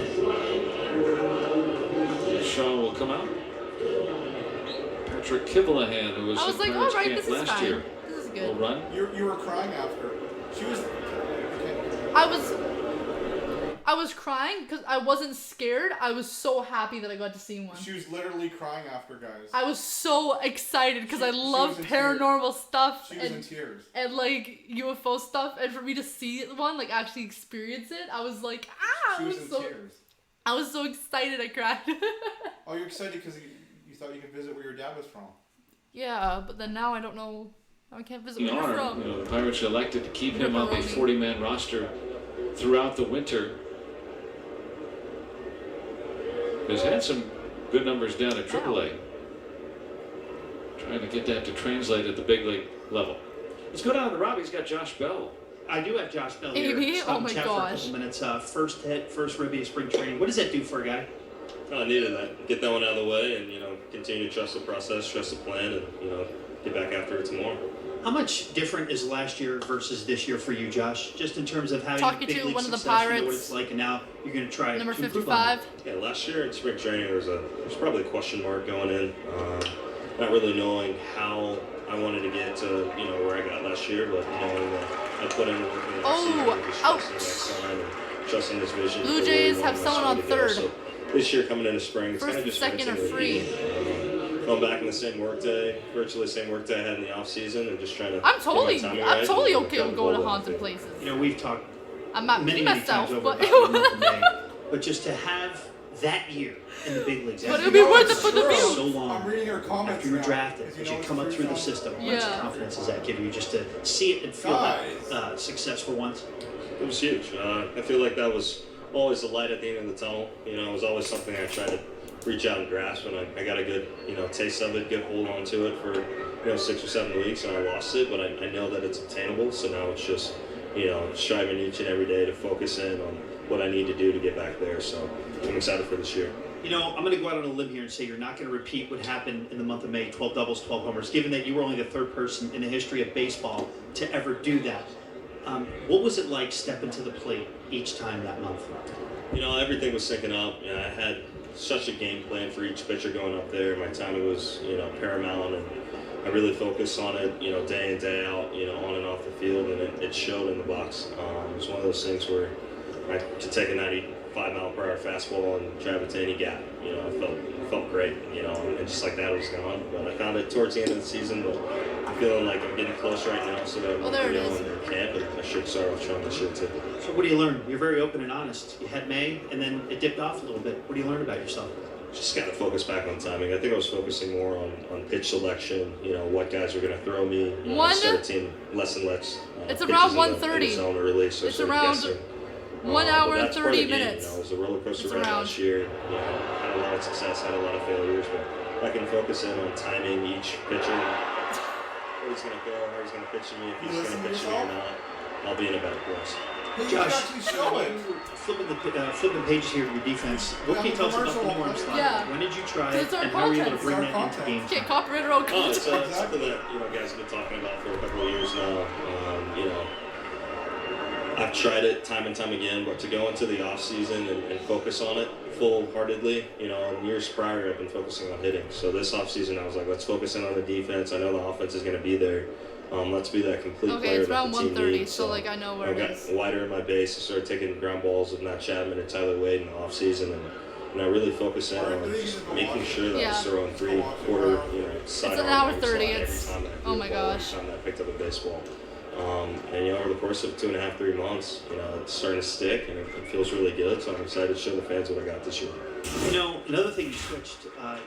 Shaw will come out. Patrick Kivelahan, who was like, at all right, camp this is last fine. year, This is will good. run. You were crying after. She was. I was crying because I wasn't scared. I was so happy that I got to see one. She was literally crying after, guys. I was so excited because I love paranormal stuff. She was in tears. And like UFO stuff, and for me to see one, like actually experience it, I was like, ah! She was in tears. I was so excited I cried. Oh, you're excited because you thought you could visit where your dad was from. Yeah, but then now I don't know. I can't visit where you're from. You know, the Pirates elected to keep him on the 40-man roster throughout the winter. He's had some good numbers down at AAA. Trying to get that to translate at the big league level. Let's go down to Rob. He's got Josh Bell. I do have Josh Bell Amy? here. Oh my chat gosh. For a couple minutes. First hit, first ribby of spring training. What does that do for a guy? I needed that. Get that one out of the way and, continue to trust the process, trust the plan, and, get back after it tomorrow. How much different is last year versus this year for you, Josh? Just in terms of having Talking big to league one of the success, you know what Pirates. it's like, and now you're going to try Number to improve on 55. it. Yeah, last year in spring training, there's probably a question mark going in. Not really knowing how I wanted to get to, where I got last year, but knowing that I put in the work in the Oh, just ouch. trusting that sign and trusting this vision. Blue for Jays where have we someone want on this team to go. third. So this year coming into spring, it's First kind of and just second are rinsing and free. repeating. Going back in the same work day, virtually the same work day I had in the off season, and just trying to. I'm get my totally timing okay right and with got going to the haunted ball places. You know, we've talked I'm not many myself, times over but about the month of May, but just to have that year in the big leagues, But after it'll be you worth it were for the view. so long I'm reading your comments after you were now, drafted, because as you you know come up it's through the true. system, how much Yeah. confidence does that give you just to see it and feel that Guys. success for once? It was huge. I feel like that was always the light at the end of the tunnel. It was always something I tried to reach out and grasp, and I got a good, taste of it, good hold on to it for, 6 or 7 weeks, and I lost it, but I know that it's obtainable, so now it's just, striving each and every day to focus in on what I need to do to get back there, so I'm excited for this year. I'm going to go out on a limb here and say you're not going to repeat what happened in the month of May, 12 doubles, 12 homers, given that you were only the third person in the history of baseball to ever do that. What was it like stepping to the plate each time that month? Everything was syncing up. I had such a game plan for each pitcher going up there. My timing was, paramount, and I really focused on it, day in, day out, on and off the field, and it showed in the box. It was one of those things where I could take a 95-mile-per-hour fastball and drive it to any gap. I felt great, and just like that, it was gone. But I found it towards the end of the season, but I'm feeling like I'm getting close right now, so that I'm there it going is. in camp, and I should start off strong this year too. So what do you learn? You're very open and honest. You had May, and then it dipped off a little bit. What do you learn about yourself? Just got to focus back on timing. I think I was focusing more on pitch selection, what guys were going to throw me. I started seeing less and less. It's pitches around in 1:30. the zone early, so I It's started around guessing. 1 But hour and that's part of 30 the game, minutes. It was a roller coaster It's ride around. last year. Had a lot of success, had a lot of failures, but if I can focus in on timing each pitcher, where he's going to go, how he's going to pitch to me, if he's going listen to to pitch to me or yourself? not, I'll be in a better place. You Josh, can actually show it. flipping pages here of your defense. What can you tell us about the new arm slot? Yeah. When did you try It's it, our and how were you able to content. bring It's that our into game? Can't copyright our own Oh, content. it's something that guys have been talking about for a couple of years now. I've tried it time and time again, but to go into the off season and focus on it full-heartedly, in years prior I've been focusing on hitting. So this off season I was like, let's focus in on the defense. I know the offense is going to be there. Let's be that complete Okay, player it's that around the team 1:30, needs. so like I know where I it got is. wider in my base. I started taking ground balls with Matt Chapman and Tyler Wade in the off season, and I really focused in on just making sure that I was Yeah. throwing 3/4, side It's an arm hour slide 30, every it's- time that I threw oh a my ball, gosh. every time that I picked up a baseball. And over the course of 2.5, 3 months, it's starting to stick, and it feels really good. So I'm excited to show the fans what I got this year. Another thing you switched,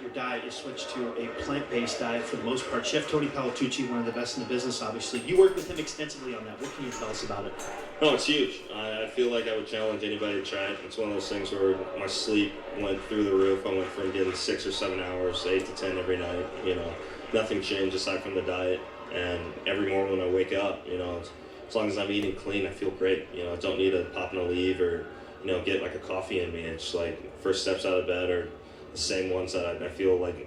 your diet, you switched to a plant-based diet for the most part. Chef Tony Palatucci, one of the best in the business, obviously. You worked with him extensively on that. What can you tell us about it? No, it's huge. I feel like I would challenge anybody to try it. It's one of those things where my sleep went through the roof. I went from getting 6 or 7 hours, 8 to 10 every night. Nothing changed aside from the diet. And every morning when I wake up, as long as I'm eating clean, I feel great. I don't need to pop in a leave or, get like a coffee in me. It's like first steps out of bed are the same ones that I feel like,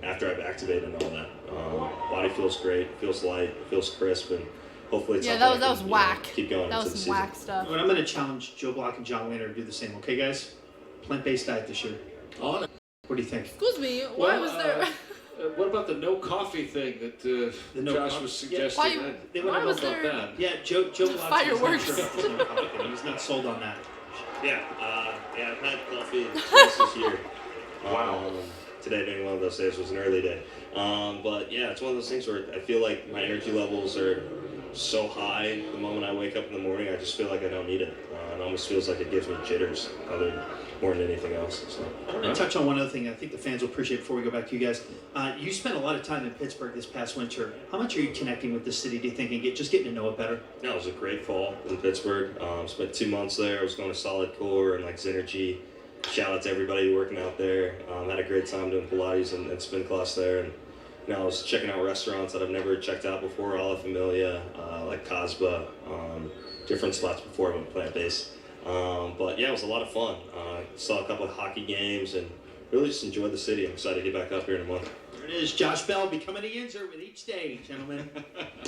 after I've activated and all that. Body feels great, feels light, feels crisp, and hopefully it's Yeah, something that I was can, whack. keep going That into was the some season. whack stuff. But I'm going to challenge Joe Block and John Wayner to do the same, okay, guys? Plant-based diet this year. On What do you think? Excuse me, why was there? What about the no coffee thing that The no Josh coffee- was yeah, suggesting? why- They I went why don't was know about there- that. Yeah, Joe Block Fireworks. He's not sold on that. Yeah, I've had coffee twice this year. Wow. Today being one of those days was an early day. But yeah, it's one of those things where I feel like my energy levels are so high the moment I wake up in the morning, I just feel like I don't need it. It almost feels like it gives me jitters more than anything else. So. I want to touch on one other thing I think the fans will appreciate before we go back to you guys. You spent a lot of time in Pittsburgh this past winter. How much are you connecting with the city, do you think, and just getting to know it better? Yeah, it was a great fall in Pittsburgh. Spent 2 months there. I was going to Solid Core and like Synergy. Shout out to everybody working out there. Had a great time doing Pilates and spin class there. And I was checking out restaurants that I've never checked out before, Alla Familia, like Casbah, different spots before I went plant-based. But yeah, it was a lot of fun. Saw a couple of hockey games and really just enjoyed the city. I'm excited to get back up here in a month. There it is. Josh Bell becoming a Yinzer with each day, gentlemen.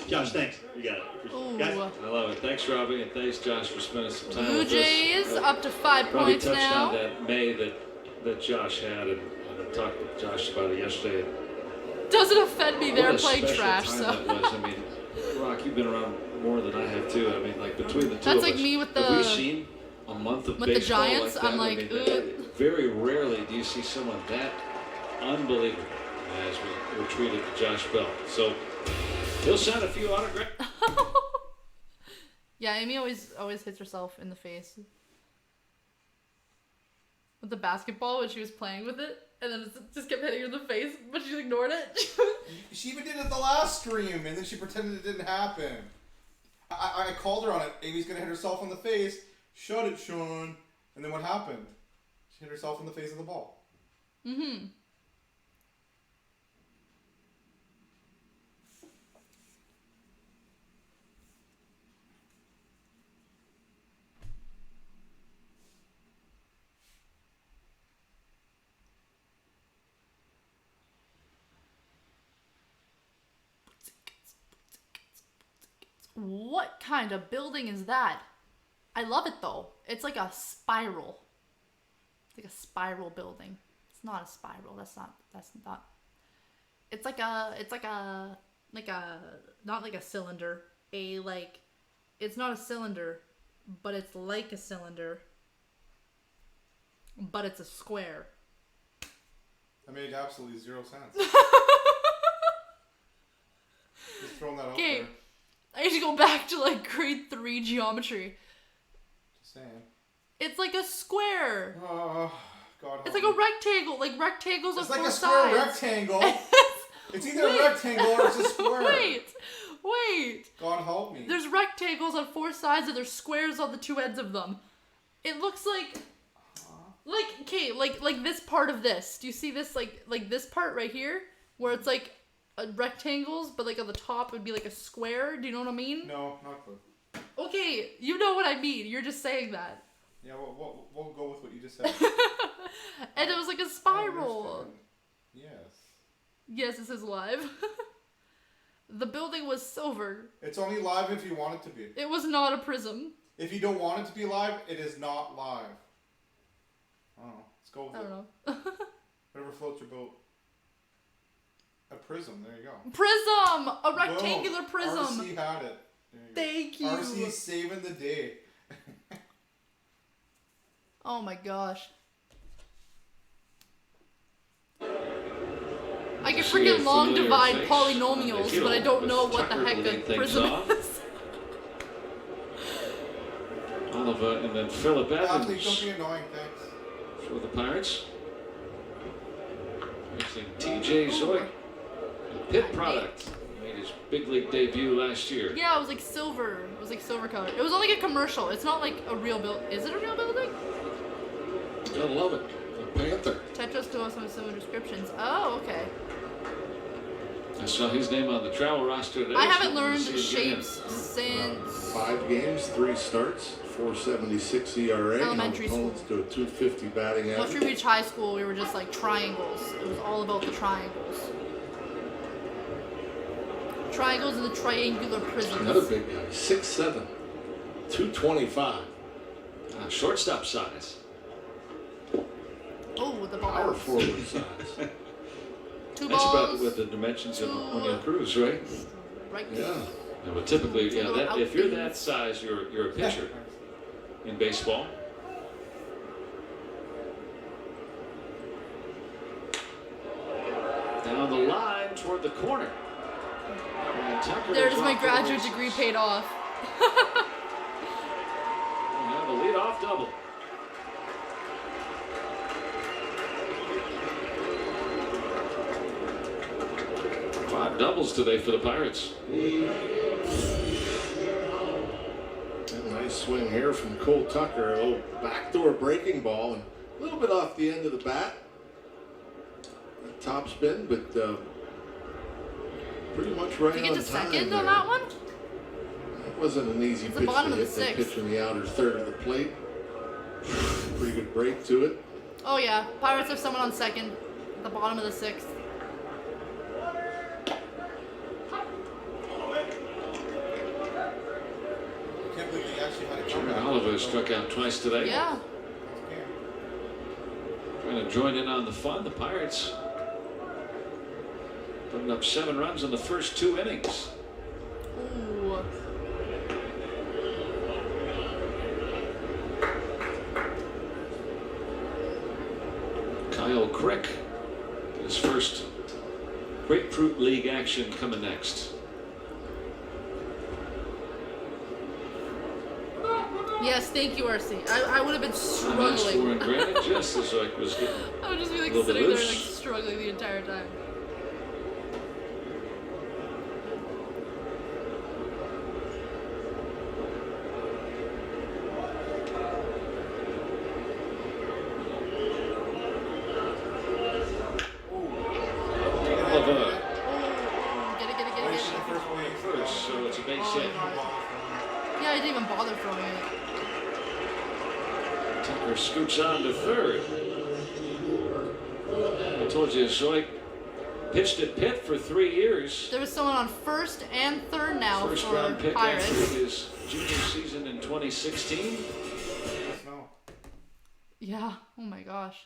Josh, thanks. You got it. Ooh. Guys. I love it. Thanks, Robbie, and thanks, Josh, for spending some time Blue with Jays us. up to 5 Robbie points touched now. on that May that Josh had, and I talked with Josh about it yesterday. Doesn't offend me. They're What a playing special trash, time so. that was. I mean, Rock, you've been around more than I have too. I mean, like between the two That's of like us, me with have we the- seen a month of with the baseball Giants, like that? I'm like, I mean, very rarely do you see someone that unbelievable as we were treated to Josh Bell. So he'll sign a few autographs. Yeah, Amy always hits herself in the face with the basketball when she was playing with it, and then it just kept hitting her in the face, but she ignored it. She even did it the last stream, and then she pretended it didn't happen. I called her on it. Amy's gonna hit herself in the face. Shut it, Sean. And then what happened? She hit herself in the face of the ball. Mm-hmm. What kind of building is that? I love it though. It's like a spiral. It's like a spiral building. It's not a spiral. That's not. It's like a not like a cylinder. It's not a cylinder, but it's like a cylinder. But it's a square. That made absolutely zero sense. Just throwing that out Okay. there. I need to go back to like grade 3 geometry. Just saying. It's like a square. Oh, God. It's like a rectangle. Like rectangles It's of like 4 a square sides. rectangle. It's either a rectangle or it's a square. Wait. God help me. There's rectangles on 4 sides and there's squares on the 2 ends of them. It looks like okay, like this part of this. Do you see this like this part right here where it's like rectangles, but like on the top would be like a square? Do you know what I mean? No, not good. Okay, you know what I mean. You're just saying that. Yeah, we'll go with what you just said. And it was like a I spiral. understand. Yes. Yes, this is live. The building was silver. It's only live if you want it to be. It was not a prism. If you don't want it to be live, it is not live. Oh, let's go with I it. don't know. Whatever floats your boat. A prism, there you go. Prism! A rectangular Boom. prism. RC had it. There you go. Thank you. RC saving the day. Oh my gosh. I can See a freaking long familiar divide face polynomials, on the but I field don't know with what the Tucker heck leading a things prism off. is. Oliver and then Philip Athlete, don't Evans be annoying, thanks. for the Pirates. Facing TJ Zoic, a Pitt product. Made his big league debut last year. Yeah, it was like silver. It was like silver color. It was on like a commercial. It's not like a real build. Is it a real building? Gotta love it. The Panther. Tetris to some similar descriptions. Oh, okay. I saw his name on the travel roster today. I so haven't we'll learned see again. shapes since 5 games, 3 starts, 4.76 ERA. Elementary held opponents school. to a 250 batting once we average. reached high school. We were just like triangles. It was all about the triangles. Triangles and the triangular prisms. Another big guy, 6'7", 225. Shortstop size. Oh, the Power balls. forward size. 2 That's about balls. with the dimensions of Two- Oneil Cruz, right? Right. Yeah. Yeah, but typically, yeah, Little that, if you're that outfits. size, you're a pitcher in baseball. Down the line toward the corner. And Tucker There's is my off for the graduate races. degree paid off. We have a leadoff double. Five doubles today for the Pirates. A nice swing here from Cole Tucker. A little backdoor breaking ball and a little bit off the end of the bat. Top spin, but pretty much right Did on you get to time second there. on that one? It wasn't an easy It's the pitch bottom to of the hit. That sixth. pitch in the outer third of the plate. Pretty good break to it. Oh yeah, Pirates have someone on second, at the bottom of the 6th. has struck out twice today. Yeah. Trying to join in on the fun. The Pirates putting up 7 runs in the first 2 innings. Ooh. Kyle Crick, his first Grapefruit League action coming next. Yes, thank you, RC. I would have been Unasked for struggling. and granted, just as I was getting I would just be like a little bit sitting there like loose. struggling the entire time. Oliver. Oh, get it. First, so it's a base hit. Yeah, I didn't even bother throwing it. Tucker scoots on to third. I told you, Zoik pitched at Pitt for 3 years. There was someone on first and third now First for round pick Pirates. after his junior season in 2016. No. Yeah. Oh my gosh.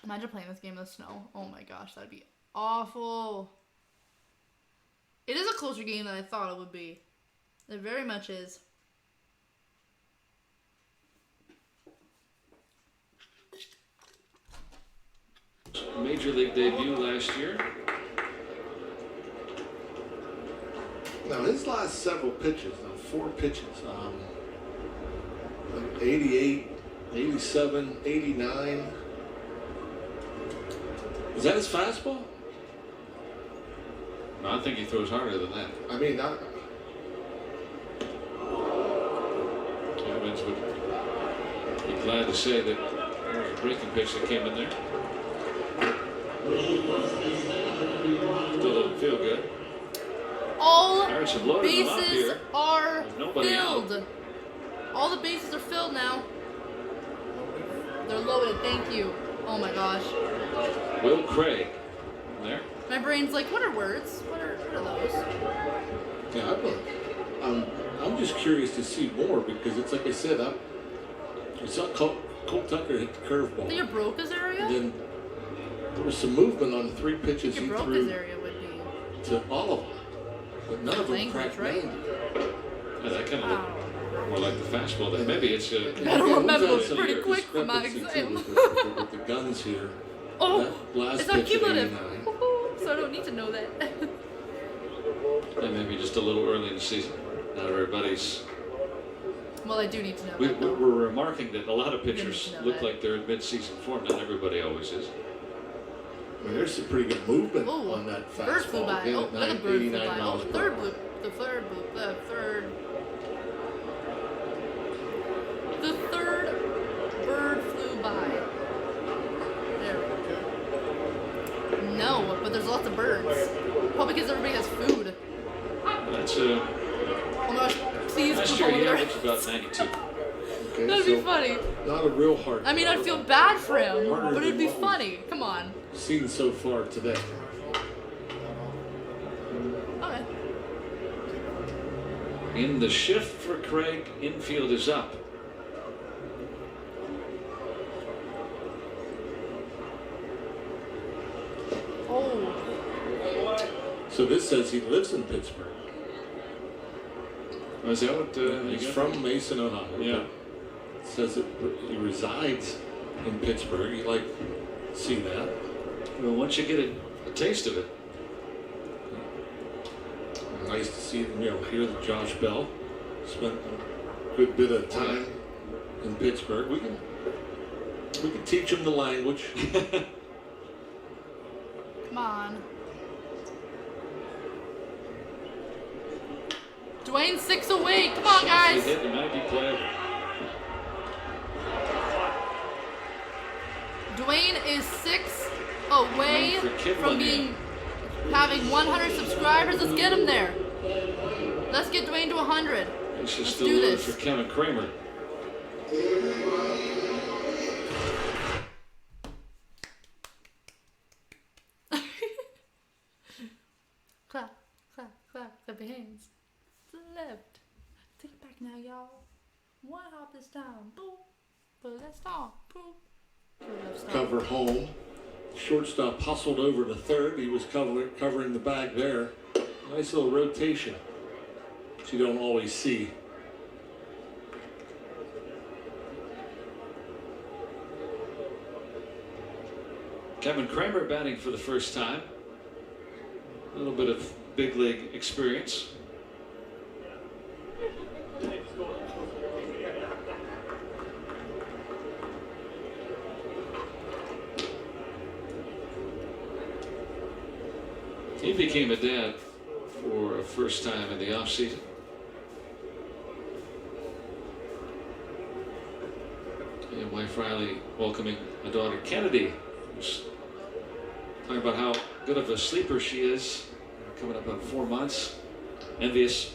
Imagine playing this game in the snow. Oh my gosh, that'd be awful. It is a closer game than I thought it would be. It very much is. Major league debut last year. Now his last several pitches, 4 pitches, like 88, 87, 89. Is that his fastball? No, I think he throws harder than that. I mean, Evans would be glad to say that there was a breaking pitch that came in there. Still doesn't feel good. All Pirates have loaded them up bases here. are There's nobody out. filled. All the bases are filled now. They're loaded. Thank you. Oh my gosh. Will Craig there. My brain's like, what are words? What are those? yeah, I'm just curious to see more because it's like I said, I saw Colt Tucker hit the I curveball. think it broke his area? And then there was some movement on the 3 I pitches think he it broke his threw area would be. to all of them, but none of them Language, cracked right? 90. Yeah, that kind of Wow. looked more like the fastball. Then maybe it's I don't remember we've had it some pretty quick from my discrepancy, too, exam. with the guns here. Oh, That last it's not pitch at cumulative. 89. Woohoo, so I don't need to know that. yeah, maybe just a little early in the season. Not everybody's. Well, I do need to know We, that. though. we're remarking that a lot of need pitchers to know look that. like they're in mid-season form. Not everybody always is. I mean, there's some pretty good movement Ooh, on that bird flew fastball. by. Again, Oh, at look at bird flew 89 by. Oh, miles per third hour. bloop. The third bloop. The third bird flew by. There we go. No, but there's lots of birds. Probably because everybody has food. That's Oh my gosh, please last come year he over. averaged about 92. Okay, That'd be so funny. not a real hard. I mean, I'd feel bad for him, Harder but it'd be than what funny. Come on. we've seen so far today. Okay. In the shift for Craig, infield is up. Oh. So this says he lives in Pittsburgh. Is that what He's from Mason, Ohio. Yeah. It says that he resides in Pittsburgh. You like see that? Well, once you get a taste of it. Nice to see hear that Josh Bell spent a good bit of time in Pittsburgh. We can teach him the language. Come on. Dwayne's 6 away. Come on, guys. Hit, it might be playable. Dwayne is 6 away For Kidman from having 100 subscribers. Let's get him there. Let's get Dwayne to 100. This is Let's still do loaded this. for Kevin Kramer. Clap, clap, clap, clap your hands. To the left. Take it back now. Now y'all, one hop this time. Boom. But let's stop. Boom. Cover home. Shortstop hustled over to third. He was covering the bag there. Nice little rotation, which you don't always see. Kevin Kramer batting for the first time. A little bit of big league experience. He became a dad for a first time in the offseason. And wife Riley welcoming a daughter, Kennedy, who's talking about how good of a sleeper she is. Coming up on 4 months. Envious.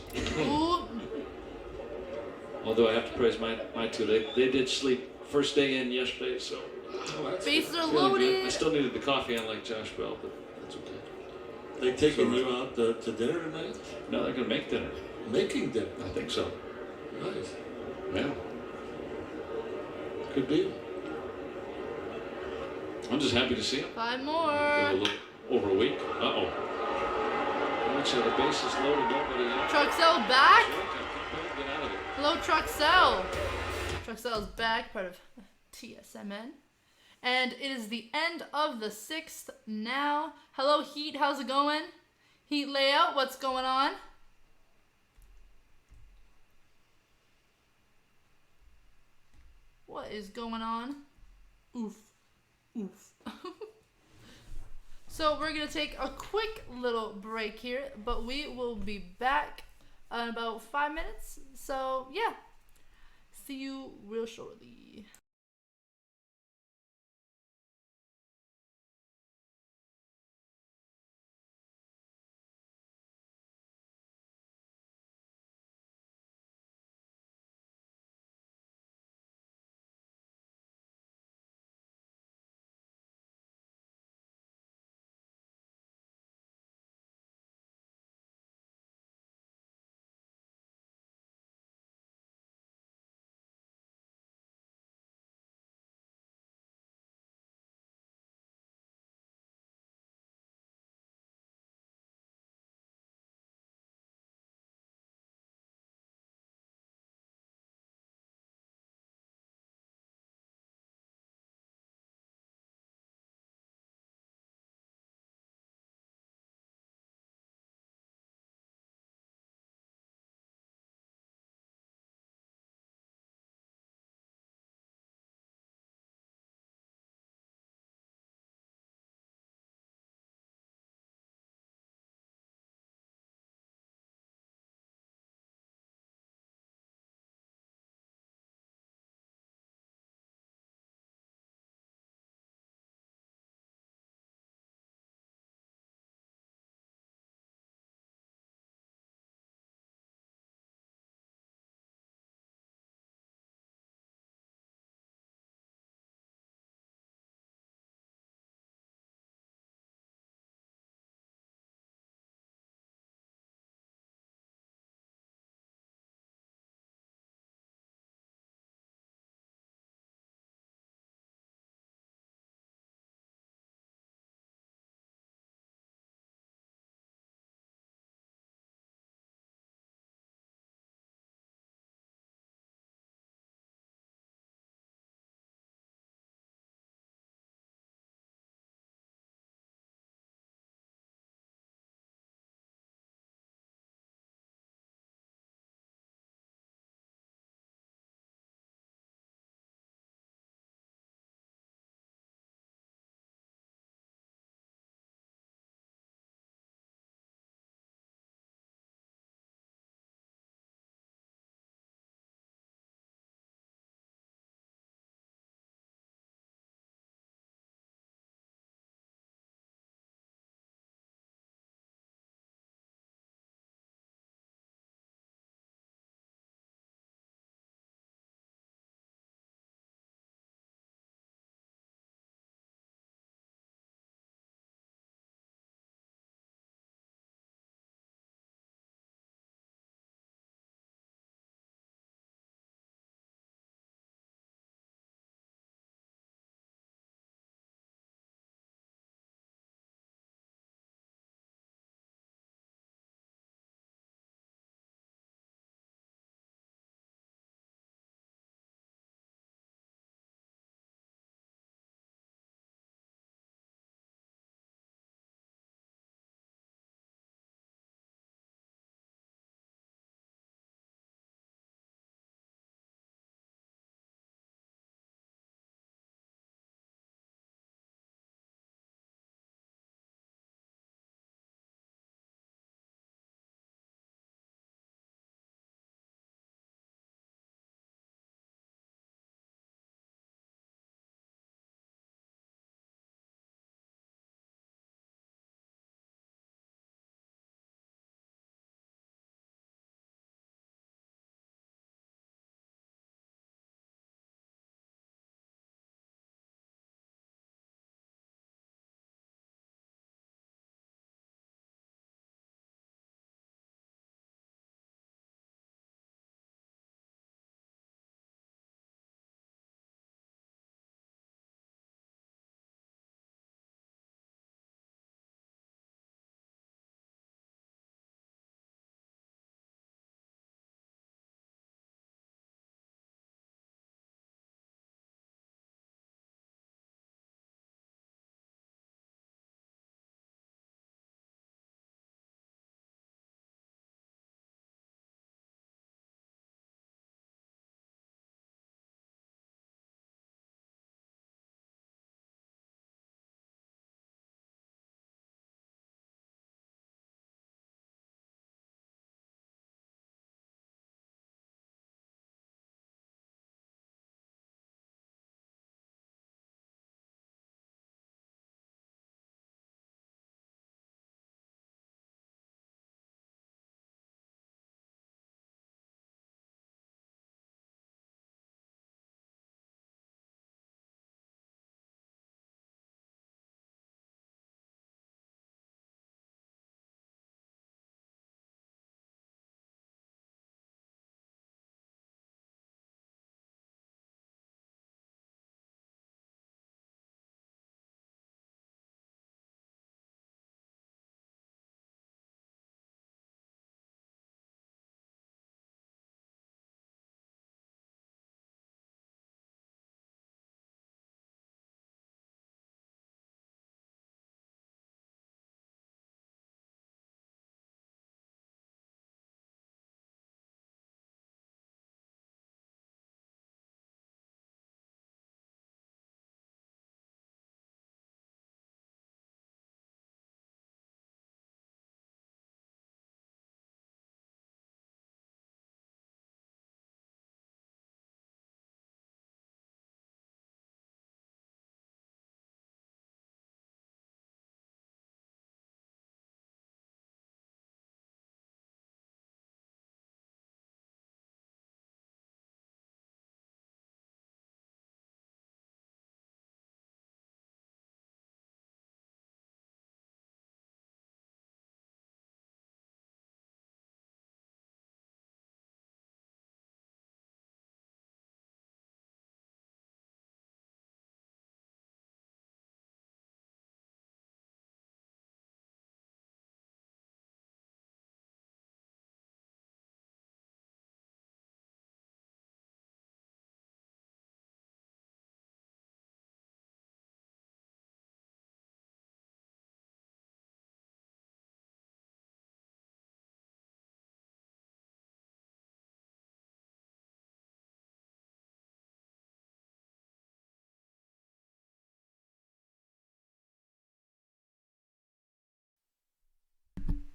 Although I have to praise my two. They did sleep first day in yesterday, so. Bases are Feeling loaded. good. I still needed the coffee, unlike Josh Bell, but that's okay. They taking you out to dinner tonight? No, they're going to make dinner. Making dinner? I think so. Nice. Yeah. Good deal. I'm just happy to see him. 5 A more. little over a week. Uh-oh. Actually, the base is loaded. Nobody out. TROXEL'S back. Get out of it. Hello, TROXEL. TROXEL'S back, part of TSMN. And it is the end of the 6th now. Hello, Heat. How's it going? Heat layout. What's going on? What is going on? Oof. Oof. So we're going to take a quick little break here, but we will be back in about 5 minutes. So, yeah. See you real shortly.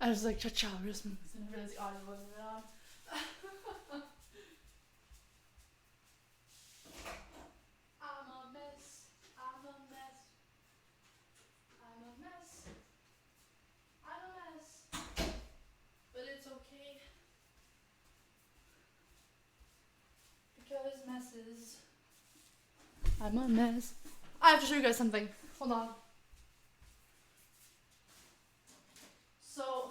I was like, cha-cha, wrist moves, and I realized the audio wasn't on. I'm a mess. I'm a mess. I'm a mess. I'm a mess. But it's okay. Because messes. I'm a mess. I have to show you guys something. Hold on. So,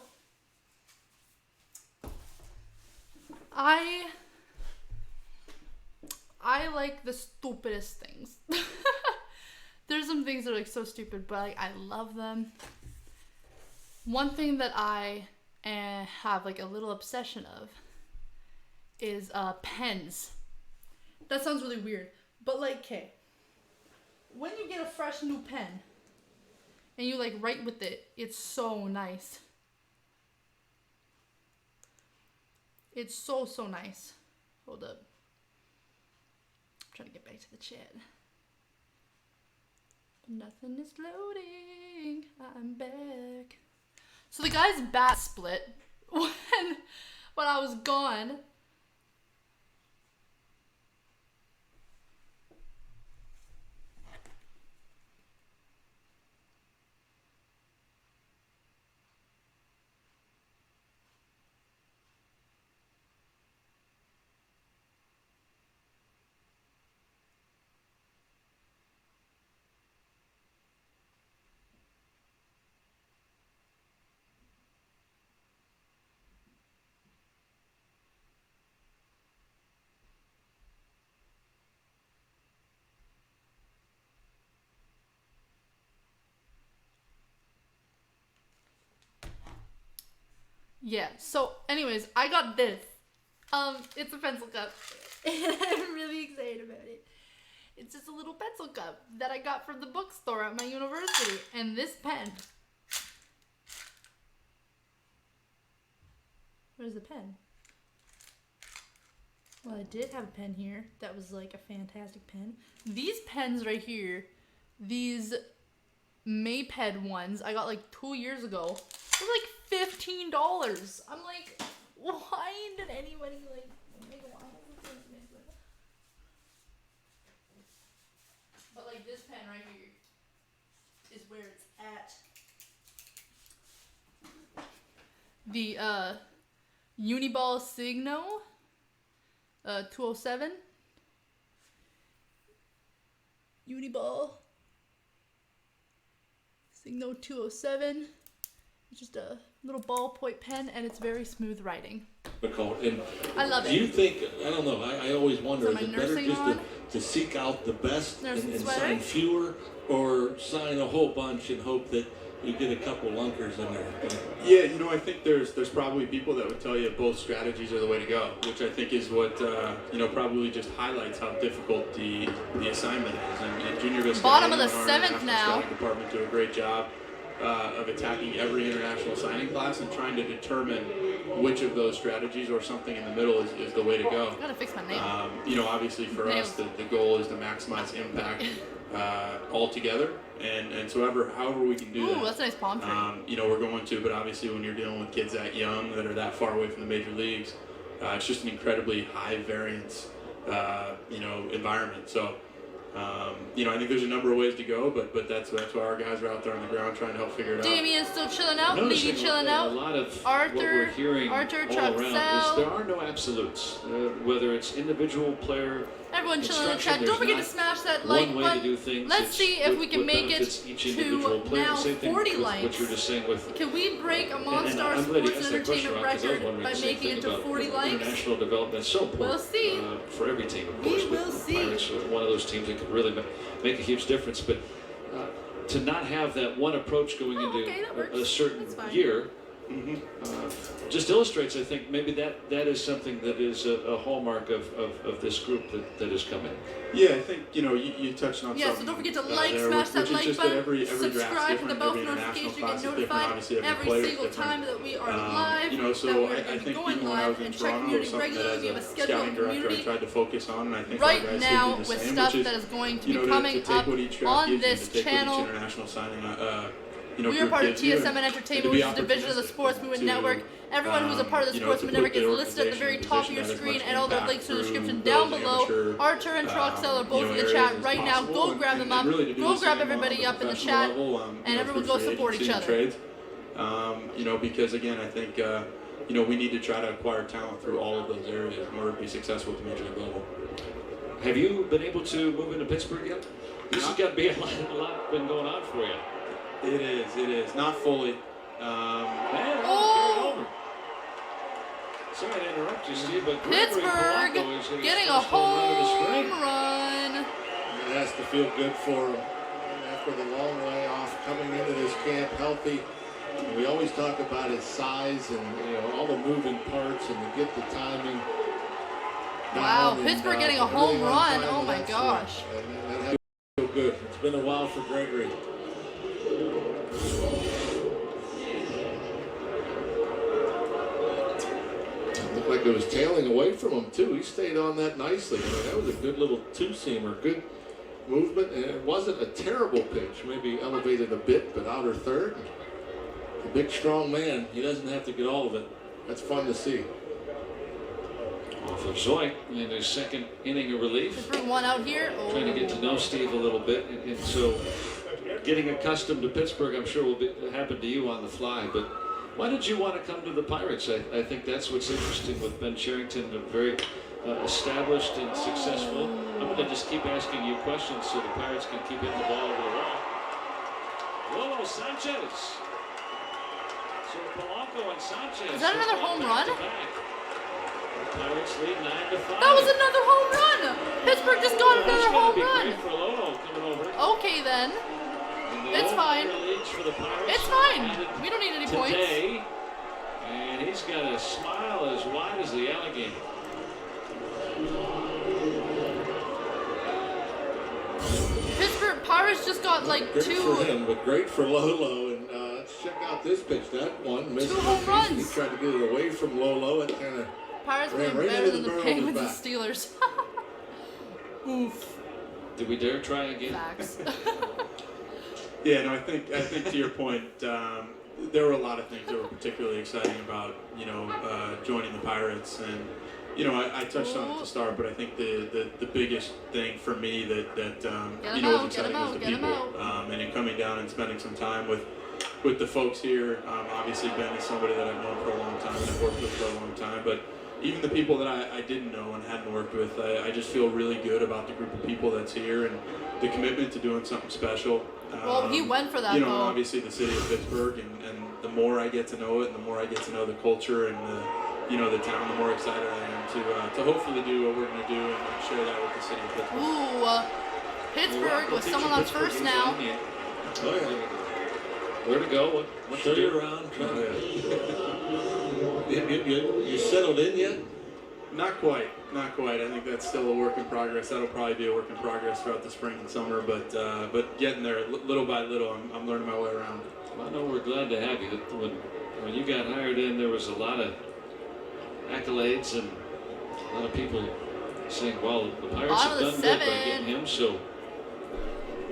I like the stupidest things. There's some things that are like so stupid, but like I love them. One thing that I have like a little obsession of is pens. That sounds really weird, but like, okay, when you get a fresh new pen and you like write with it, it's so nice. It's so nice. Hold up. I'm trying to get back to the chat. But nothing is loading. I'm back. So the guy's bat split when I was gone. Yeah, so anyways, I got this. It's a pencil cup. And I'm really excited about it. It's just a little pencil cup that I got from the bookstore at my university. And this pen. Where's the pen? Well, I did have a pen here that was like a fantastic pen. These pens right here, these Maped ones, I got like 2 years ago. They're like $15. I'm like, why did anybody like make a line? But like this pen right here is where it's at. The Uniball Signo 207. Uniball Signo 207. It's just a little ballpoint pen, and it's very smooth writing. And I love it. Do you think, I don't know, I always wonder, So is my it better nursing just on? to seek out the best Nursing and sweater? sign fewer, or sign a whole bunch and hope that you get a couple lunkers in there? Yeah, you know, I think there's probably people that would tell you both strategies are the way to go, which I think is what, probably just highlights how difficult the assignment is. And Junior Vista Bottom of the and our seventh international now. scouting department do a great job of attacking every international signing class and trying to determine which of those strategies or something in the middle is the way to go. I gotta fix my nail. Obviously for us, the goal is to maximize impact altogether, and so however we can do that. Ooh, that's a nice palm tree. We're going to, but obviously when you're dealing with kids that young that are that far away from the major leagues, it's just an incredibly high variance, environment. So. I think there's a number of ways to go, but that's why our guys are out there on the ground trying to help figure it out. Damien's still chilling out. Noticing League chilling out. A lot of Arthur, what we're hearing Arthur, all around TROXEL'S. is there are no absolutes. Whether it's individual player Everyone chilling in the instruction, chat. Don't forget to there's smash that not like one way button. to do things. Let's It's see if what- we can what make it benefits each individual to player. now Same thing 40 with likes. what you were just saying with. Can we break a And Monstar I'm glad you Sports asked that question, Entertainment Rob, 'cause I was record wondering by the same making it thing to about 40 likes? international development. It's so important. We'll see. For every team, of We course. will but see. Pirates are one of those teams that could really make a huge difference. But to not have that one approach going into okay, that works. a certain That's fine. year just illustrates, I think, maybe that is something that is a hallmark of this group that is coming. Yeah, I think you touched on Yeah, so something. don't forget to like, there, smash that which is like just that button, every draft's subscribe to the different, bell every international notification, get class is different, notified obviously every every player's single different. time that we are live, So that we're I going to be think going even when I live, was in and check Toronto, it was community something that regularly. as We have a a schedule scouting of director I community tried to focus on, and I think right our guys now did do the with same, stuff which is, that is going to be to coming take up what each draft on gives you, this to take what channel. each international signing you know, We are part of gives you, TSMN and Entertainment, to be which is a division of the opportunistic Sports Movement to, Network. Everyone who's a part of the you know, Sports to Movement put Network the is listed at the very organization top of in your a position screen, that and all the has links to the much description impact down through below. those amateur, Artur and TROXEL'S are both you know, in the areas chat as right now. possible, Go grab them up. really to do Go the grab same on everybody the up in the professional chat, level, and you know, everyone through go free support each agency and other. trades. You know, because again, I think you know, we need to try to acquire talent through all of those areas in order to be successful at the major league level. Have you been able to move into Pittsburgh yet? This has got to be a lot been going on for you. It is. Not fully. Man, Oh! carried over. Sorry to interrupt you, Steve, but Pittsburgh getting a home run. It has to feel good for him after the long layoff, coming into this camp healthy. And we always talk about his size and, you know, all the moving parts and to get the timing. Wow, down Pittsburgh and, getting a home really on run. time Oh with my that gosh. swing. And that has to feel good. It's been a while for Gregory. Looked like it was tailing away from him too. He stayed on that nicely. I mean, that was a good little two-seamer, good movement, and it wasn't a terrible pitch. Maybe elevated a bit, but outer third. The big, strong man, he doesn't have to get all of it. That's fun to see. Off of Zoik in his second inning of relief. Pittsburgh one out here. Oh. Trying to get to know Steve a little bit, and so getting accustomed to Pittsburgh, I'm sure will happen to you on the fly. But why did you want to come to the Pirates? I think that's what's interesting with Ben Cherington, a very established and successful. I'm going to just keep asking you questions so the Pirates can keep hitting the ball over the wall. Lolo Sanchez. So Polanco and Sanchez. Is that another home run? Pirates lead 9-5. That was another home run. Pittsburgh just got another home run. For Lolo coming over. Okay then. It's fine. It's fine. We don't need any points. Today, and he's got a smile as wide as the alligator. Pittsburgh Pirates just got like Great two. for him, but great for Lolo. And let's check out this pitch. That one missed. 2 home runs. He tried to get it away from Lolo and kind of Pirates ran playing right better into than the the barrel of his Penguins and back. Steelers. Oof. Did we dare try again? Facts. Yeah, no, I think to your point, there were a lot of things that were particularly exciting about, you know, joining the Pirates, and you know, I touched on it to start, but I think the biggest thing for me that you know, was exciting was the people, and in coming down and spending some time with the folks here. Obviously, Ben is somebody that I've known for a long time and I've worked with for a long time, but even the people that I didn't know and hadn't worked with, I just feel really good about the group of people that's here and the commitment to doing something special. Well, he went for that, you know, though. obviously the city of Pittsburgh, and the more I get to know it, and the more I get to know the culture and you know, the town, the more excited I am to hopefully do what we're going to do and share that with the city of Pittsburgh. Ooh, Pittsburgh with someone on first now. oh yeah. Where to go? What to do? Around. You settled in yet? Not quite. I think that's still a work in progress. That'll probably be a work in progress throughout the spring and summer, but getting there little by little. I'm learning my way around. Well, I know we're glad to have you. When you got hired in, there was a lot of accolades and a lot of people saying, well, the Pirates have done good by getting him, so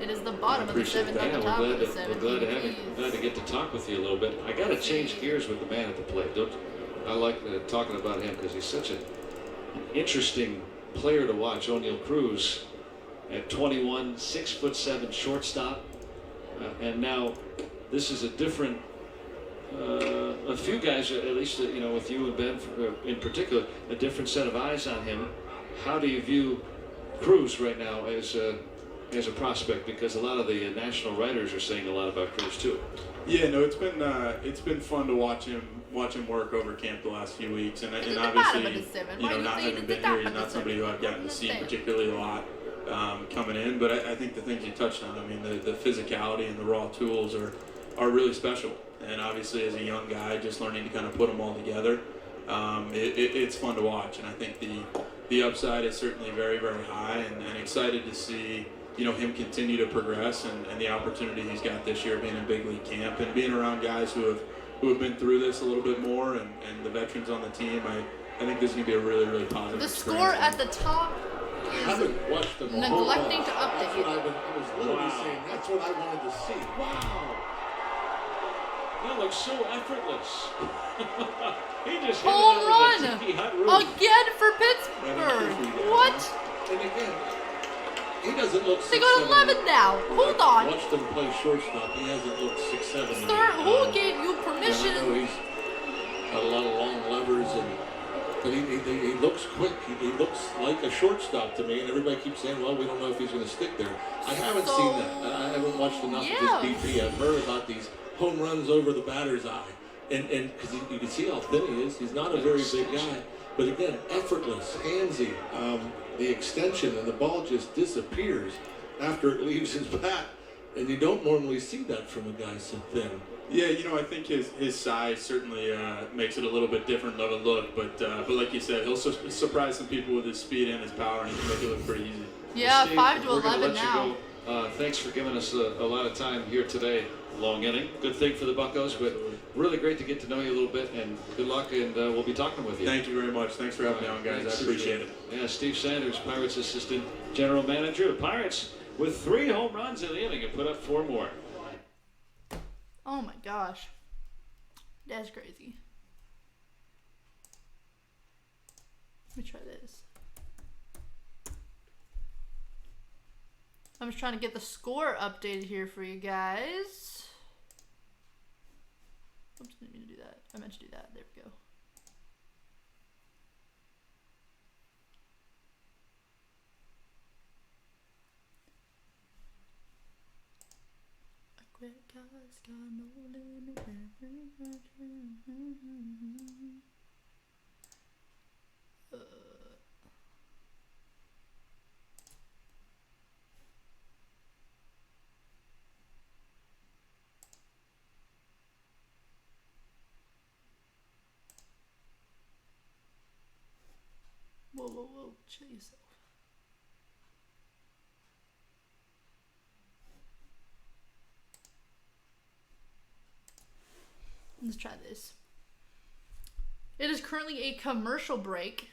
it is the bottom of the seventh, not the top of the seventh. We're glad to have you. Glad to get to talk with you a little bit. I got to change gears with the man at the plate. I like talking about him because he's such an interesting player to watch. O'Neal Cruz at 21, 6'7" shortstop, and now this is a different. A few guys, at least you know, with you and Ben in particular, a different set of eyes on him. How do you view Cruz right now as a prospect? Because a lot of the national writers are saying a lot about Cruz too. Yeah, no, it's been fun to watch him work over camp the last few weeks, and obviously, you know, not having been here, he's not somebody who I've gotten to see particularly a lot coming in. But I think the things you touched on, I mean, the physicality and the raw tools are really special. And obviously, as a young guy, just learning to kind of put them all together, it's fun to watch. And I think the upside is certainly very, very high, and excited to see, you know, him continue to progress and the opportunity he's got this year being in big league camp and being around guys who have been through this a little bit more and the veterans on the team. I think this is going to be a really, really positive experience. The score at the top I haven't watched them all. neglecting to That's update what I was literally saying. That's what I wanted to see. Wow. He looks so effortless. He just hit Home it run out of the tiki hot roof. again for Pittsburgh. What? And again, he doesn't look 6'7". They got 11 now. Hold on. Watched him play shortstop. He hasn't looked 6'7". Sir, who gave you I know permission? he's got a lot of long levers, but he looks quick. He looks like a shortstop to me, and everybody keeps saying, well, we don't know if he's going to stick there. I haven't seen that. I haven't watched enough of his BP. I've heard about these home runs over the batter's eye. And because you can see how thin he is. He's not a very big guy. But again, effortless, handsy. The extension and the ball just disappears after it leaves his bat. And you don't normally see that from a guy so thin. Yeah, you know, I think his size certainly makes it a little bit different of a look, but like you said, he'll surprise some people with his speed and his power, and he can make it look pretty easy. Yeah, Steve, 5 to we're gonna 11 let now. You go. Thanks for giving us a lot of time here today. Long inning, good thing for the Buccos, but really great to get to know you a little bit, and good luck, and we'll be talking with you. Thank you very much. Thanks for having me on, guys. I appreciate it. Yeah, Steve Sanders, Pirates Assistant General Manager. Pirates with 3 home runs in the inning and put up 4 more. Oh my gosh. That's crazy. Let me try this. I'm just trying to get the score updated here for you guys. Oops, didn't mean to do that. I meant to do that. There we go. Whoa, chill yourself. Let's try this. It is currently a commercial break.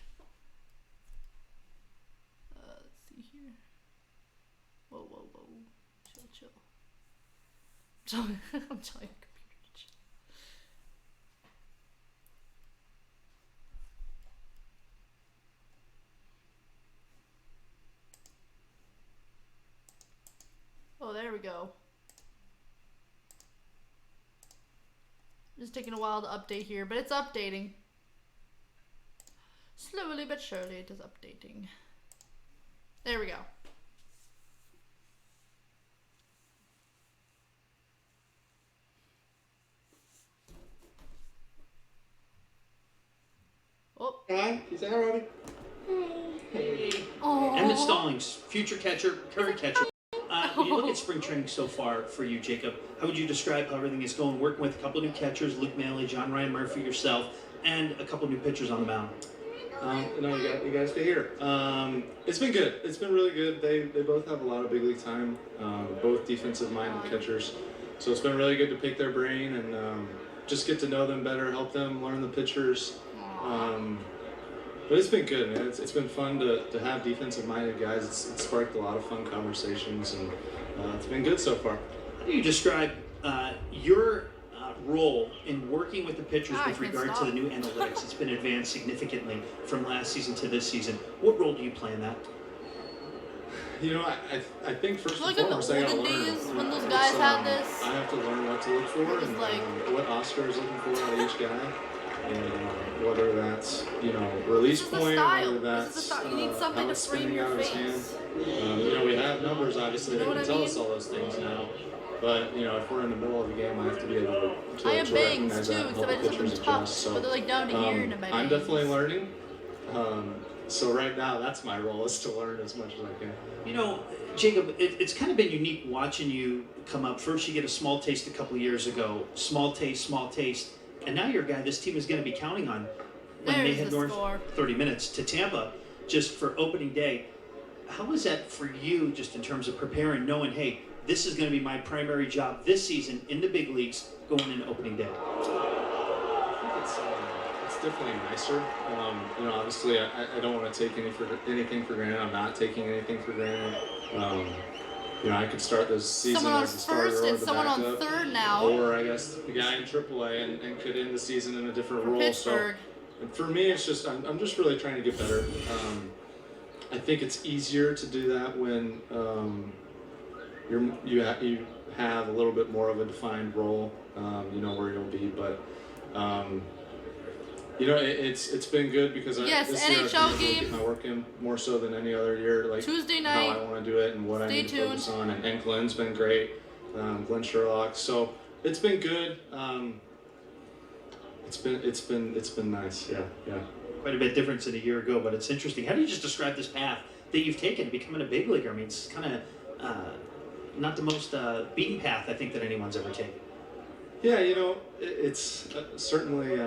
Let's see here. Whoa. Chill. I'm telling the computer to chill. Oh, there we go. Just taking a while to update here, but it's updating. Slowly but surely it is updating. There we go. Oh. Hi, is that Robbie? Hey. Aww. Emmett Stallings, future catcher, current catcher. When you look at spring training so far for you, Jacob, how would you describe how everything is going? Working with a couple of new catchers, Luke Manley, John Ryan Murphy, yourself, and a couple of new pitchers on the mound. You guys stay here. It's been good. It's been really good. They both have a lot of big league time. Both defensive-minded catchers, so it's been really good to pick their brain and just get to know them better, help them learn the pitchers. But it's been good, man. It's been fun to have defensive-minded guys. It's sparked a lot of fun conversations, and it's been good so far. How do you describe your role in working with the pitchers with regard to the new analytics? It's been advanced significantly from last season to this season. What role do you play in that? You know, I think first and Like in the foremost, I gotta olden learn. days when those guys had this. I have to learn what to look for and like, what Oscar is looking for out of each guy. And whether that's, release point, whether that's you need something how to it's frame spinning your out of his face. hand. We have numbers, obviously, that You know can what I tell mean? us all those things now. But, if we're in the middle of a game, I have to be able to I have bangs recognize too, that and except help I the just have pitchers them tucked, adjust. but they're like down to here in my I'm bangs. definitely learning. So right now, that's my role, is to learn as much as I can. Jacob, it's kind of been unique watching you come up. First, you get a small taste a couple years ago. Small taste. And now you're a guy this team is going to be counting on when they head north 30 minutes to Tampa just for opening day. How was that for you just in terms of preparing, knowing, hey, this is going to be my primary job this season in the big leagues going into opening day? I think it's definitely nicer. Obviously, I don't want to take anything for granted. I'm not taking anything for granted. I could start this season Someone on as the starter first or and the someone on backup, third now. or I guess the guy in AAA and could end the season in a different For role. Pittsburgh. So and for me, it's just I'm just really trying to get better. I think it's easier to do that when you have a little bit more of a defined role. You know where you'll be, but. It's been good because Yes, this year NHL I've been able to game. get my work in more so than any other year. Like Tuesday how night. I want to do it and what I Stay need to tuned. focus on. And Glenn's been great, Glenn Sherlock. So it's been good. It's been nice. Yeah. Quite a bit different than a year ago, but it's interesting. How do you just describe this path that you've taken to becoming a big leaguer? I mean, it's kind of not the most beaten path I think that anyone's ever taken. Yeah, it's certainly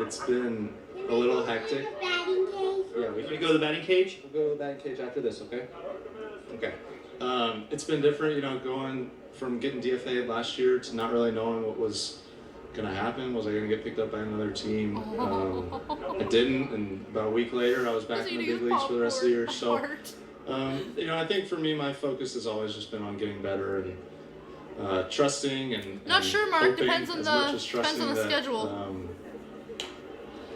it's been a little hectic. Yeah, we go to the batting cage. We'll go to the batting cage after this, okay? Okay. It's been different, going from getting DFA'd last year to not really knowing what was going to happen. Was I going to get picked up by another team? I didn't, and about a week later, I was back in the big leagues for the rest of the year. So, I think for me, my focus has always just been on getting better and trusting and Not sure, Mark. hoping Depends on as the much as trusting depends on the that, schedule.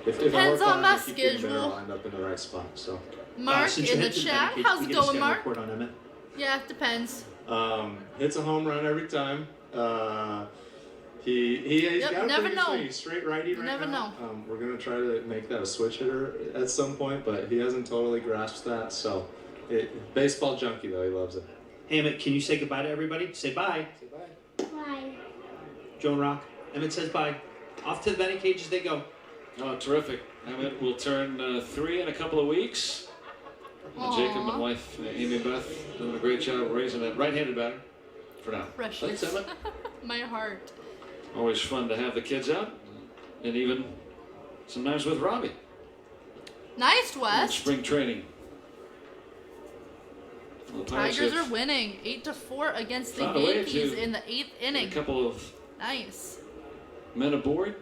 If I Depends work on my I keep getting better, schedule. I'll end up in the right spot. So. Mark Since you in the hit the chat. batting cage, How's we it get a going, scout Mark? report on Emmett. Yeah, it depends. Hits a home run every time. He's Yep, got a never pretty good know. swing. He's straight righty right Never now. know. We're gonna try to make that a switch hitter at some point, but he hasn't totally grasped that. So, baseball junkie though, he loves it. Hey, Emmett, can you say goodbye to everybody? Say bye. Say bye. Bye. Joe and Rock. Emmett says bye. Off to the batting cages they go. Oh, terrific. Emmett will turn 3 in a couple of weeks. And Jacob and wife Amy Beth doing a great job raising that right-handed batter for now. Precious. Thanks, Emmett. My heart. Always fun to have the kids out, and even sometimes with Robbie. Nice, in West. spring training. Well, the Pirates Tigers have are winning 8-4 against the found a way Yankees to in the 8th a inning. couple of Nice. men aboard.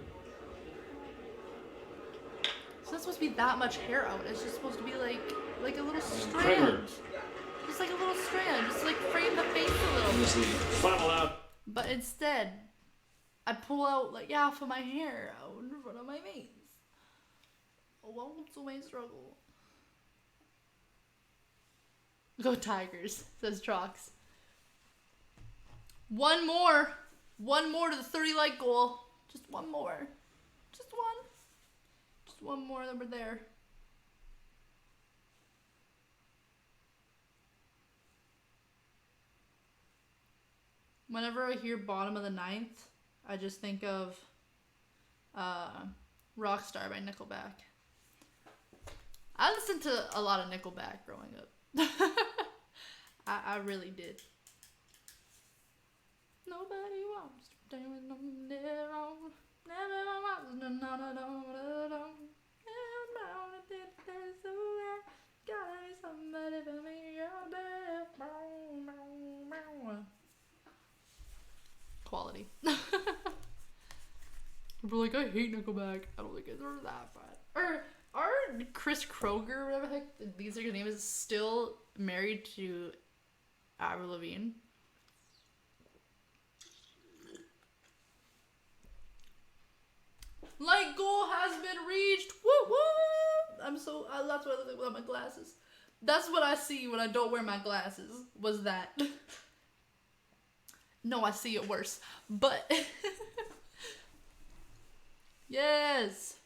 It's not supposed to be that much hair out. It's just supposed to be like a little strand. Kramer. Just like a little strand. Just like frame the face a And little. is the final out. But instead, I pull out like half of my hair out in front of my face. Welcome to my struggle. Go Tigers, says Trox. One more to the 30-like goal. Just one more. Just one more, then we're there. Whenever I hear bottom of the ninth, I just think of Rockstar by Nickelback. I listened to a lot of Nickelback growing up. I really did. Nobody wants to stand on their own. Never wants to none alone. Gotta be somebody for me out there. Quality. People are like, I hate Nickelback. I don't think it's that bad. Or Chris Kroger, whatever the heck these are his name is, still married to Avril Lavigne. Light goal has been reached. Woo woo! That's what I look like without my glasses. That's what I see when I don't wear my glasses. Was that? No, I see it worse. But yes.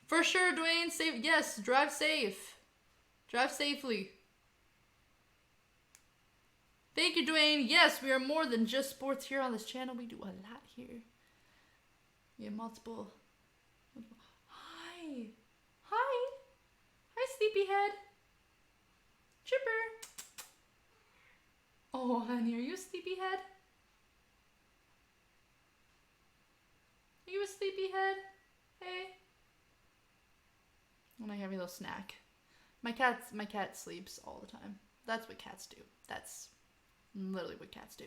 For sure, Dwayne. Safe. Yes, drive safe. Drive safely. Thank you, Dwayne. Yes, we are more than just sports here on this channel. We do a lot here. We have multiple. Hi. Hi. Hi, sleepyhead. Chipper. Oh, honey, are you a sleepyhead? Are you a sleepyhead? Hey. When I have a little snack. My cat sleeps all the time. That's what cats do. That's literally what cats do.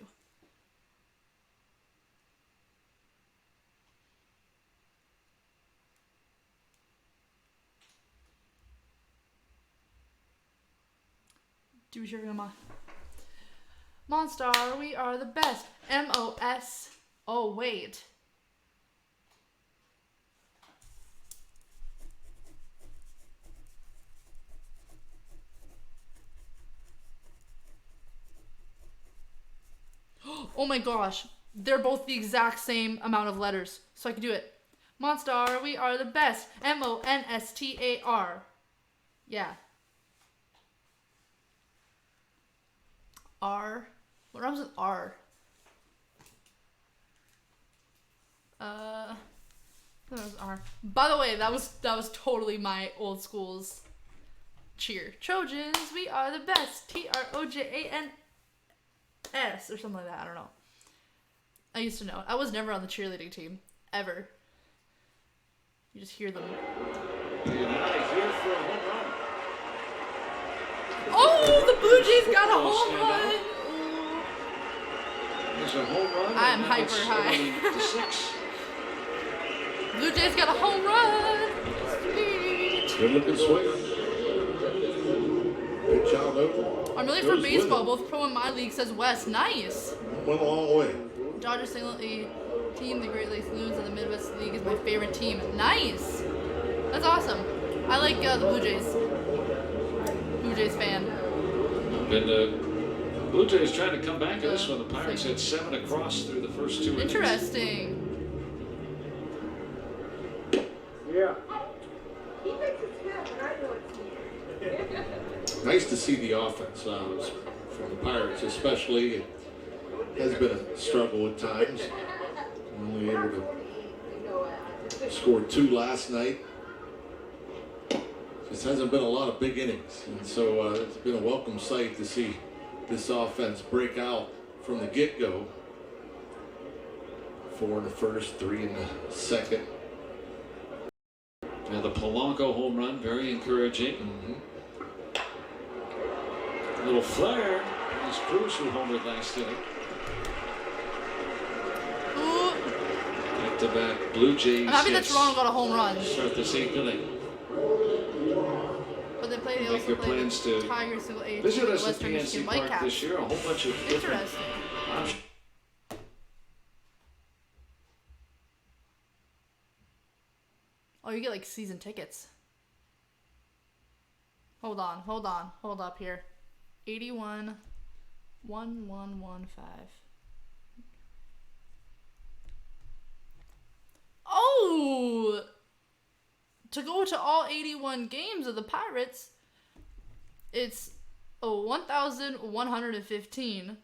Do we sure come on? Monstar, we are the best. MOS. Oh, wait. Oh my gosh. They're both the exact same amount of letters. So I can do it. Monstar, we are the best. MONSTAR. Yeah. R. What rhymes with R? That was R. By the way, that was totally my old school's cheer. Trojans, we are the best. TROJANS or something like that. I don't know. I used to know. I was never on the cheerleading team ever. You just hear them. Oh, the Blue Jays got a home run. There's a home run. I'm hyper high. Blue Jays got a home run. Sweet. Good looking swing. Good job over. I'm really for baseball. Both pro and minor league says West. Nice. Went a long way. Dodgers single A team, the Great Lakes Loons of the Midwest League is my favorite team. Nice. That's awesome. I like the Blue Jays. Blue Jays fan. Been Blue Jays trying to come back to this one. The Pirates had 7 across through the first 2 innings. Interesting. Yeah. Nice to see the offense from the Pirates, especially. It has been a struggle at times. Only able to score 2 last night. Just hasn't been a lot of big innings, and so it's been a welcome sight to see this offense break out from the get-go. 4 in the first, 3 in the second. Now the Polanco home run, very encouraging. A little flare. It's Cruz who homered last inning. Back-to-back Blue Jays. I'm happy that Toronto got a home run. Start this 8th inning. But they played. They Make also your played plans the to Tigers single A visit team, us at Western PNC Michigan Park Whitecaps. this year. A whole bunch of different Interesting. options. Oh, you get like season tickets. Hold up here. 81-1115. Oh! To go to all 81 games of the Pirates, it's 1,115.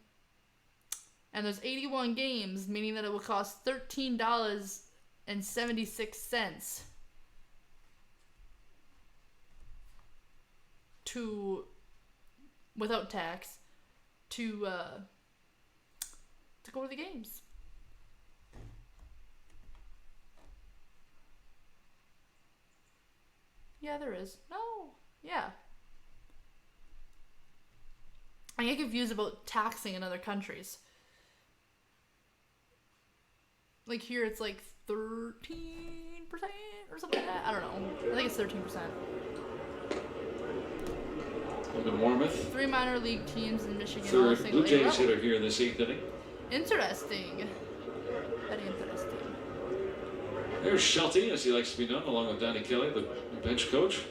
And there's 81 games, meaning that it would cost $13.76 to, without tax, to go to the games. Yeah, there is. No. Yeah. I get confused about taxing in other countries. Like here it's like 13% or something like that. I don't know. I think it's 13%. Up in Warmouth. 3 minor league teams in Michigan. Third Blue Jays hitter here in this 8th inning. Interesting. Very interesting. There's Shelty, as he likes to be known, along with Donnie Kelly, the bench coach.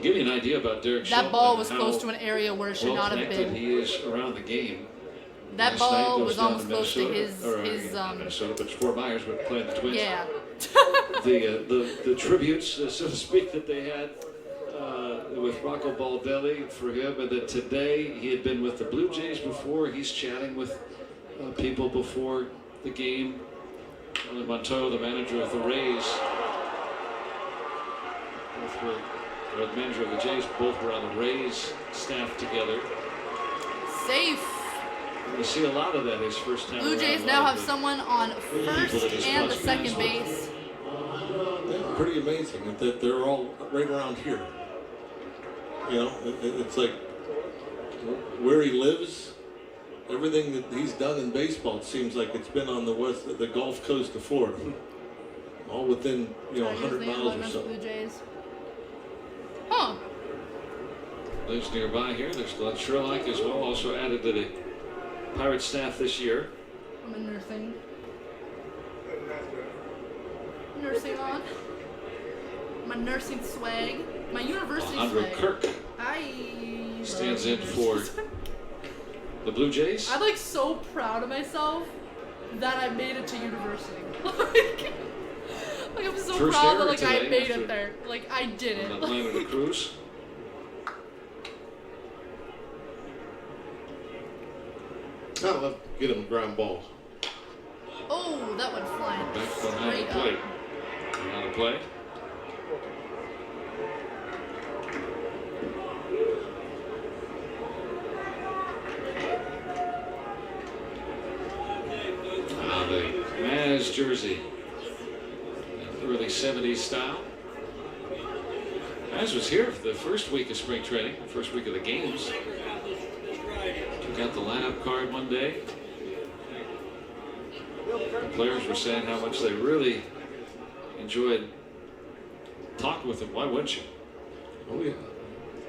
Give you an idea about Derek Shelton. That ball was close to an area where it should not have been. He is around the game. That ball was almost close to his Minnesota, but Fort Myers would play the Twins. Yeah. the tributes, so to speak, that they had with Rocco Baldelli for him, and that today he had been with the Blue Jays before. He's chatting with people before the game. Montoya, the manager of the Rays, or the manager of the Jays, both were on the Rays staff together. Safe. You see a lot of that his first time. Blue Jays now have someone on first and the second base. Yeah, pretty amazing that they're all right around here. You know, it's like where he lives, everything that he's done in baseball, it seems like it's been on the Gulf Coast of Florida. all within 100 miles or so. Blue Jays. Huh. Lives nearby here. There's Glenn Sherlock as well, also added to the Pirate staff this year. I'm in nursing. Nursing on. My nursing swag. My university Alejandro swag. Kirk I stands in for the Blue Jays. I'm like so proud of myself that I made it to university. like I'm so First proud that error like I today made after it there. Like I did it. Atlanta to Cruz. I love get him ground balls. Oh, that went flying. Back behind the straight plate. up. Behind the play. The Maz jersey. Early 70s style. Maz was here for the first week of spring training, the first week of the games. Took out the lineup card one day. The players were saying how much they really enjoyed talking with him. Why wouldn't you? Oh yeah.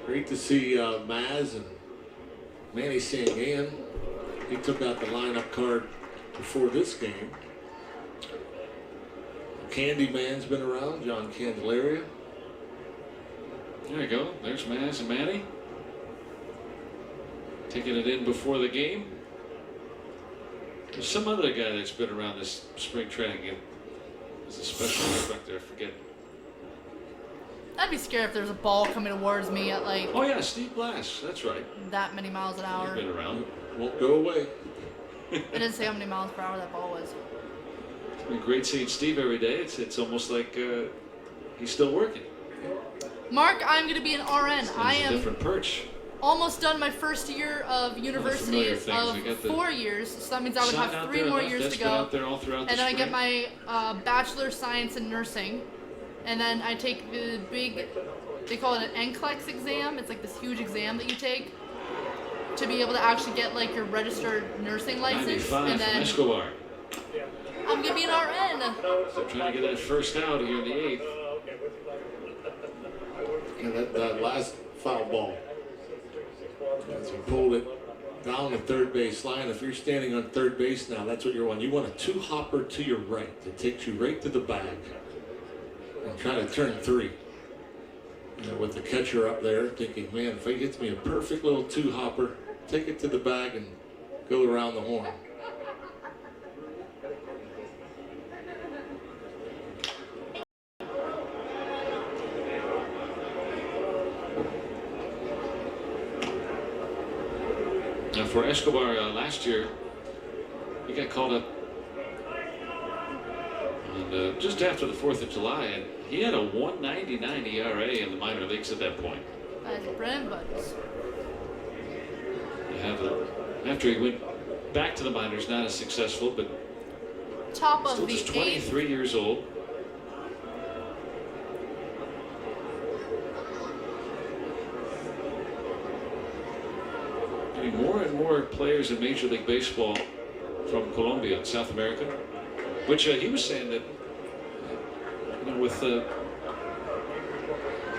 Great to see Maz and Manny Sangan. He took out the lineup card before this game. Candyman's been around, John Candelaria. There you go. There's Maz and Manny. Taking it in before the game. There's some other guy that's been around this spring training game. There's a special instructor, I forget. I'd be scared if there's a ball coming towards me at like. Oh yeah, Steve Glass. That's right. That many miles an hour. He's been around. Won't go away. It didn't say how many miles per hour that ball was. It's been great seeing Steve every day. It's almost like he's still working. Mark, I'm going to be an RN. I It's a am different perch. almost done my first year of university familiar things. of We got the 4 years. So that means I would Sign have out 3 there more left. years That's to been go. out there all throughout And the then I get spring. my Bachelor of Science in Nursing. And then I take the big, they call it an NCLEX exam. It's like this huge exam that you take to be able to actually get like your registered nursing license. 95 And from then Escobar. I'm going to be an RN. So trying to get that first out here in the 8th. And that last foul ball, as he pulled it down the third base line. If you're standing on third base now, that's what you want. You want a 2-hopper to your right that takes you right to the bag and try to turn 3. With the catcher up there thinking, man, if he gets me a perfect little 2-hopper, take it to the bag and go around the horn. Now for Escobar last year, he got called up and, just after the 4th of July, and he had a 1.99 ERA in the minor leagues at that point. That's brand buds. After he went back to the minors, not as successful, but Top of still the just 8th. 23 years old. Getting more and more players in Major League Baseball from Colombia, South America, which he was saying that, with a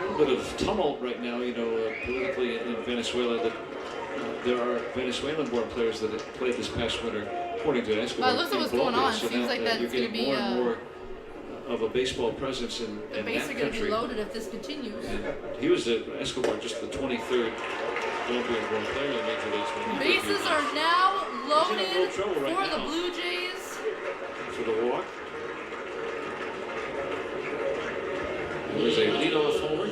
little bit of tumult right now, politically in Venezuela, that there are Venezuelan-born players that have played this past winter, according to Escobar. Well, it looks like what's going on. So Seems now, like that's you're going to getting be. more and more of a baseball presence in The that bases are going to be country. loaded if this continues. And he was Escobar, just the 23rd Colombian-born player in the Major Leagues. when he Bases debuted. are now He's in loaded real trouble right for the now. Blue Jays. For the walk. There's a leadoff homer.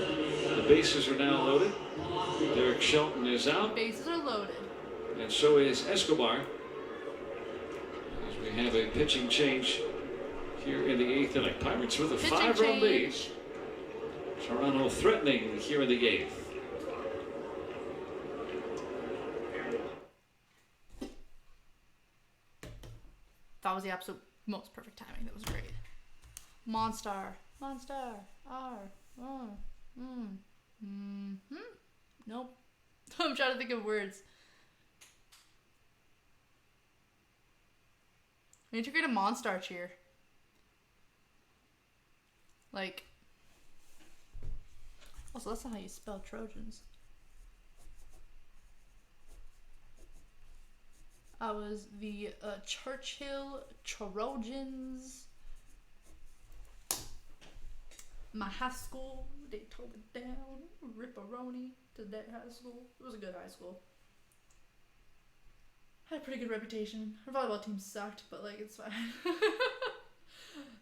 The bases are now loaded. Derek Shelton is out, Bases are loaded. and so is Escobar. As we have a pitching change here in the 8th inning. Pirates with a Pitching 5-run lead. change. Toronto threatening here in the 8th. That was the absolute most perfect timing. That was great. Monster. Monster. R. Nope. I'm trying to think of words. We need to create a Monstar cheer. Like, also that's not how you spell Trojans. I was the Churchill Trojans. My high school, they tore it down. Ripperoni to that high school. It was a good high school. Had a pretty good reputation. Our volleyball team sucked, but like it's fine.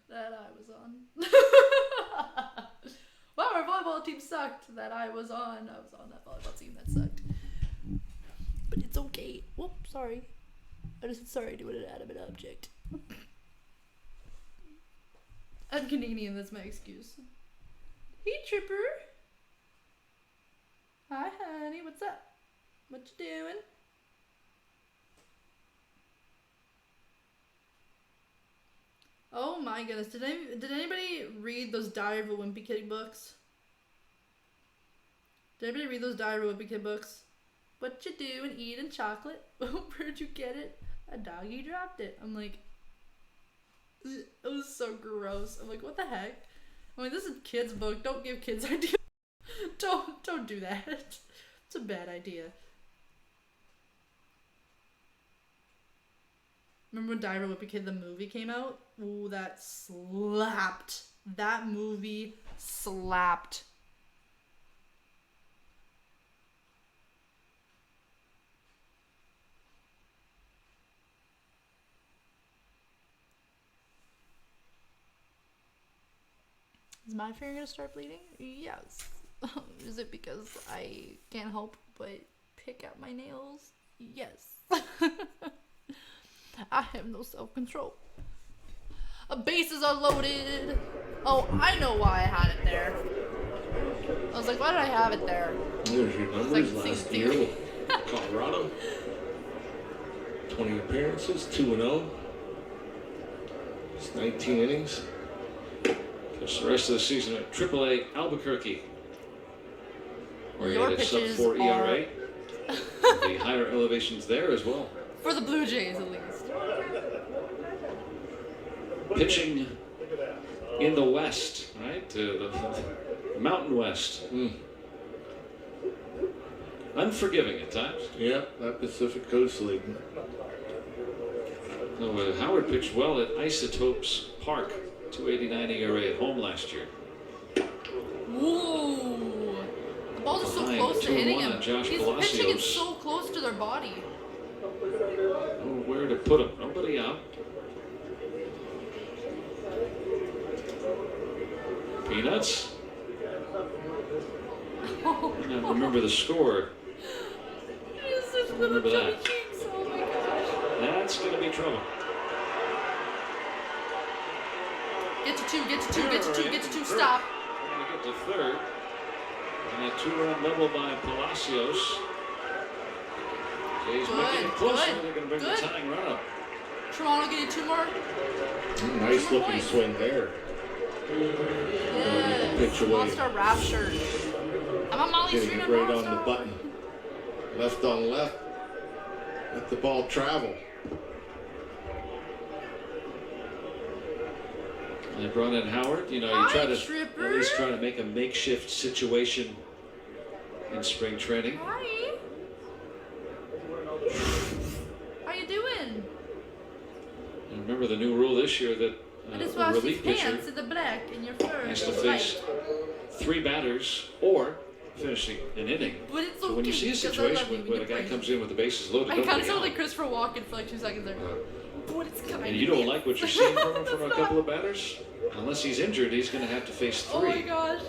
That I was on. Wow, our volleyball team sucked. That I was on. I was on that volleyball team that sucked. But it's okay. Whoop, sorry. I just said sorry to an inanimate object. I'm Canadian, that's my excuse. Hey, Tripper. Hi, honey. What's up? What you doing? Oh my goodness. Did anybody read those Diary of a Wimpy Kid books? Did anybody read those Diary of a Wimpy Kid books? What you doing? Eating chocolate? Where'd you get it? A doggy dropped it. I'm like, it was so gross. I'm like, what the heck? I'm like, this is a kid's book. Don't give kids ideas. Don't do that. It's a bad idea. Remember when Diary of a Wimpy Kid, the movie, came out? Ooh, that slapped. That movie slapped. Is my finger gonna start bleeding? Yes. Is it because I can't help but pick at my nails? Yes. I have no self-control. Bases are loaded. Oh, I know why I had it there. I was like, why did I have it there? There's your numbers like, last year with Colorado. 20 appearances, 2-0. It's 19 innings. Just the rest of the season at AAA Albuquerque, where he Your had a pitches sub-4 are- ERA. The higher elevations there as well. For the Blue Jays, at least. Pitching in the West, right? The Mountain West. Unforgiving at times. Yeah, that Pacific Coast League. So, Howard pitched well at Isotopes Park, 289 ERA at home last year. Ooh. The balls are so Behind close to hitting 2-1 him. on Josh He's Palacios. pitching it so close to their body. Oh, where to put him? Nobody out. Peanuts. And remember the score. He has such little Remember chubby that. cheeks. Oh my gosh. That's going to be trouble. Get to two, get to two, get to two, get to two, stop. We're going to get to third. And a 2-run double by Palacios. Jays making it closer. They're going to bring the tying run up. Toronto getting two more. Nice Two more looking points. swing there. Yes. Pitch away. Monster Rapture. I'm on Molly Getting Street it and right on Monster. the button. Left on left. Let the ball travel. They brought in Howard. You know, you Hi, try to Tripper. at least try to make a makeshift situation in spring training. Hi. How you doing? And remember the new rule this year that I just a watched these relief pitcher pants in the black and your fur. has to is face white. 3 batters or finishing an inning. But it's So when you okay, see a because I love situation you where a when guy you comes in with the bases loaded, I kind of nobody sound out, like Christopher Walken for like 2 seconds there. But it's kind and you don't like what you're seeing from a couple of batters, unless he's injured, he's going to have to face 3 Oh my gosh.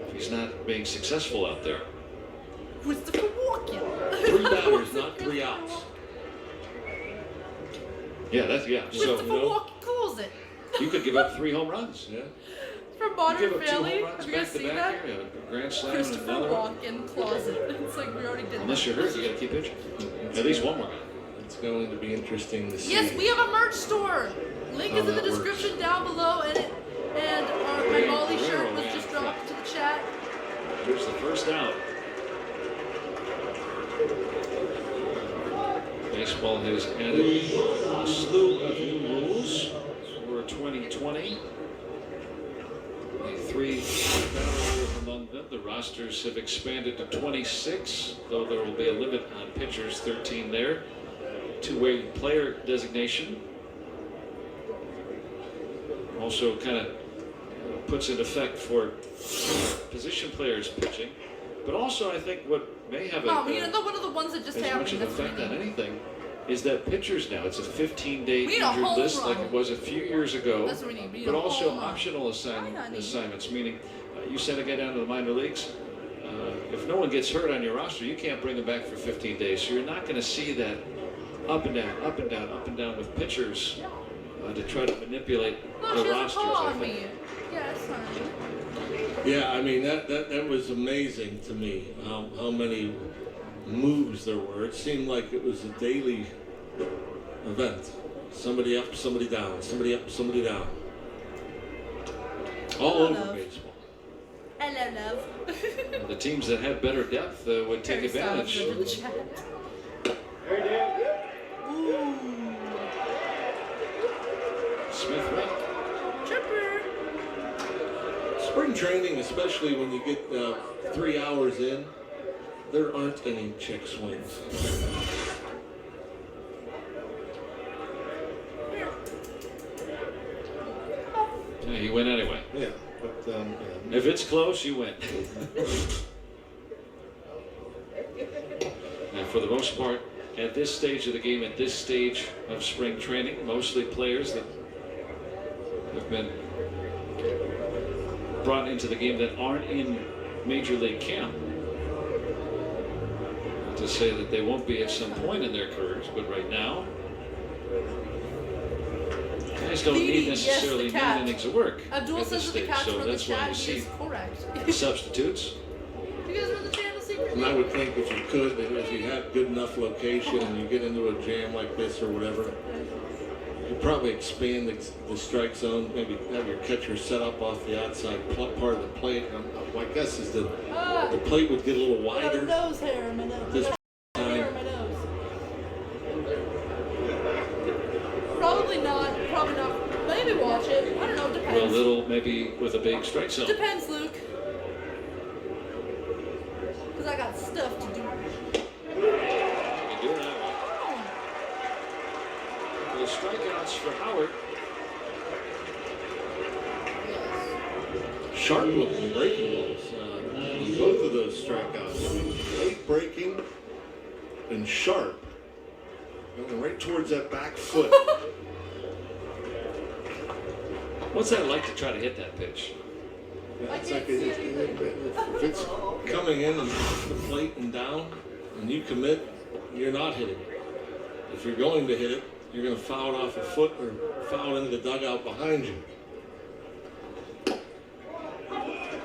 if he's not being successful out there. Christopher Walken. 3 batters, not 3 outs. Yeah, so Christopher Walken calls it. you could give up 3 home runs. Yeah. From You Modern give up 2 Family. home runs Have you guys back to seen back that? here, a grand slam and Christopher another one. Walken closet. It's like we already did Unless that. you're hurt, you got to keep pitching. At least one more guy. It's going to be interesting to see. Yes, we have a merch store. Link How is in the that works. description down below, and my Molly shirt was just dropped to the chat. Here's the first out. Baseball has added a slew of new rules for 2020. 23 better among them. The rosters have expanded to 26, though there will be a limit on pitchers, 13 there. Two-way player designation. Also kind of puts in effect for position players pitching. But also I think what may have one of the ones that just as happened. much of an effect on anything is that pitchers now, it's a 15-day We need a injured home list run. like it was a few years ago. That's what we need. We need But a also home run. optional Hi, honey. assignments, meaning you send a guy down to the minor leagues. If no one gets hurt on your roster, you can't bring him back for 15 days. So you're not going to see that up and down, up and down, up and down with pitchers to try to manipulate No, the she has a rosters. call I on think. me. Yes, honey. Yeah, I mean that was amazing to me. How many moves there were. It seemed like it was a daily event. Somebody up, somebody down. Somebody up, somebody down. All over baseball. Hello, love. The teams that had better depth would take advantage. Into the chat. Smith went. Chipper. Spring training, especially when you get 3 hours in, there aren't any check swings. Yeah, he went anyway. Yeah, but If it's close, you win. And for the most part, at this stage of the game, at this stage of spring training, mostly players that have been brought into the game that aren't in Major League camp. Not to say that they won't be at some point in their careers, but right now, guys don't need necessarily 9 innings of work Abdul at says this that the stage, cat's so from the that's why chat. you He see is correct. substitutes. You guys read the channel secretly? and I would think if you could, if you had good enough location and you get into a jam like this or whatever, you'd probably expand the strike zone, maybe have your catcher set up off the outside part of the plate. My guess is that the plate would get a little I got a wider. nose hair in my nose. This Hair in my nose. Probably not. Probably not. Maybe watch it. I don't know. Depends. Well, little maybe with a big strike zone. Depends, Luke. Because I got stuff to do. You can do it that way. The strikeouts for Howard. Sharp looking breaking balls. Both of those strikeouts. I mean, late breaking and sharp. Going right towards that back foot. What's that like to try to hit that pitch? It's like if it's coming in and off the plate and down, and you commit, you're not hitting it. If you're going to hit it, you're going to foul it off a foot or foul into the dugout behind you.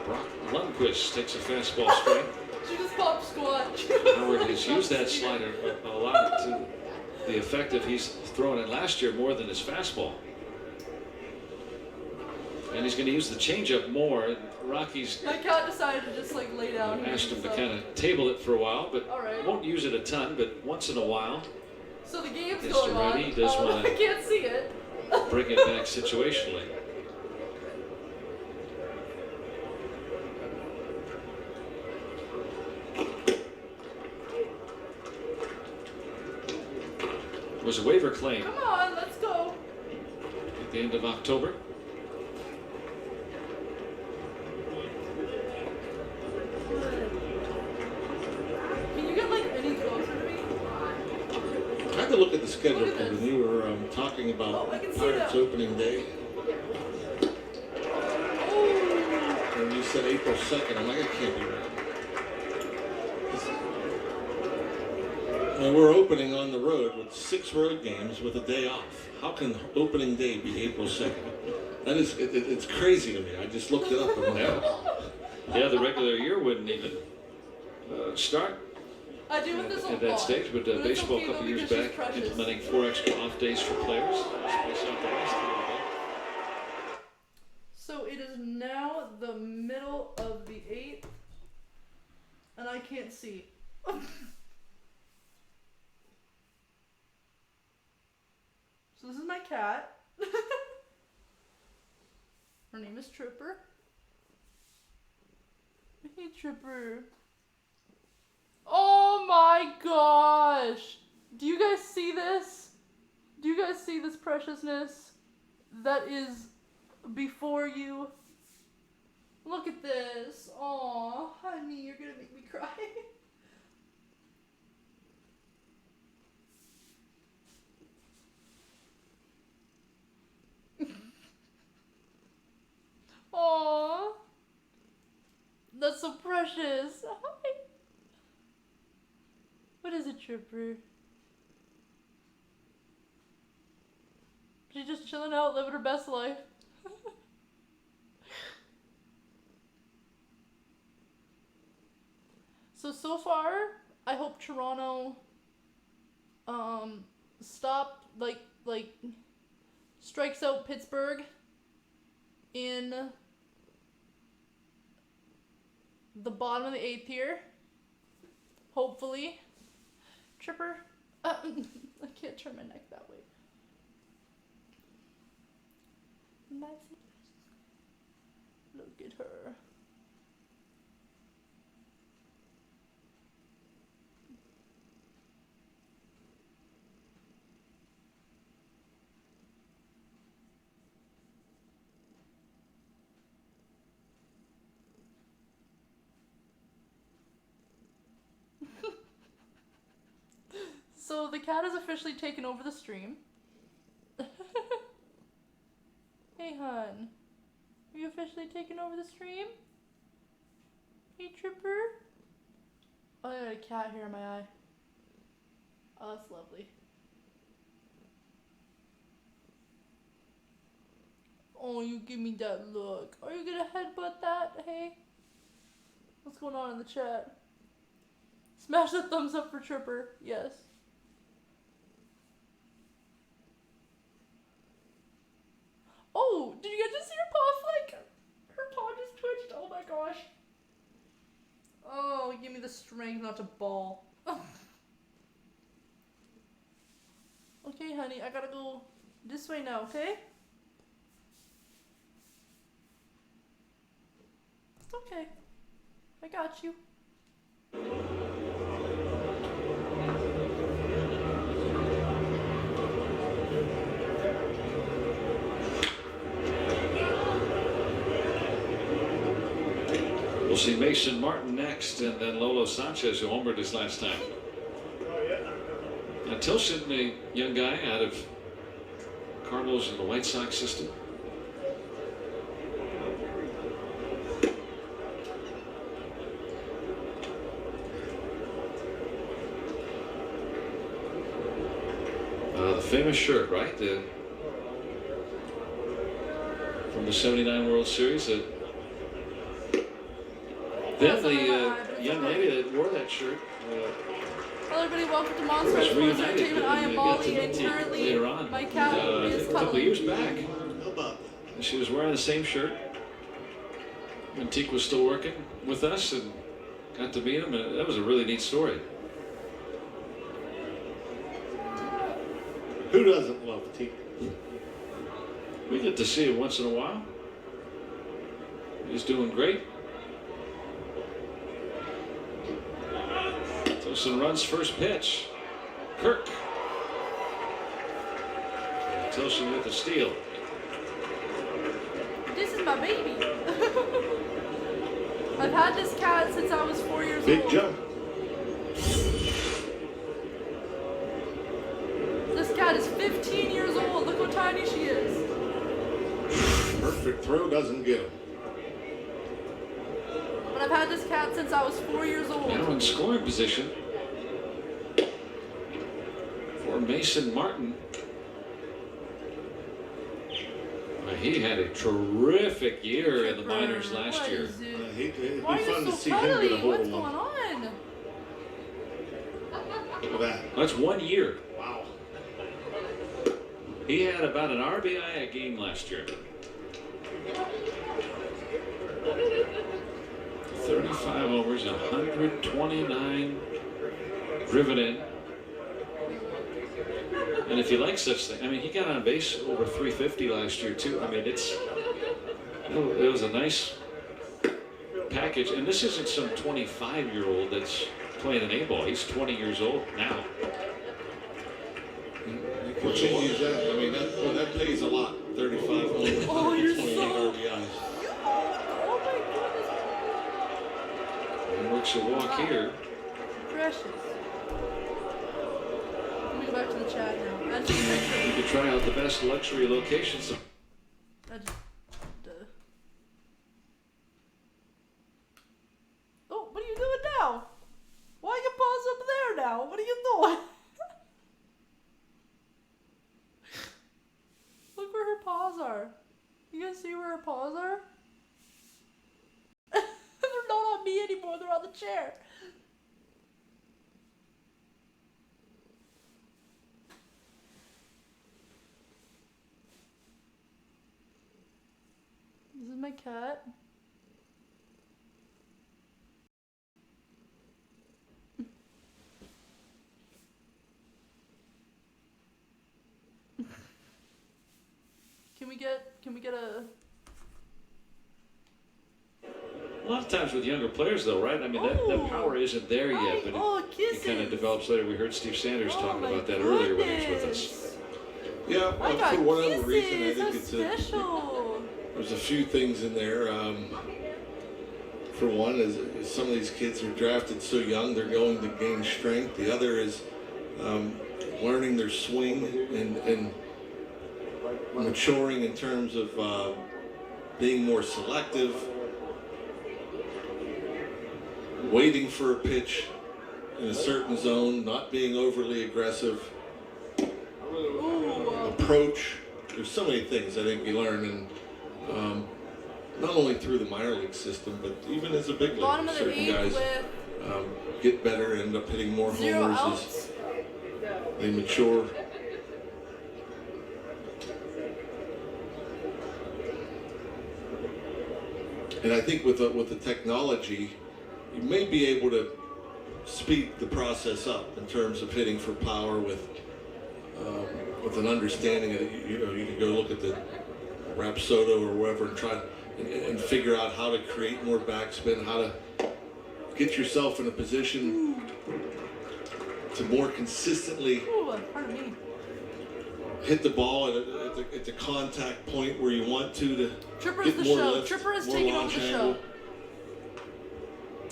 Brock Lundquist takes a fastball strike. She just popped squat. Howard has used that slider a lot to the effect that he's thrown it last year more than his fastball. And he's going to use the changeup more. Rockies My cat decided to just like lay down here. asked him to so. kind of table it for a while, but Alright. won't use it a ton, but once in a while, So the game's Mr. going on. Reddy does wanna- I can't see it. bring it back situationally. It was a waiver claim Come on, let's go. at the end of October. Can you get like any closer to me? I had to look at the schedule when you were talking about Oh, I can see Pirates that. opening day. Oh. And you said April 2nd. I'm like, it can't be right. And we're opening on the road with 6 road games with a day off. How can opening day be April 2nd? That is, it's crazy to me. I just looked it up. And Yeah, the regular year wouldn't even start I do with this at a that lot. stage, but But it's baseball okay, a couple though, years because she's back precious. implementing 4 extra off days for players. Space out the rest a little bit. So it is now the middle of the 8th, and I can't see. So this is my cat. Her name is Tripper. Hey, Tripper. Oh my gosh. Do you guys see this? Do you guys see this preciousness that is before you? Look at this. Aw, honey, you're gonna make me cry. Aw, that's so precious. Hi. What is it, Tripper? She's just chilling out, living her best life. So far, I hope Toronto, strikes out Pittsburgh in the bottom of the 8th here. Hopefully. Tripper, I can't turn my neck that way. Look at her. So the cat has officially taken over the stream. Hey, hun. Are you officially taking over the stream? Hey, Tripper? Oh, I got a cat here in my eye. Oh, that's lovely. Oh, you give me that look. Are you gonna headbutt that? Hey? What's going on in the chat? Smash the thumbs up for Tripper. Yes. Oh, did you get to see her paw flick? Her paw just twitched. Oh my gosh. Oh, give me the strength not to bawl. Okay, honey, I gotta go this way now, okay? It's okay. I got you. We'll see Mason Martin next, and then Lolo Sanchez, who homered his last time. Now Tilson, a young guy out of Cardinals in the White Sox system. The famous shirt, right? From the '79 World Series. Then the young lady that wore that shirt Hello everybody, welcome to Monster Sports Entertainment. I am Molly, and currently later on, my cat is a couple of years cuddling. back. She was wearing the same shirt when Teak was still working with us, and got to meet him, and that was a really neat story. Who doesn't love Teak? We get to see him once in a while. He's doing great. Tilson runs first pitch. Kirk. Tilson with the steal. This is my baby. I've had this cat since I was 4 years old. Big jump. This cat is 15 years old. Look how tiny she is. Perfect throw doesn't get him. But I've had this cat since I was 4 years old. Now in scoring position for Mason Martin. He had a terrific year in the minors last year. It'd Why be are fun you to so see him get a cuddly? hold What's of going one. on? Look at that. That's 1 year. Wow. He had about an RBI a game last year. 35 overs, 129 driven in. And if you like such things, I mean, he got on base over 350 last year too. I mean, it was a nice package. package, and this isn't some 25-year-old that's playing an A-ball. He's 20 years old now. You can use that. I mean, that pays a lot. 35 homers, 28 RBIs. And works a walk here. Precious. Let me go back to the chat now. You could try out the best luxury locations. Oh, what are you doing now? Why are your paws up there now? What are you doing? Look where her paws are. You guys see where her paws are? They're not on me anymore. They're on the chair. This is my cat. Can we get a... A lot of times with younger players, though, right? I mean, that power isn't there yet, but it kind of develops later. We heard Steve Sanders talking about that earlier when he was with us. Yeah, for whatever reason, I think it's special. There's a few things in there. For one, is some of these kids are drafted so young, they're going to gain strength. The other is learning their swing and maturing in terms of being more selective, waiting for a pitch in a certain zone, not being overly aggressive, approach. There's so many things I think you learn, and not only through the minor league system, but even as a big league. Certain guys get better, end up hitting more homers as they mature. And I think with the technology, you may be able to speed the process up in terms of hitting for power with an understanding of it. You can go look at the Rapsodo or wherever and try and figure out how to create more backspin, how to get yourself in a position to more consistently hit the ball at the contact point where you want to Tripper's the show. Tripper is taking over the show.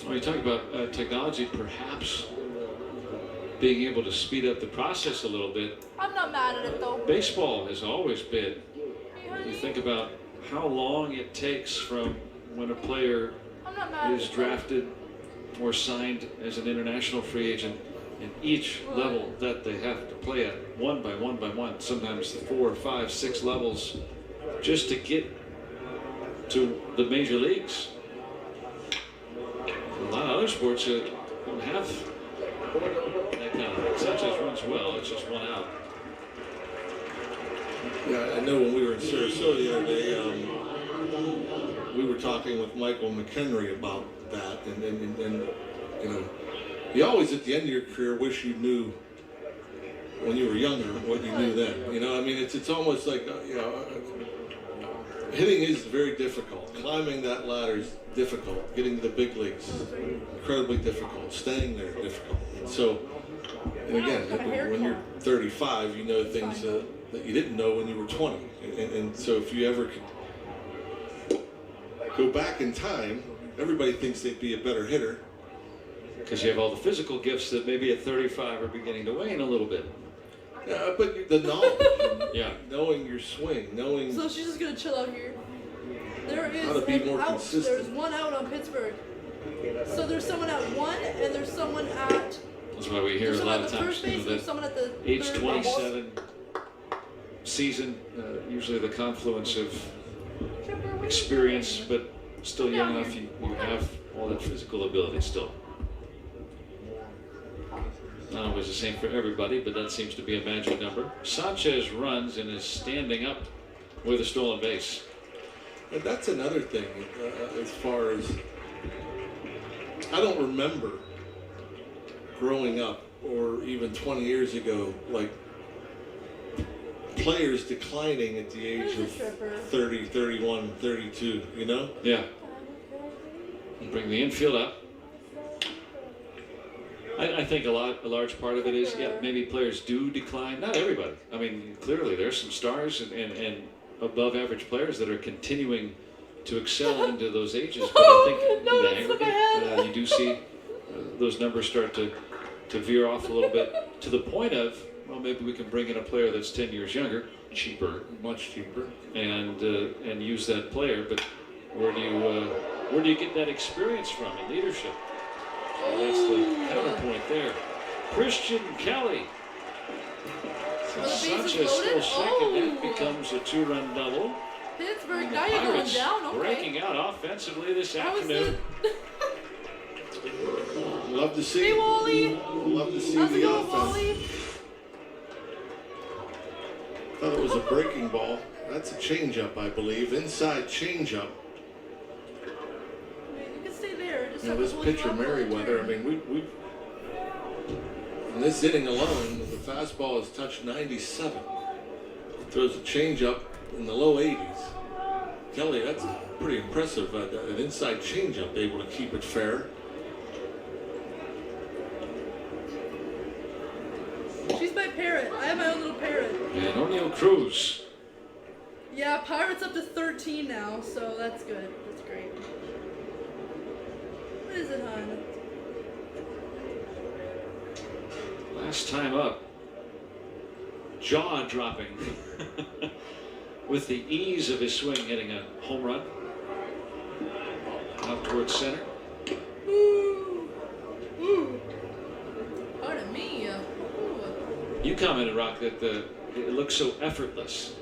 Well, you talk about technology, perhaps being able to speed up the process a little bit. I'm not mad at it though. Baseball has always been. You think about how long it takes from when a player is drafted or signed as an international free agent, and each level that they have to play at, one by one by one, sometimes 4, 5, 6 levels, just to get to the major leagues. A lot of other sports don't have that kind of thing. Sanchez runs well, it's just one out. Yeah, I know when we were in Sarasota the other day, we were talking with Michael McHenry about that, and you know, you always at the end of your career wish you knew when you were younger what you knew then. You know, I mean, it's almost like hitting is very difficult. Climbing that ladder is difficult. Getting to the big leagues is incredibly difficult. Staying there is difficult. And so, and again, when you're 35, you know things that you didn't know when you were 20. And so if you ever could go back in time, everybody thinks they'd be a better hitter. Because you have all the physical gifts that maybe at 35 are beginning to wane a little bit. Yeah, but the knowledge, knowing your swing, knowing... So she's just going to chill out here. There is how to be more out. consistent. There's one out on Pittsburgh. So there's someone at 1, and there's someone at... That's why we hear a lot of times, base, that someone at the age 27 season, usually the confluence of experience, but still young enough, you have all that physical ability still. Not always the same for everybody, but that seems to be a magic number. Sanchez runs and is standing up with a stolen base. And that's another thing, as far as... I don't remember growing up, or even 20 years ago, like players declining at the age of 30, 31, 32, you know? Yeah. bring the infield up. I think a large part of it is, yeah, maybe players do decline. Not everybody. I mean, clearly there's some stars and above average players that are continuing to excel into those ages. But I think in the aggregate, you do see those numbers start to veer off a little bit to the point of, well, maybe we can bring in a player that's 10 years younger, cheaper, much cheaper, and use that player. But where do you get that experience from in leadership? Well, that's the counterpoint there. Christian Kelly. Sanchez still second. That becomes a 2-run double. Pittsburgh, now you're going down. Okay. Breaking out offensively this afternoon. Love to see. Hey, Wally. Love to see How's it the going, offense. Wally? Thought it was a breaking ball. That's a changeup, I believe. Inside changeup. You can stay there. Just You know, this pitcher Merriweather, I mean, we in this inning alone, the fastball has touched 97. Throws a changeup in the low 80s. Kelly, that's pretty impressive. An inside changeup, able to keep it fair. She's my parrot. I have my own little parrot. And O'Neal Cruz. Yeah, Pirates up to 13 now, so that's good. That's great. What is it, hon? Last time up, jaw dropping with the ease of his swing, hitting a home run out towards center. Ooh. Ooh. Pardon me. Ooh. You commented, Rock, that it looks so effortless.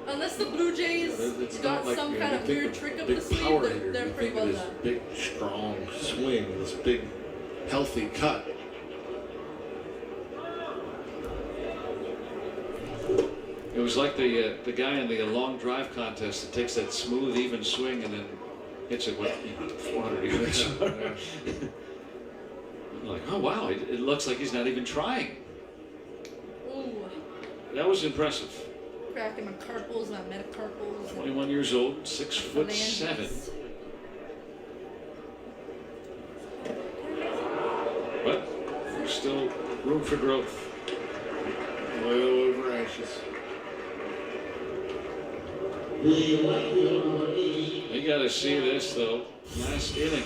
Unless the Blue Jays got like, some kind of weird trick up big the sleeve, power they're hitter. pretty well This done. big, strong swing, this big, healthy cut. It was like the guy in the long drive contest that takes that smooth, even swing and then hits it, what, 400 yards. Like, oh wow, it looks like he's not even trying. Ooh. That was impressive. Cracking my carpals, my metacarpals. 21 years old, 6'7". But there's still room for growth. Well over ashes. You got to see this though. Last inning.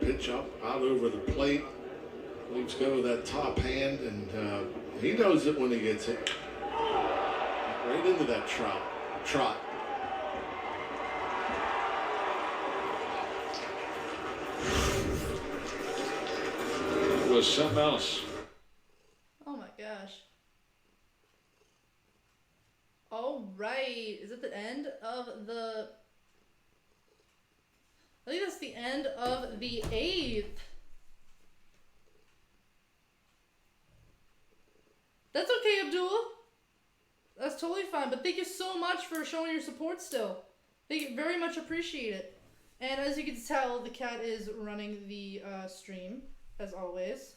Pitch up, out over the plate. Leaves go with that top hand, and he knows it when he gets it. Right into that trot. It was something else. Oh my gosh. All right. Is it the end of the... I think that's the end of the 8th. That's okay, Abdul. That's totally fine. But thank you so much for showing your support still. Thank you, very much appreciate it. And as you can tell, the cat is running the stream, as always.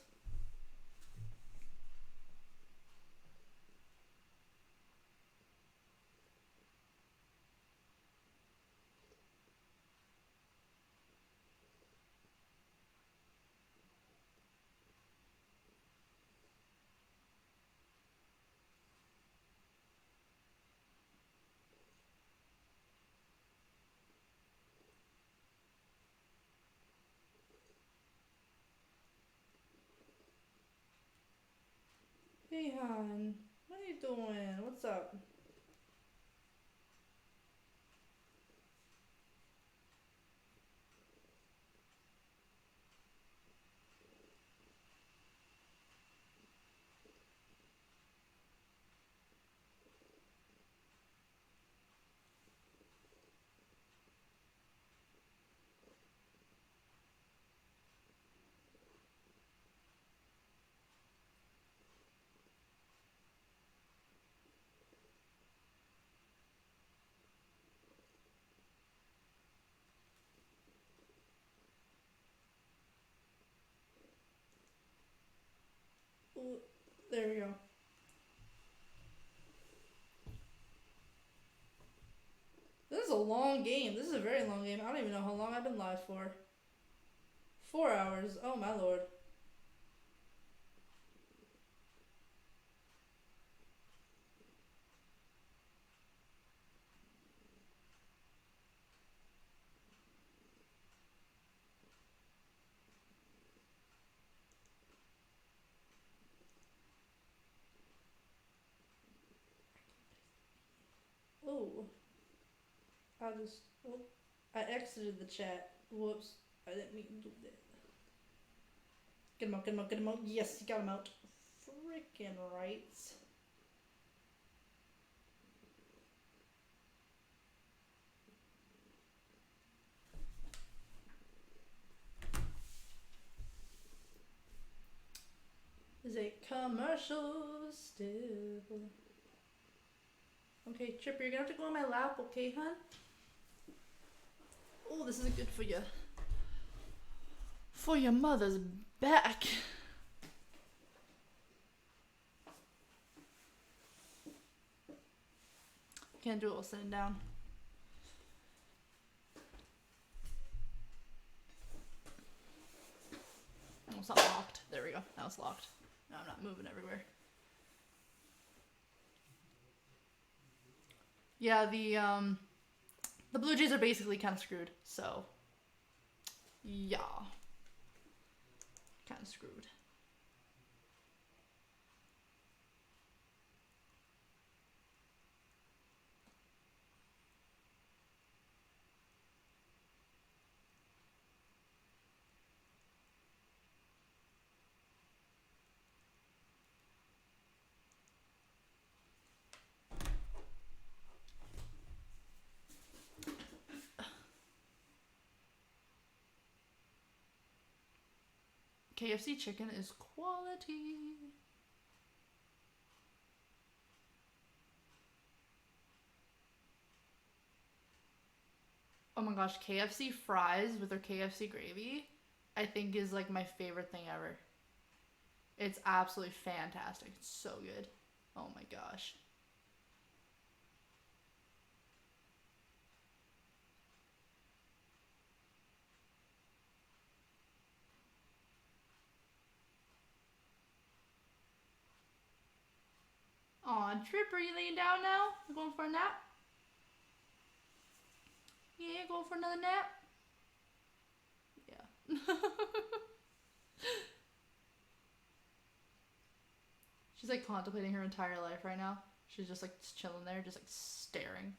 Hey, hon. What are you doing? What's up? There we go. This is a long game. This is a very long game. I don't even know how long I've been live for. 4 hours. Oh my lord. Oh. I exited the chat. Whoops. I didn't mean to do that. Get him out, get him out, get him out. Yes, you got him out. Freaking rights. Is a commercial still. Okay, Chipper, you're gonna have to go on my lap, okay, hon? Oh, this isn't good for you. For your mother's back. Can't do it while sitting down. Oh, it's not locked. There we go. Now it's locked. Now I'm not moving everywhere. Yeah, the Blue Jays are basically kind of screwed, so yeah, kind of screwed. KFC chicken is quality. Oh my gosh, KFC fries with their KFC gravy, I think is like my favorite thing ever. It's absolutely fantastic. It's so good. Oh my gosh. Aw, Tripper, you laying down now? You going for a nap? Yeah, going for another nap? Yeah. She's like contemplating her entire life right now. She's just like chilling there, just like staring.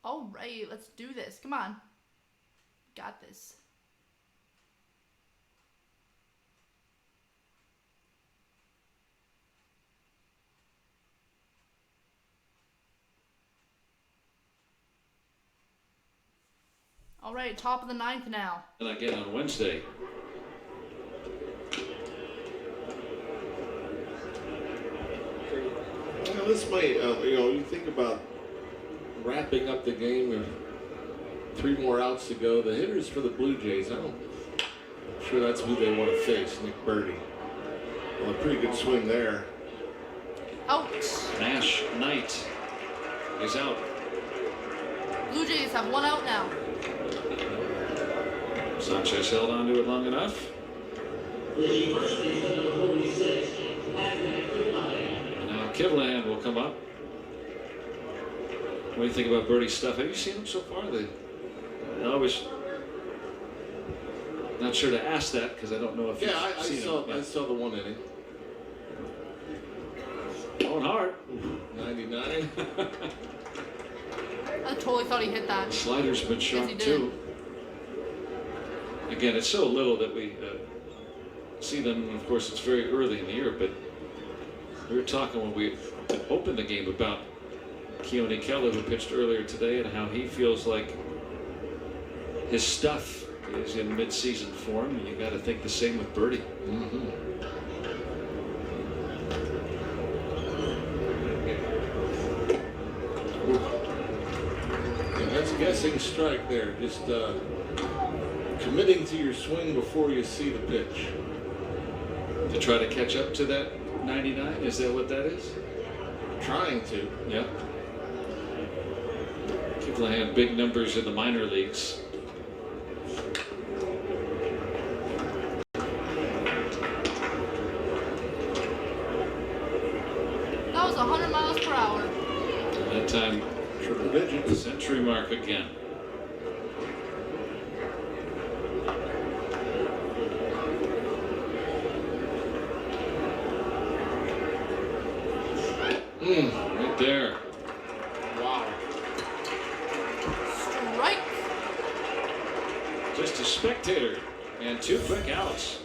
All right, let's do this. Come on. Got this. All right, top of the ninth now. And again on Wednesday. Well, this might, you think about wrapping up the game with 3 more outs to go. The hitters for the Blue Jays, I'm sure that's who they want to face, Nick Birdie. Well, a pretty good swing there. Out. Nash Knight is out. Blue Jays have 1 out now. Sanchez held on to it long enough. And now Kivland will come up. What do you think about Birdie's stuff? Have you seen him so far? I always not sure to ask that because I don't know if I saw the 1 inning. Going hard. 99. I totally thought he hit that. Slider's been sharp too. Again, it's so little that we see them. Of course, it's very early in the year, but we were talking when we opened the game about Keone Keller, who pitched earlier today, and how he feels like his stuff is in mid-season form. And you got to think the same with Birdie. Mm-hmm. guessing strike there. Just committing to your swing before you see the pitch. To try to catch up to that 99? Is that what that is? Trying to. Yeah. People had big numbers in the minor leagues. That was 100 miles per hour. That time, Triple digits. century mark again. Right there. Wow. Strike. Just a spectator and 2 quick outs.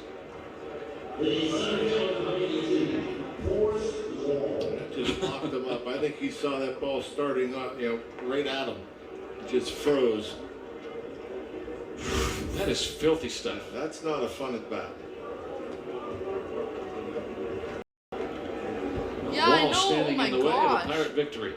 Just locked him up. I think he saw that ball starting up, right at him. Just froze. That is filthy stuff. That's not a fun at bat. Yeah, I Wall know. standing Oh my in the way of a gosh. Pirate victory.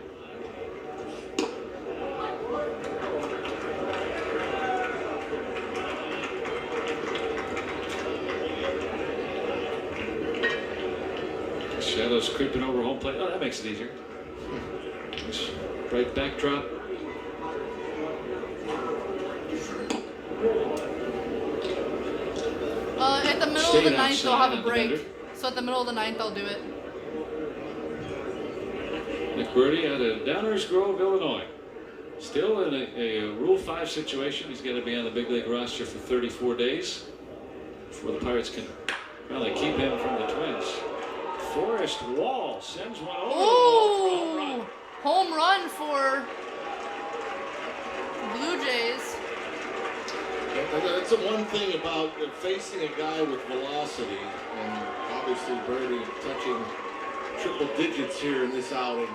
Shadows creeping over home plate. Oh, that makes it easier. Nice bright backdrop. At the middle of Staying the ninth, they'll outside have a on the break. bender. So at the middle of the ninth, I'll do it. McBurdy out of Downers Grove, Illinois. Still in a Rule 5 situation. He's going to be on the big league roster for 34 days before the Pirates can finally keep him from the Twins. Forrest Wall sends one over. Ooh! Home run for Blue Jays. That's the one thing about facing a guy with velocity, and obviously Birdie touching triple digits here in this outing.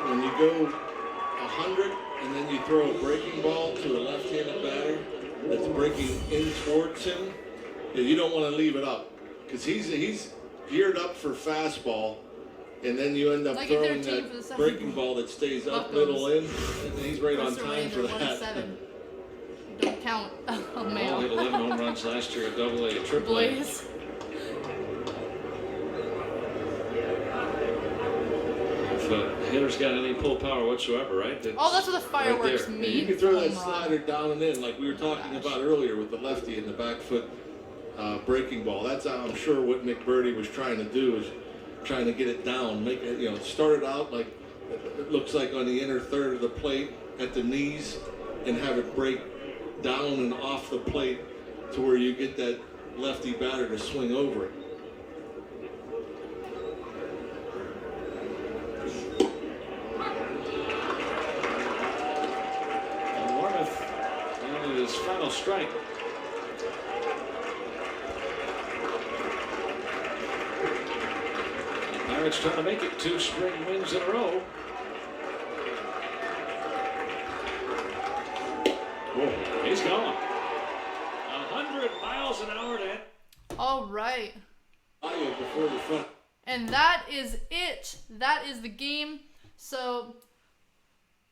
When you go 100 and then you throw a breaking ball to a left-handed batter that's breaking in towards him, you don't want to leave it up because he's geared up for fastball, and then you end up Like throwing 13 for the that second. breaking ball that stays up Buckles. middle in, and he's right on First time for Ranger, that. 1-7. Don't count. Oh, Wall man. hit 11 home runs last year at Double A, Triple A. Blaze. If a hitter's got any pull power whatsoever, right? Oh, that's what the fireworks there. mean. You can throw that Home run. slider down and in, like we were talking about earlier with the lefty and the back foot breaking ball. That's I'm sure what McBurdy was trying to do is trying to get it down, make it, start it out like it looks like on the inner third of the plate at the knees, and have it break down and off the plate to where you get that lefty batter to swing over it. And Warmouth on his final strike. Pirates trying to make it 2 spring wins in a row. Oh, he's gone. 100 miles an hour to hit. All right. Before the front. And that is it. That is the game. So,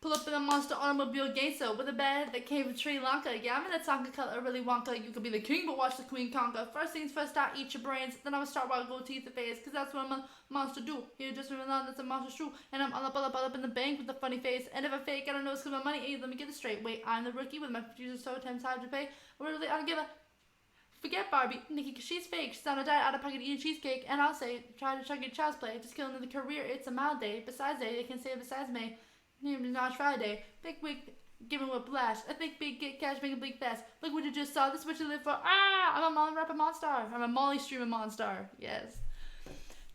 pull up in a monster automobile gangster with a bed that came from Sri Lanka. Yeah, I'm in a Tonka color, really Wonka. You could be the king, but watch the queen conquer. First things first, I eat your brains. Then I'm gonna start while I go teeth the face, cause that's what I'm a monster do. You just remember that that's a monster's true. And I'm all up in the bank with a funny face. And if I fake, I don't know it's cause my money ain't. Let me get it straight. Wait, I'm the rookie with my producer so 10 times to pay. Really, I don't give a. Forget Barbie, Nikki, cause she's fake. She's on a diet, out of pocket eating cheesecake. And I'll say, try to chug your child's play. Just killing in the career, it's a mild day. Besides day, they can say besides May. Not Friday. Big week, giving with blast. I think big get cash, make a big fast. Look what you just saw. This is what you live for. I'm a Molly rapper monster. I'm a Molly streaming monster. Yes.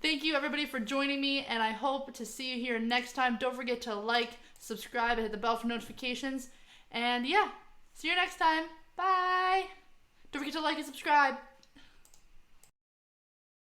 Thank you everybody for joining me, and I hope to see you here next time. Don't forget to like, subscribe, and hit the bell for notifications. And yeah, see you next time. Bye. Don't forget to like and subscribe.